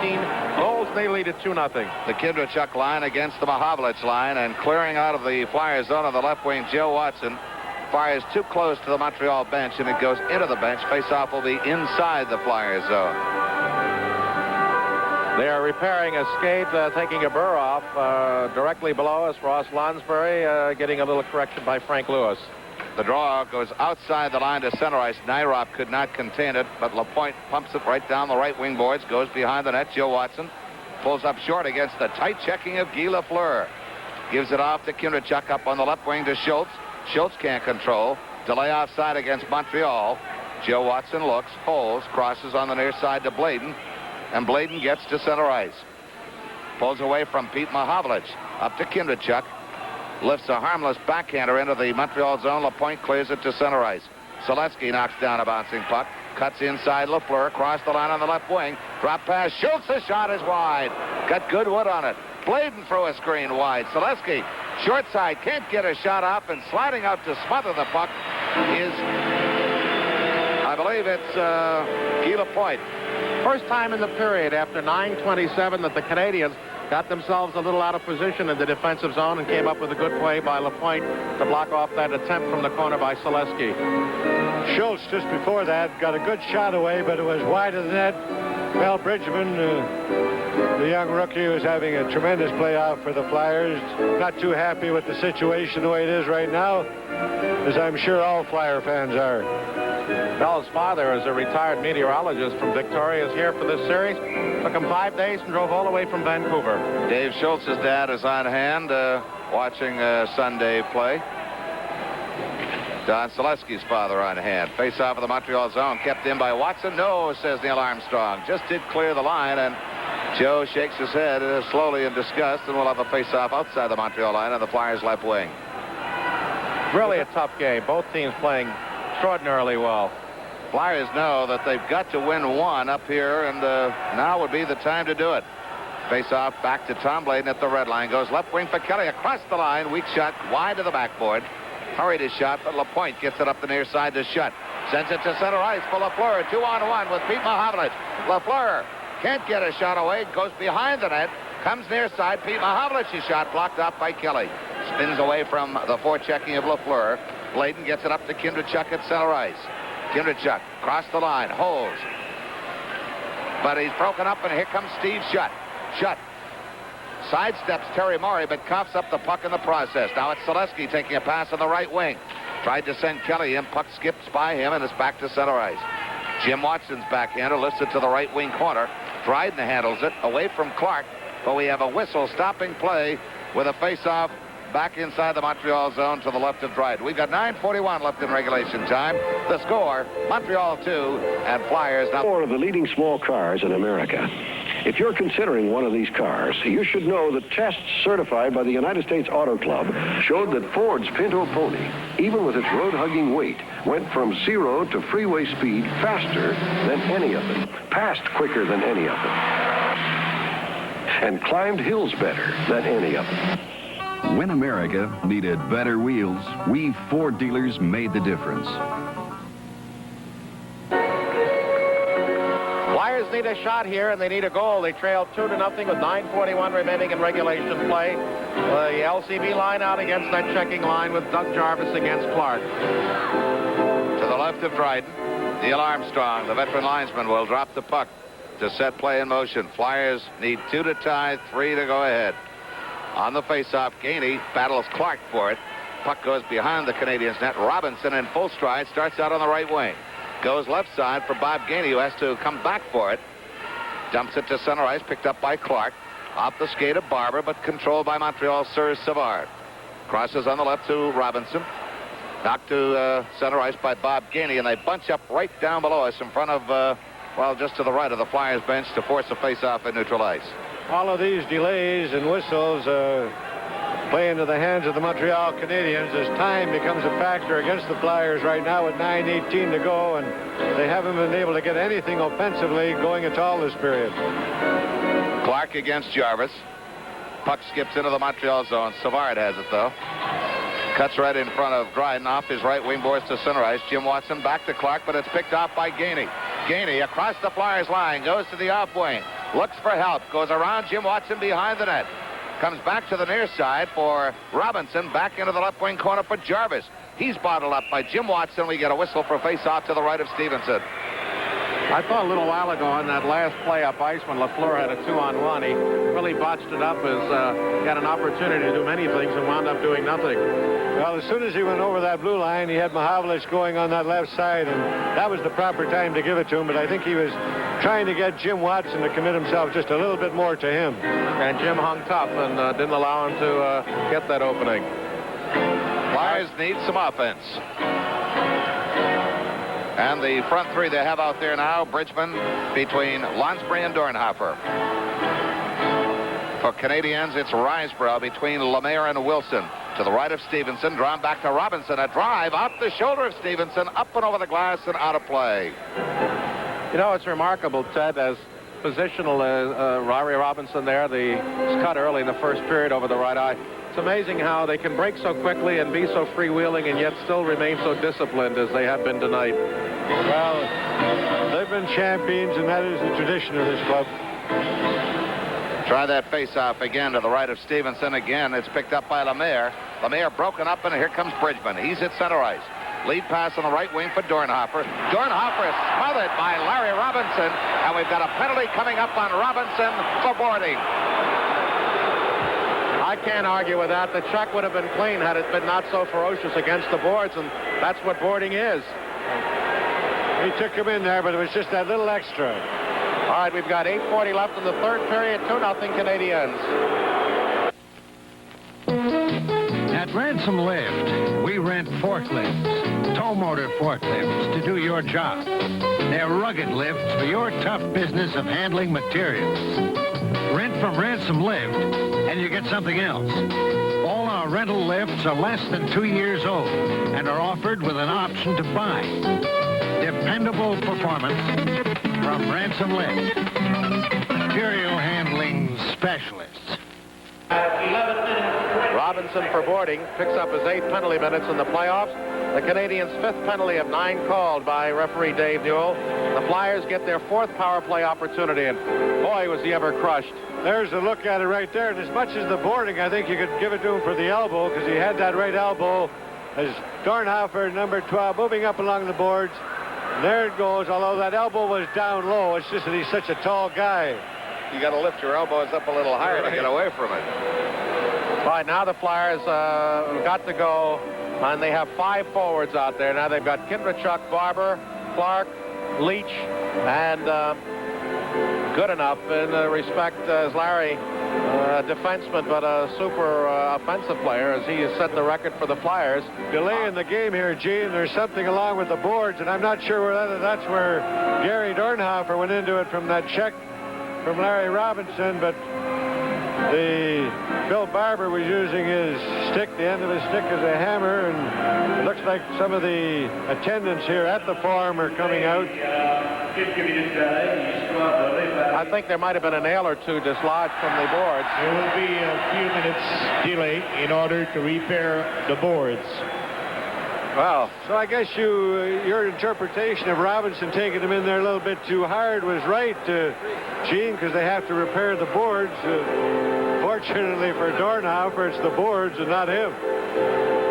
goals, they lead at 2-0. The Kindrachuk line against the Mahavlich line, and clearing out of the Flyers zone on the left wing, Joe Watson fires too close to the Montreal bench, and it goes into the bench. Faceoff will be inside the Flyers zone. They are repairing a skate, taking a burr off directly below us. Ross Lonsbury getting a little correction by Frank Lewis. The draw goes outside the line to center ice. Nyrop could not contain it, but Lapointe pumps it right down the right wing boards, goes behind the net. Joe Watson pulls up short against the tight checking of Guy Lafleur. Gives it off to Kindrachuk up on the left wing to Schultz. Schultz can't control. Delay offside against Montreal. Joe Watson looks, holds, crosses on the near side to Bladen, and Bladen gets to center ice. Pulls away from Pete Mahavlich. Up to Kindrachuk. Lifts a harmless backhander into the Montreal zone. Lapointe clears it to center ice. Seletsky knocks down a bouncing puck. Cuts inside Lafleur. Across the line on the left wing. Drop pass. Schultz, the shot is wide. Got good wood on it. Bladen threw a screen wide. Seletsky, short side, can't get a shot off, and sliding out to smother the puck is, I believe it's Guy Lapointe. First time in the period after 9:27 that the Canadiens got themselves a little out of position in the defensive zone and came up with a good play by Lapointe to block off that attempt from the corner by Seletsky. Schultz, just before that, got a good shot away, but it was wide of the net. Well, Bridgman, the young rookie, was having a tremendous playoff for the Flyers. Not too happy with the situation the way it is right now, as I'm sure all Flyer fans are. Bell's father is a retired meteorologist from Victoria, is here for this series. Took him 5 days and drove all the way from Vancouver. Dave Schultz's dad is on hand watching Sunday play. Don Seletsky's father on hand. Face off of the Montreal zone. Kept in by Watson. No, says Neil Armstrong. Just did clear the line, and Joe shakes his head slowly in disgust, and we'll have a face-off outside the Montreal line on the Flyers' left wing. Really a tough game. Both teams playing extraordinarily well. Flyers know that they've got to win one up here, and now would be the time to do it. Face-off back to Tom Bladen at the red line. Goes left wing for Kelly. Across the line. Weak shot wide to the backboard. Hurried his shot, but Lapointe gets it up the near side to Shutt. Sends it to center ice for Lafleur. 2-on-1 with Pete Mahavlich. Lafleur can't get a shot away. Goes behind the net. Comes near side. Pete Mahavlich's shot blocked off by Kelly. Spins away from the forechecking of Lafleur. Bladen gets it up to Kindrachuk at center ice. Kindrachuk across the line. Holds. But he's broken up, and here comes Steve Shutt. Shutt sidesteps Terry Murray, but coughs up the puck in the process. Now it's Seletsky taking a pass on the right wing. Tried to send Kelly in. Puck skips by him, and it's back to center ice. Jim Watson's backhander lifts it to the right wing corner. Dryden handles it away from Clark, but we have a whistle stopping play with a face-off back inside the Montreal zone to the left of Dryden. We've got 9:41 left in regulation time. The score, Montreal 2 and Flyers now. Four of the leading small cars in America. If you're considering one of these cars, you should know that tests certified by the United States Auto Club showed that Ford's Pinto Pony, even with its road-hugging weight, went from 0 to freeway speed faster than any of them, passed quicker than any of them, and climbed hills better than any of them. When America needed better wheels, we Ford dealers made the difference. Flyers need a shot here, and they need a goal. They trailed 2-0 with 9:41 remaining in regulation play. The LCB line out against that checking line with Doug Jarvis against Clark. To the left of Dryden, Neil Armstrong, the veteran linesman, will drop the puck to set play in motion. Flyers need 2 to tie, 3 to go ahead. On the faceoff, Gainey battles Clark for it. Puck goes behind the Canadiens' net. Robinson in full stride starts out on the right wing. Goes left side for Bob Gainey, who has to come back for it. Dumps it to center ice, picked up by Clark. Off the skate of Barber, but controlled by Montreal's Sir Savard. Crosses on the left to Robinson. Knocked to center ice by Bob Gainey, and they bunch up right down below us in front of, well, just to the right of the Flyers bench to force a face-off at neutral ice. All of these delays and whistles play into the hands of the Montreal Canadiens as time becomes a factor against the Flyers right now with 9:18 to go, and they haven't been able to get anything offensively going at all this period. Clark against Jarvis. Puck skips into the Montreal zone. Savard has it, though. Cuts right in front of Dryden off his right wing boards to center ice. Jim Watson back to Clark, but it's picked off by Gainey. Gainey across the Flyers line, goes to the off wing, looks for help, goes around Jim Watson behind the net. Comes back to the near side for Robinson, back into the left wing corner for Jarvis. He's bottled up by Jim Watson. We get a whistle for face-off to the right of Stevenson. I thought a little while ago on that last play up ice when LaFleur had a 2-on-1, he really botched it up as he had an opportunity to do many things and wound up doing nothing. Well, as soon as he went over that blue line, he had Mahavlich going on that left side, and that was the proper time to give it to him, but I think he was trying to get Jim Watson to commit himself just a little bit more to him. And Jim hung tough and didn't allow him to get that opening. Flyers need some offense. And the front three they have out there now, Bridgman between Lonsbury and Dornhofer. For Canadiens, it's Risebrough between Lemaire and Wilson. To the right of Stevenson, drawn back to Robinson. A drive off the shoulder of Stevenson, up and over the glass and out of play. You know, it's remarkable, Ted, as positional as Larry Robinson there, the cut early in the first period over the right eye. It's amazing how they can break so quickly and be so freewheeling and yet still remain so disciplined as they have been tonight. Well, they've been champions, and that is the tradition of this club. Try that face-off again to the right of Stevenson. Again, it's picked up by Lemaire. Lemaire broken up, and here comes Bridgman. He's at center ice. Lead pass on the right wing for Dornhofer. Dornhofer is smothered by Larry Robinson, and we've got a penalty coming up on Robinson for boarding. I can't argue with that. The check would have been clean had it been not so ferocious against the boards, and that's what boarding is. He took him in there, but it was just that little extra. All right, we've got 8:40 left in the third period. 2-0 Canadiens. At Ransom Lift, we rent forklifts, tow motor forklifts, to do your job. They're rugged lifts for your tough business of handling materials. Rent from Ransom Lift, and you get something else. All our rental lifts are less than 2 years old and are offered with an option to buy. Dependable performance from Ransom Lift, material handling specialists. Robinson for boarding picks up his 8th penalty minutes in the playoffs. The Canadiens' 5th penalty of 9 called by referee Dave Newell. The Flyers get their 4th power play opportunity, and boy, was he ever crushed. There's a look at it right there, and as much as the boarding, I think you could give it to him for the elbow, because he had that right elbow as Dornhofer, number 12, moving up along the boards. And there it goes, although that elbow was down low. It's just that he's such a tall guy. You got to lift your elbows up a little higher to get away from it. All right, now the Flyers got to go, and they have 5 forwards out there. Now they've got Kindrachuk, Barber, Clark, Leach, and good enough in respect as Larry defenseman, but a super offensive player, as he has set the record for the Flyers. Delay in the game here, Gene. There's something along with the boards, and I'm not sure whether that's where Gary Dornhoefer went into it from that check from Larry Robinson, but Bill Barber was using his stick, the end of his stick, as a hammer, and it looks like some of the attendants here at the Forum are coming out. I think there might have been a nail or two dislodged from the boards. There will be a few minutes delay in order to repair the boards. Well, so I guess your interpretation of Robinson taking him in there a little bit too hard was right, Gene, because they have to repair the boards. Fortunately for Dornhoefer, it's the boards and not him.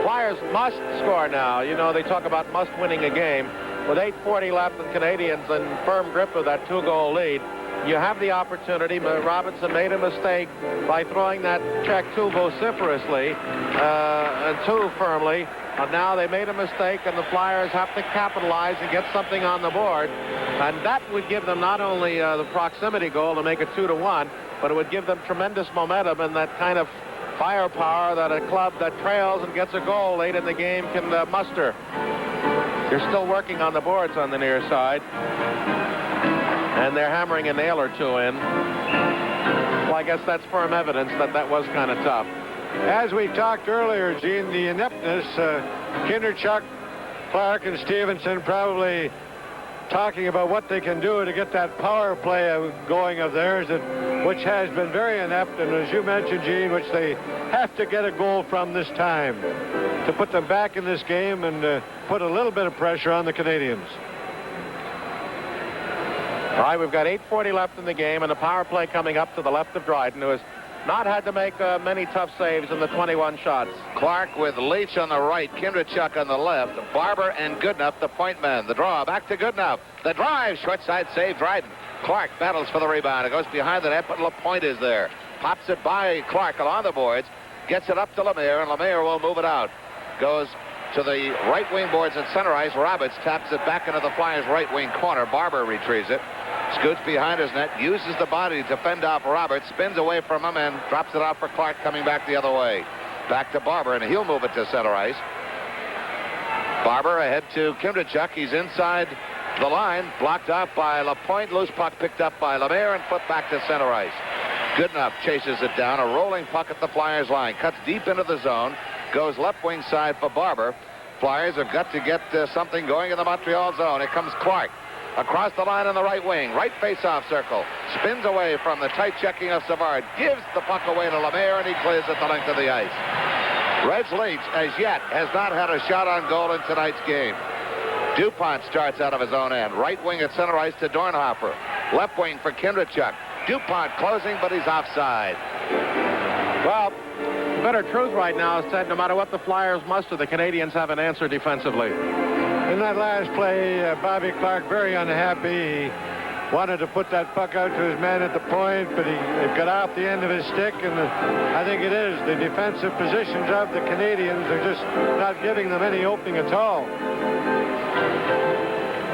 Flyers must score now. You know, they talk about must winning a game. With 8:40 left, the Canadiens in firm grip of that 2-goal lead. You have the opportunity, but Robinson made a mistake by throwing that check too vociferously and too firmly. Now they made a mistake, and the Flyers have to capitalize and get something on the board. And that would give them not only the proximity goal to make it 2-1, but it would give them tremendous momentum and that kind of firepower that a club that trails and gets a goal late in the game can muster. They're still working on the boards on the near side, and they're hammering a nail or two in. Well, I guess that's firm evidence that that was kind of tough. As we talked earlier, Gene, the ineptness, Kinderchuk, Clark, and Stevenson probably talking about what they can do to get that power play going of theirs, which has been very inept, and as you mentioned, Gene, which they have to get a goal from this time to put them back in this game and put a little bit of pressure on the Canadiens. All right, we've got 8:40 left in the game, and a power play coming up to the left of Dryden, who has not had to make many tough saves in the 21 shots. Clark with Leach on the right, Kinderchuk on the left, Barber and Goodenough, the point men. The draw back to Goodenough. The drive, short side save, Dryden. Clark battles for the rebound. It goes behind the net, but LaPointe is there. Pops it by Clark along the boards, gets it up to Lemire, and Lemire will move it out. Goes to the right wing boards at center ice. Roberts taps it back into the Flyers' right wing corner. Barber retrieves it. Scoots behind his net, uses the body to fend off Roberts, spins away from him, and drops it off for Clark coming back the other way. Back to Barber, and he'll move it to center ice. Barber ahead to Kinderchuk. He's inside the line, blocked off by LaPointe. Loose puck picked up by Lemire and flipped back to center ice. Goodenough chases it down. A rolling puck at the Flyers line. Cuts deep into the zone. Goes left wing side for Barber. Flyers have got to get something going in the Montreal zone. Here comes Clark. Across the line on the right wing. Right face-off circle. Spins away from the tight checking of Savard. Gives the puck away to Lemire, and he clears at the length of the ice. Reg Leach, as yet, has not had a shot on goal in tonight's game. DuPont starts out of his own end. Right wing at center ice to Dornhoefer. Left wing for Kinderchuk. DuPont closing, but he's offside. Well, the better truth right now is that no matter what the Flyers muster, the Canadiens have an answer defensively. In that last play, Bobby Clark very unhappy. He wanted to put that puck out to his man at the point, but it got off the end of his stick, and I think it is. The defensive positions of the Canadiens are just not giving them any opening at all.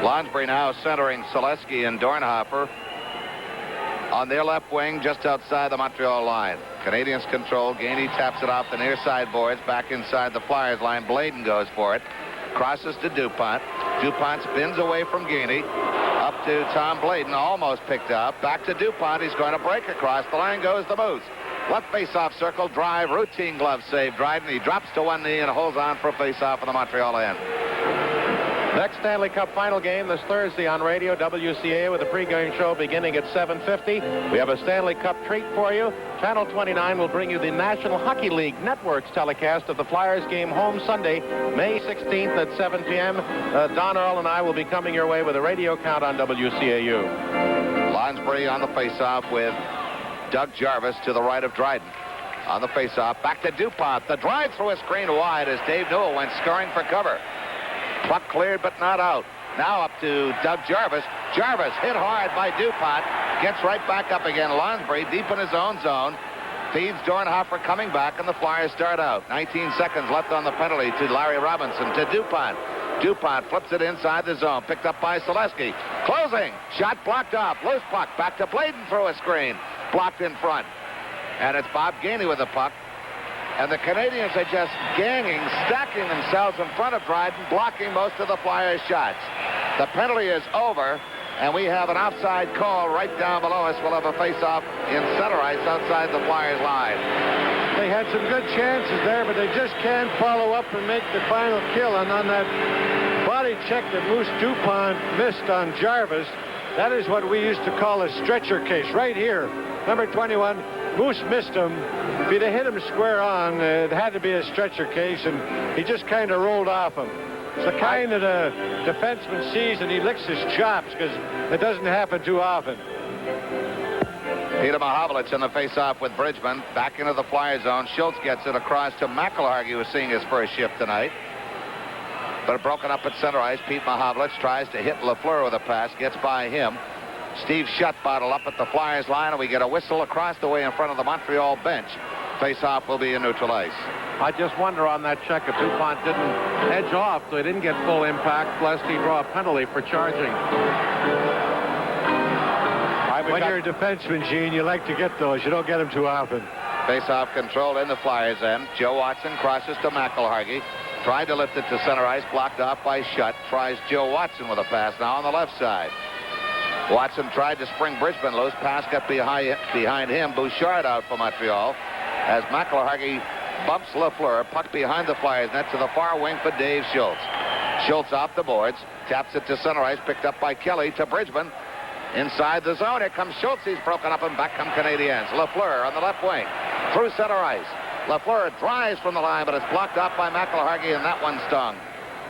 Lonsbury now centering Selesky and Dornhoefer on their left wing just outside the Montreal line. Canadiens control. Gainey taps it off the near side boards back inside the Flyers line. Bladen goes for it. Crosses to DuPont. DuPont spins away from Gainey. Up to Tom Bladen, almost picked up. Back to DuPont. He's going to break across. The line goes the Moose. Left face-off circle, drive, routine glove save. Dryden, he drops to one knee and holds on for a face-off in the Montreal end. Next Stanley Cup final game this Thursday on radio, WCA, with a pregame show beginning at 7:50. We have a Stanley Cup treat for you. Channel 29 will bring you the National Hockey League Network's telecast of the Flyers game home Sunday, May 16th at 7 p.m. Don Earl and I will be coming your way with a radio count on WCAU. Lonsbury on the face-off with Doug Jarvis to the right of Dryden. On the face-off, back to DuPont. The drive through a screen wide as Dave Newell went scurrying for cover. Puck cleared but not out. Now up to Doug Jarvis. Jarvis hit hard by DuPont. Gets right back up again. Lonsbury deep in his own zone. Feeds Dornhoefer coming back, and the Flyers start out. 19 seconds left on the penalty to Larry Robinson. To DuPont. DuPont flips it inside the zone. Picked up by Selesky. Closing. Shot blocked off. Loose puck. Back to Bladen through a screen. Blocked in front. And it's Bob Gainey with the puck. And the Canadiens are just ganging, stacking themselves in front of Dryden, blocking most of the Flyers' shots. The penalty is over, and we have an offside call right down below us. We'll have a face-off in center ice outside the Flyers' line. They had some good chances there, but they just can't follow up and make the final kill. And on that body check that Moose Dupont missed on Jarvis, that is what we used to call a stretcher case. Right here, number 21, Moose missed him. If he'd have hit him square on, it had to be a stretcher case, and he just kind of rolled off him. It's the kind that a defenseman sees and he licks his chops, because it doesn't happen too often. Peter Mahovlich in the face-off with Bridgman. Back into the Flyer zone. Schultz gets it across to McIlhargey, who's seeing his first shift tonight. But broken up at center ice. Pete Mahovlich tries to hit Lafleur with a pass. Gets by him. Steve Shutt bottled up at the Flyers line, and we get a whistle across the way in front of the Montreal bench. Face-off will be in neutral ice. I just wonder on that check if Dupont didn't edge off so he didn't get full impact, lest he draw a penalty for charging. When you're a defenseman, Gene, you like to get those. You don't get them too often. Face-off control in the Flyers' end. Joe Watson crosses to McIlhargey. Tried to lift it to center ice, blocked off by Shutt. Tries Joe Watson with a pass now on the left side. Watson tried to spring Bridgman loose. Pass got behind him. Bouchard out for Montreal as McIlhargey bumps Lafleur. Puck behind the Flyers net to the far wing for Dave Schultz. Schultz off the boards. Taps it to center ice. Picked up by Kelly to Bridgman. Inside the zone. Here comes Schultz. He's broken up, and back come Canadiens. Lafleur on the left wing. Through center ice. Lafleur drives from the line, but it's blocked off by McIlhargey, and that one stung.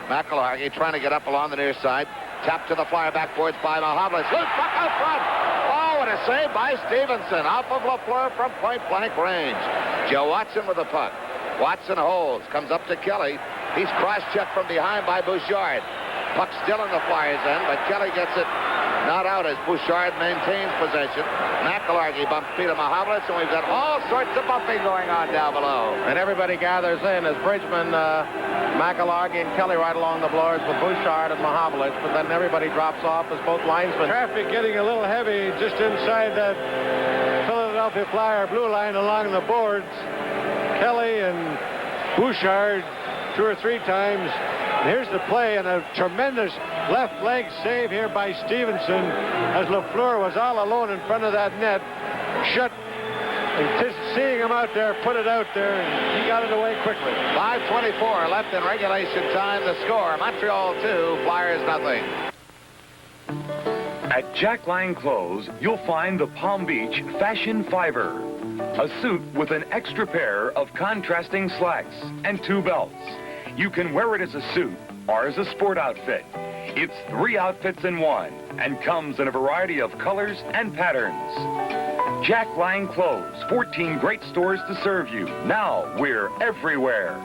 McIlhargey trying to get up along the near side. Tap to the Flyer backboards by Mahovlich. Loose puck out front. Oh, and a save by Stevenson. Off of Lafleur from point-blank range. Joe Watson with the puck. Watson holds. Comes up to Kelly. He's cross-checked from behind by Bouchard. Puck still in the Flyers' end, but Kelly gets it not out as Bouchard maintains possession. McIlhargey bumps Peter Mahovlich, and we've got all sorts of bumping going on down below. And everybody gathers in as Bridgman, McIlhargey, and Kelly right along the boards with Bouchard and Mahovlich, but then everybody drops off as both linesmen. Traffic getting a little heavy just inside that Philadelphia Flyer blue line along the boards. Kelly and Bouchard 2 or 3 times. And here's the play, and a tremendous left leg save here by Stevenson as Lafleur was all alone in front of that net. Shutt, and just seeing him out there, put it out there, and he got it away quickly. 5:24 left in regulation time. The score, Montreal 2, Flyers nothing. At Jack Lang Clothes, you'll find the Palm Beach Fashion Fiver. A suit with an extra pair of contrasting slacks and 2 belts. You can wear it as a suit or as a sport outfit. It's 3 outfits in 1 and comes in a variety of colors and patterns. Jack Lang Clothes, 14 great stores to serve you. Now we're everywhere.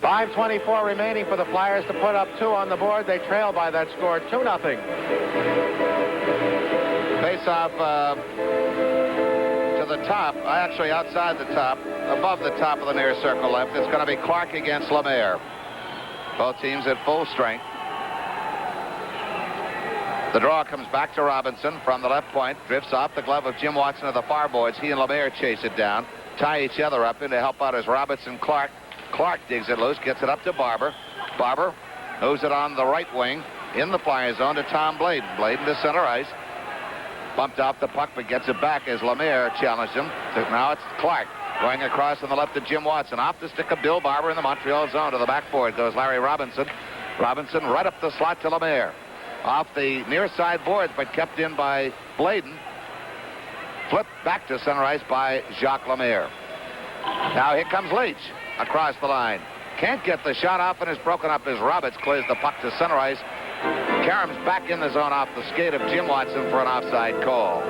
5:24 remaining for the Flyers to put up 2 on the board. They trail by that score 2-0. Face-off to the top, actually outside the top, above the top of the near circle left. It's going to be Clark against Lemaire. Both teams at full strength. The draw comes back to Robinson from the left point. Drifts off the glove of Jim Watson of the far boards. He and Lemaire chase it down. Tie each other up in to help out as Robinson Clark. Clark digs it loose, gets it up to Barber. Barber moves it on the right wing in the Flyer zone to Tom Bladen. Bladen to center ice. Bumped off the puck, but gets it back as Lemaire challenged him. Now it's Clark going across on the left to Jim Watson. Off the stick of Bill Barber in the Montreal zone. To the backboard goes Larry Robinson. Robinson right up the slot to Lemaire. Off the near side boards, but kept in by Bladen. Flipped back to center ice by Jacques Lemaire. Now here comes Leach across the line. Can't get the shot off, and is broken up as Roberts clears the puck to center ice. Karam's back in the zone off the skate of Jim Watson for an offside call.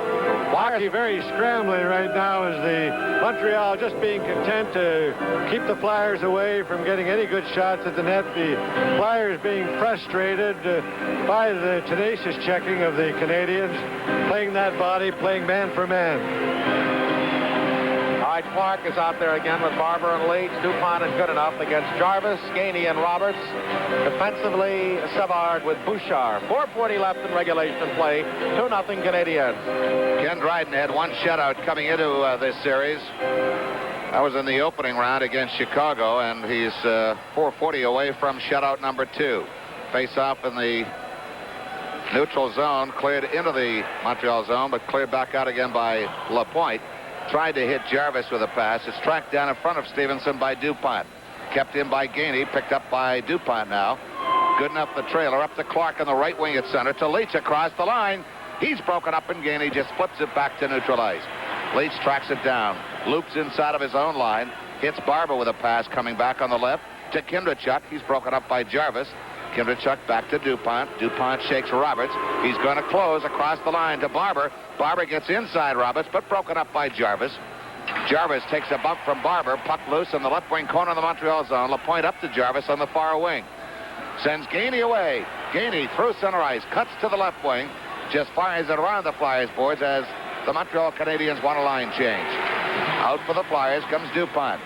Hockey very scrambling right now as the Montreal just being content to keep the Flyers away from getting any good shots at the net. The Flyers being frustrated by the tenacious checking of the Canadiens, playing that body, playing man for man. right. Clark is out there again with Barber and Leach. DuPont and Goodenough against Jarvis, Gainey, and Roberts. Defensively, Savard with Bouchard. 4:40 left in regulation play. 2-0 Canadiens. Ken Dryden had one shutout coming into this series. That was in the opening round against Chicago, and he's 4:40 away from shutout number 2. Face-off in the neutral zone, cleared into the Montreal zone, but cleared back out again by Lapointe. Tried to hit Jarvis with a pass. It's tracked down in front of Stevenson by DuPont. Kept in by Gainey, picked up by DuPont now. Goodenough the trailer, up to Clark on the right wing at center, to Leach across the line. He's broken up, and Gainey just flips it back to neutral ice. Leach tracks it down, loops inside of his own line, hits Barber with a pass coming back on the left to Kindrachuk. He's broken up by Jarvis. Kindrachuk back to DuPont. DuPont shakes Roberts. He's going to close across the line to Barber. Barber gets inside Roberts, but broken up by Jarvis. Jarvis takes a bump from Barber. Puck loose in the left wing corner of the Montreal zone. Lapointe up to Jarvis on the far wing. Sends Gainey away. Gainey through center ice. Cuts to the left wing. Just fires it around the Flyers boards as the Montreal Canadiens want a line change. Out for the Flyers comes DuPont.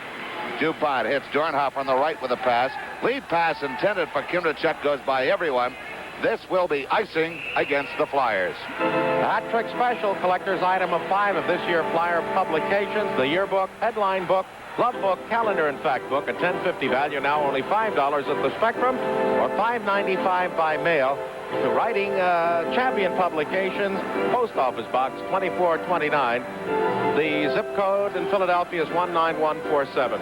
DuPont hits Dornhoff on the right with a pass. Lead pass intended for Kindrachuk goes by everyone. This will be icing against the Flyers. The hat trick special, collector's item of 5 of this year Flyer publications. The yearbook, headline book, glove book, calendar and fact book, a $10.50 value, now only $5 at the Spectrum, or $5.95 by mail to Writing Champion Publications, Post Office Box 2429. The zip code in Philadelphia is 19147.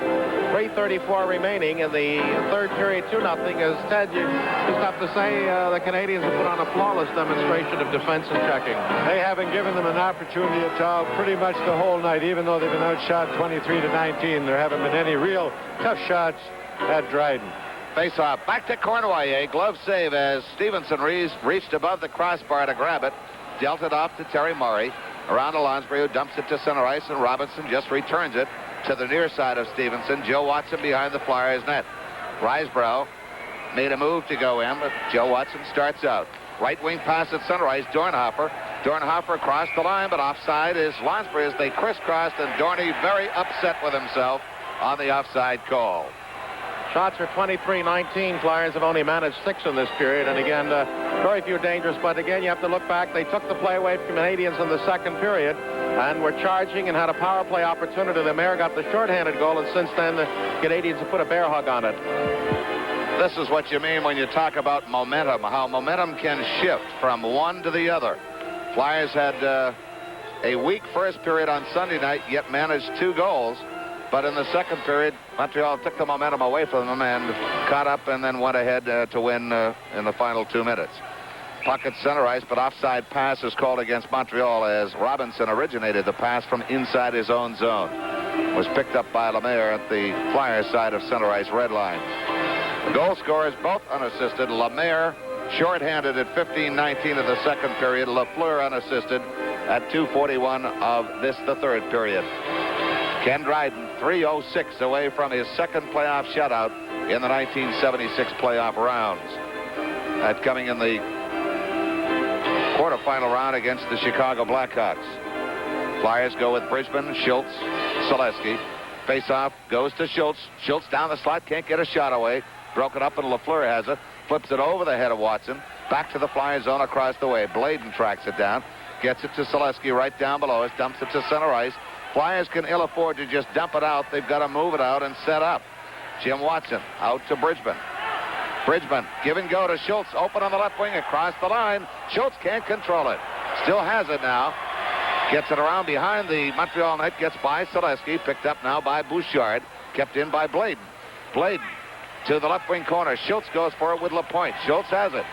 3:34 remaining in the third period, 2-0. As Ted, you just have to say the Canadiens have put on a flawless demonstration of defense and checking. They haven't given them an opportunity at all pretty much the whole night, even though they've been outshot 23-19. There haven't been any real tough shots at Dryden. Face-off back to Cornwallier. Glove save as Stevenson reached above the crossbar to grab it. Dealt it off to Terry Murray. Around to Lonsbury, who dumps it to center ice, and Robinson just returns it to the near side of Stevenson. Joe Watson behind the Flyers net. Risebrough made a move to go in, but Joe Watson starts out. Right wing pass at center ice, Dornhofer. Dornhofer across the line, but offside is Lonsbury as they crisscrossed, and Dorney very upset with himself on the offside call. Shots are 23-19. Flyers have only managed 6 in this period. And again, very few dangerous. But again, you have to look back. They took the play away from the Canadiens in the second period and were charging and had a power play opportunity. The Mayor got the shorthanded goal, and since then, the Canadiens have put a bear hug on it. This is what you mean when you talk about momentum, how momentum can shift from one to the other. Flyers had a weak first period on Sunday night, yet managed 2 goals. But in the second period, Montreal took the momentum away from them and caught up and then went ahead to win in the final 2 minutes. Puck at center ice, but offside pass is called against Montreal as Robinson originated the pass from inside his own zone. Was picked up by Lemaire at the Flyers side of center ice red line. The goal scorers both unassisted. Lemaire shorthanded at 15:19 of the second period. Lafleur unassisted at 2:41 of the third period. Ken Dryden, 3:06 away from his second playoff shutout in the 1976 playoff rounds. That coming in the quarterfinal round against the Chicago Blackhawks. Flyers go with Bridgman, Schultz, Selesky. Face-off goes to Schultz. Schultz down the slot, can't get a shot away. Broken up, and Lafleur has it. Flips it over the head of Watson. Back to the Flyers zone across the way. Bladen tracks it down. Gets it to Selesky right down below us. Dumps it to center ice. Flyers can ill afford to just dump it out. They've got to move it out and set up. Jim Watson out to Bridgman. Bridgman give and go to Schultz. Open on the left wing across the line. Schultz can't control it. Still has it now. Gets it around behind the Montreal net. Gets by Selesky. Picked up now by Bouchard. Kept in by Bladen. Bladen to the left wing corner. Schultz goes for it with Lapointe. Schultz has it.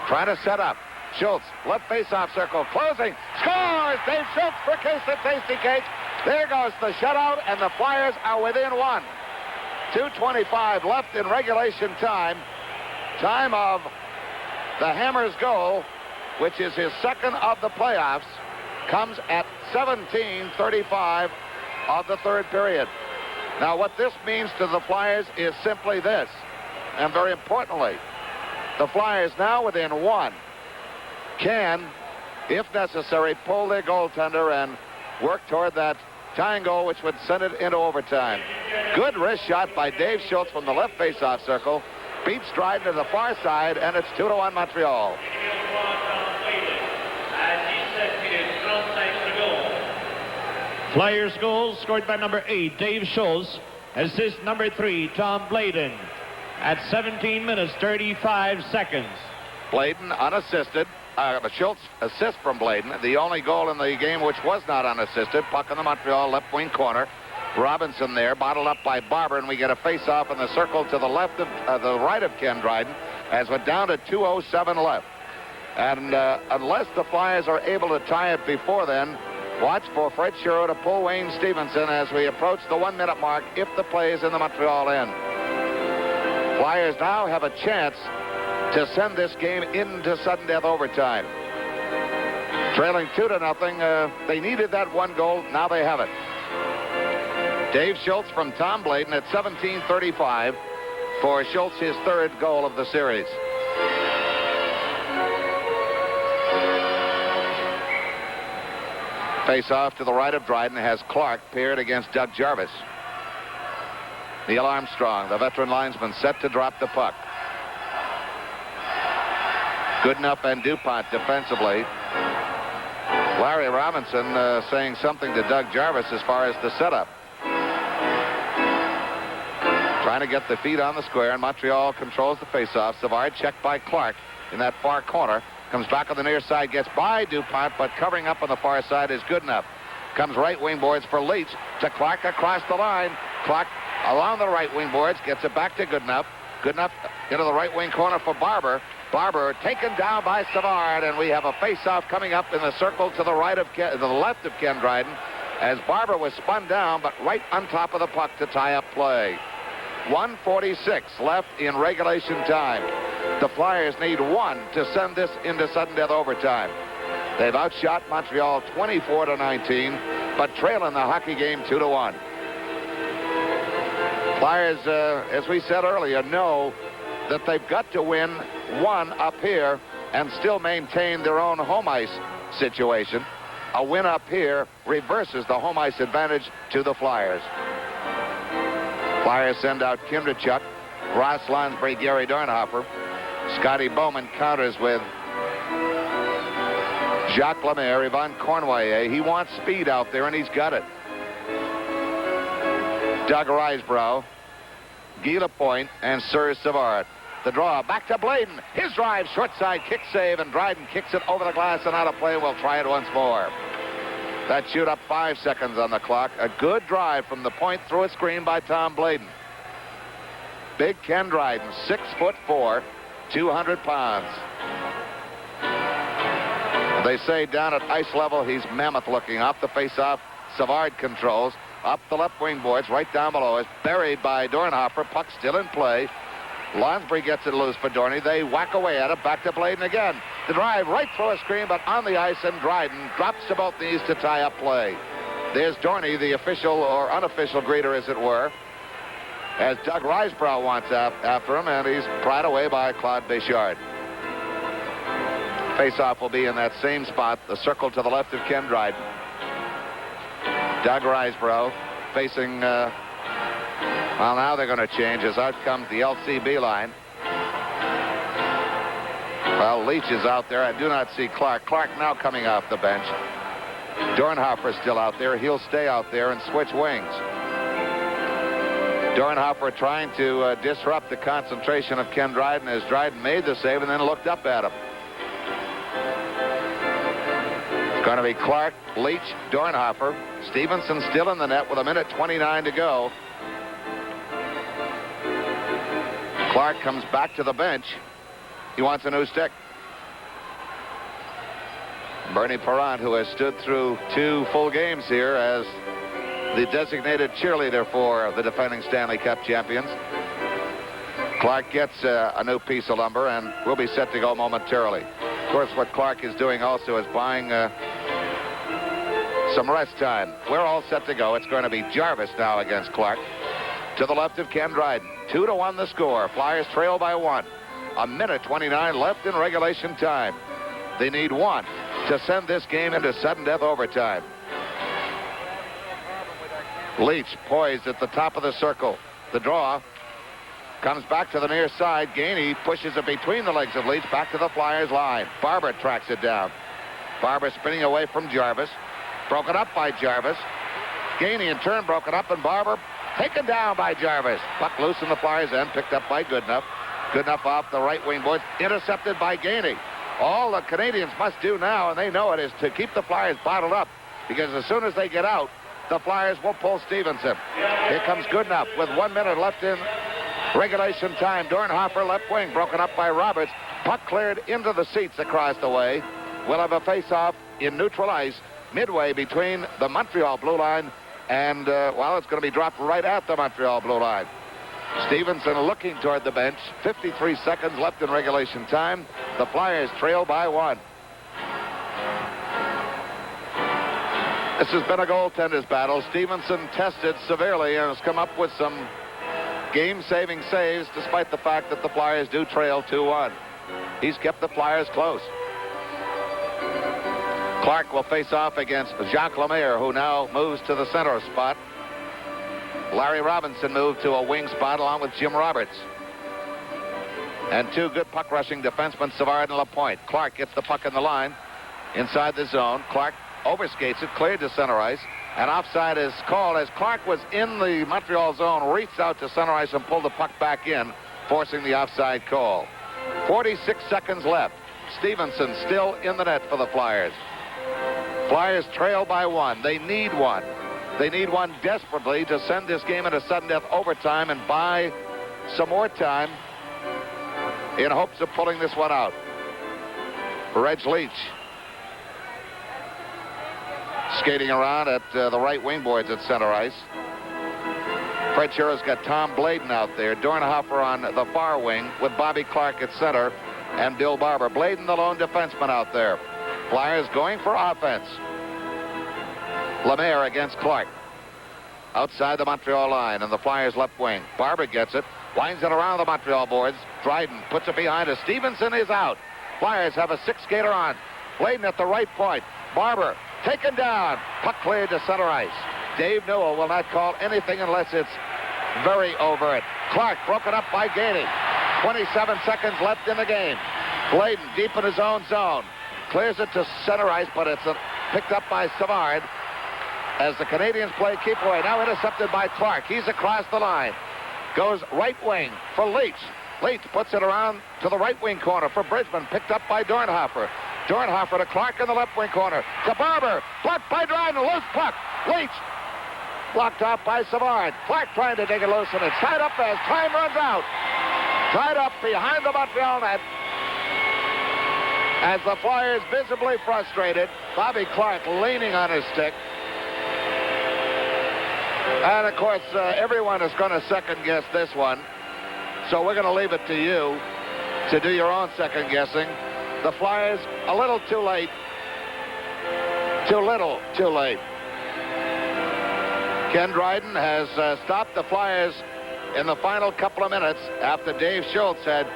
Trying to set up. Schultz, left face-off circle, closing, scores! Dave Schultz for Case of Tasty Cake. There goes the shutout, and the Flyers are within 1. 2:25 left in regulation time. Time of the Hammer's goal, which is his second of the playoffs, comes at 17:35 of the third period. Now, what this means to the Flyers is simply this, and very importantly, the Flyers now within 1 can, if necessary, pull their goaltender and work toward that tying goal, which would send it into overtime. Good wrist shot by Dave Schultz from the left face-off circle. Beats Dryden to the far side, and it's 2-1 Montreal. Flyers goal scored by number 8, Dave Schultz. Assist number 3, Tom Bladen. At 17 minutes, 35 seconds. Bladen unassisted. Schultz assist from Bladen. The only goal in the game which was not unassisted. Puck in the Montreal left wing corner. Robinson there, bottled up by Barber, and we get a face-off in the circle to the left of the right of Ken Dryden, as we're down to 2:07 left. And unless the Flyers are able to tie it before then, watch for Fred Sherwood to pull Wayne Stevenson as we approach the 1-minute mark if the play is in the Montreal end. Flyers now have a chance to send this game into sudden death overtime. Trailing 2-0, they needed that one goal. Now they have it. Dave Schultz from Tom Bladen at 17:35 for Schultz, his third goal of the series. Face off to the right of Dryden has Clark paired against Doug Jarvis. Neil Armstrong, the veteran linesman, set to drop the puck. Goodenough and DuPont defensively. Larry Robinson saying something to Doug Jarvis as far as the setup. Trying to get the feet on the square, and Montreal controls the faceoff. Savard checked by Clark in that far corner. Comes back on the near side, gets by DuPont, but covering up on the far side is Goodenough. Comes right wing boards for Leach to Clark across the line. Clark along the right wing boards, gets it back to Goodenough. Goodenough into the right wing corner for Barber. Barber taken down by Savard, and we have a face-off coming up in the circle to the right of the left of Ken Dryden, as Barber was spun down, but right on top of the puck to tie up play. 1:46 left in regulation time. The Flyers need one to send this into sudden death overtime. They've outshot Montreal 24-19, but trailing the hockey game 2-1. Flyers, as we said earlier, know that they've got to win one up here and still maintain their own home ice situation. A win up here reverses the home ice advantage to the Flyers. Flyers send out Kindrachuk, Ross Lonsbury, Gary Dornhofer. Scotty Bowman counters with Jacques Lemaire, Yvon Cornwallier. He wants speed out there, and he's got it. Doug Risebrough, Guy Lapointe, and Serge Savard. The draw back to Bladen. His drive, short side kick save, and Dryden kicks it over the glass and out of play. We'll try it once more. That shoot up 5 seconds on the clock. A good drive from the point through a screen by Tom Bladen. Big Ken Dryden, 6'4", 200 pounds. They say down at ice level he's mammoth looking. Off the face-off, Savard controls. Up the left wing boards, right down below is buried by Dornhofer. Puck still in play. Lonsbury gets it loose for Dorney. They whack away at it. Back to Bladen again. The drive right through a screen, but on the ice, and Dryden drops to both knees to tie up play. There's Dorney, the official or unofficial greeter, as it were, as Doug Risebrough wants after him, and he's pried away by Claude Béchard. Face-off will be in that same spot, the circle to the left of Ken Dryden. Doug Risebrough facing... well, now they're going to change as out comes the LCB line. Well, Leach is out there. I do not see Clark. Clark now coming off the bench. Dornhofer's still out there. He'll stay out there and switch wings. Dornhofer trying to disrupt the concentration of Ken Dryden as Dryden made the save and then looked up at him. It's going to be Clark, Leach, Dornhofer. Stevenson still in the net with 1:29 to go. Clark comes back to the bench. He wants a new stick. Bernie Parent, who has stood through 2 full games here as the designated cheerleader for the defending Stanley Cup champions. Clark gets a new piece of lumber and will be set to go momentarily. Of course, what Clark is doing also is buying some rest time. We're all set to go. It's going to be Jarvis now against Clark. To the left of Ken Dryden. 2-1 the score. Flyers trail by 1. 1:29 left in regulation time. They need 1 to send this game into sudden death overtime. Leach poised at the top of the circle. The draw comes back to the near side. Gainey pushes it between the legs of Leach back to the Flyers line. Barber tracks it down. Barber spinning away from Jarvis. Broken up by Jarvis. Gainey in turn broken up, and Barber taken down by Jarvis. Puck loose in the Flyers' end, picked up by Goodenough. Goodenough off the right wing boards, intercepted by Gainey. All the Canadians must do now, and they know it, is to keep the Flyers bottled up, because as soon as they get out, the Flyers will pull Stevenson. Here comes Goodenough with 1 minute left in regulation time. Dornhofer left wing, broken up by Roberts. Puck cleared into the seats across the way. We'll have a face-off in neutral ice midway between the Montreal blue line and, well, it's going to be dropped right at the Montreal blue line. Stevenson looking toward the bench. 53 seconds left in regulation time. The Flyers trail by 1. This has been a goaltender's battle. Stevenson tested severely and has come up with some game-saving saves despite the fact that the Flyers do trail 2-1. He's kept the Flyers close. Clark will face off against Jacques Lemaire, who now moves to the center spot. Larry Robinson moved to a wing spot along with Jim Roberts. And two good puck-rushing defensemen, Savard and Lapointe. Clark gets the puck in the line inside the zone. Clark overskates it, cleared to center ice, and offside is called as Clark was in the Montreal zone, reached out to center ice and pulled the puck back in, forcing the offside call. 46 seconds left. Stevenson still in the net for the Flyers. Flyers trail by 1. They need 1. They need 1 desperately to send this game into sudden death overtime and buy some more time in hopes of pulling this one out. Reg Leach skating around at the right wing boards at center ice. Fred Shearer's got Tom Bladen out there. Dornhofer on the far wing with Bobby Clark at center and Bill Barber. Bladen, the lone defenseman, out there. Flyers going for offense. Lemaire against Clark. Outside the Montreal line and the Flyers left wing. Barber gets it. Winds it around the Montreal boards. Dryden puts it behind us. Stevenson is out. Flyers have a 6-skater on. Bladen at the right point. Barber taken down. Puck cleared to center ice. Dave Newell will not call anything unless it's very overt. Clark broken up by Gainey. 27 seconds left in the game. Bladen deep in his own zone. Clears it to center ice, but it's picked up by Savard as the Canadians play keep away. Now intercepted by Clark. He's across the line. Goes right wing for Leach. Leach puts it around to the right wing corner for Bridgman. Picked up by Dornhofer. Dornhofer to Clark in the left wing corner. To Barber. Blocked by Dryden. Loose puck. Leach blocked off by Savard. Clark trying to dig it loose, and it's tied up as time runs out. Tied up behind the Montreal net. As the Flyers visibly frustrated. Bobby Clark leaning on his stick. And, of course, everyone is going to second-guess this one. So we're going to leave it to you to do your own second-guessing. The Flyers, a little too late. Too little, too late. Ken Dryden has stopped the Flyers in the final couple of minutes after Dave Schultz had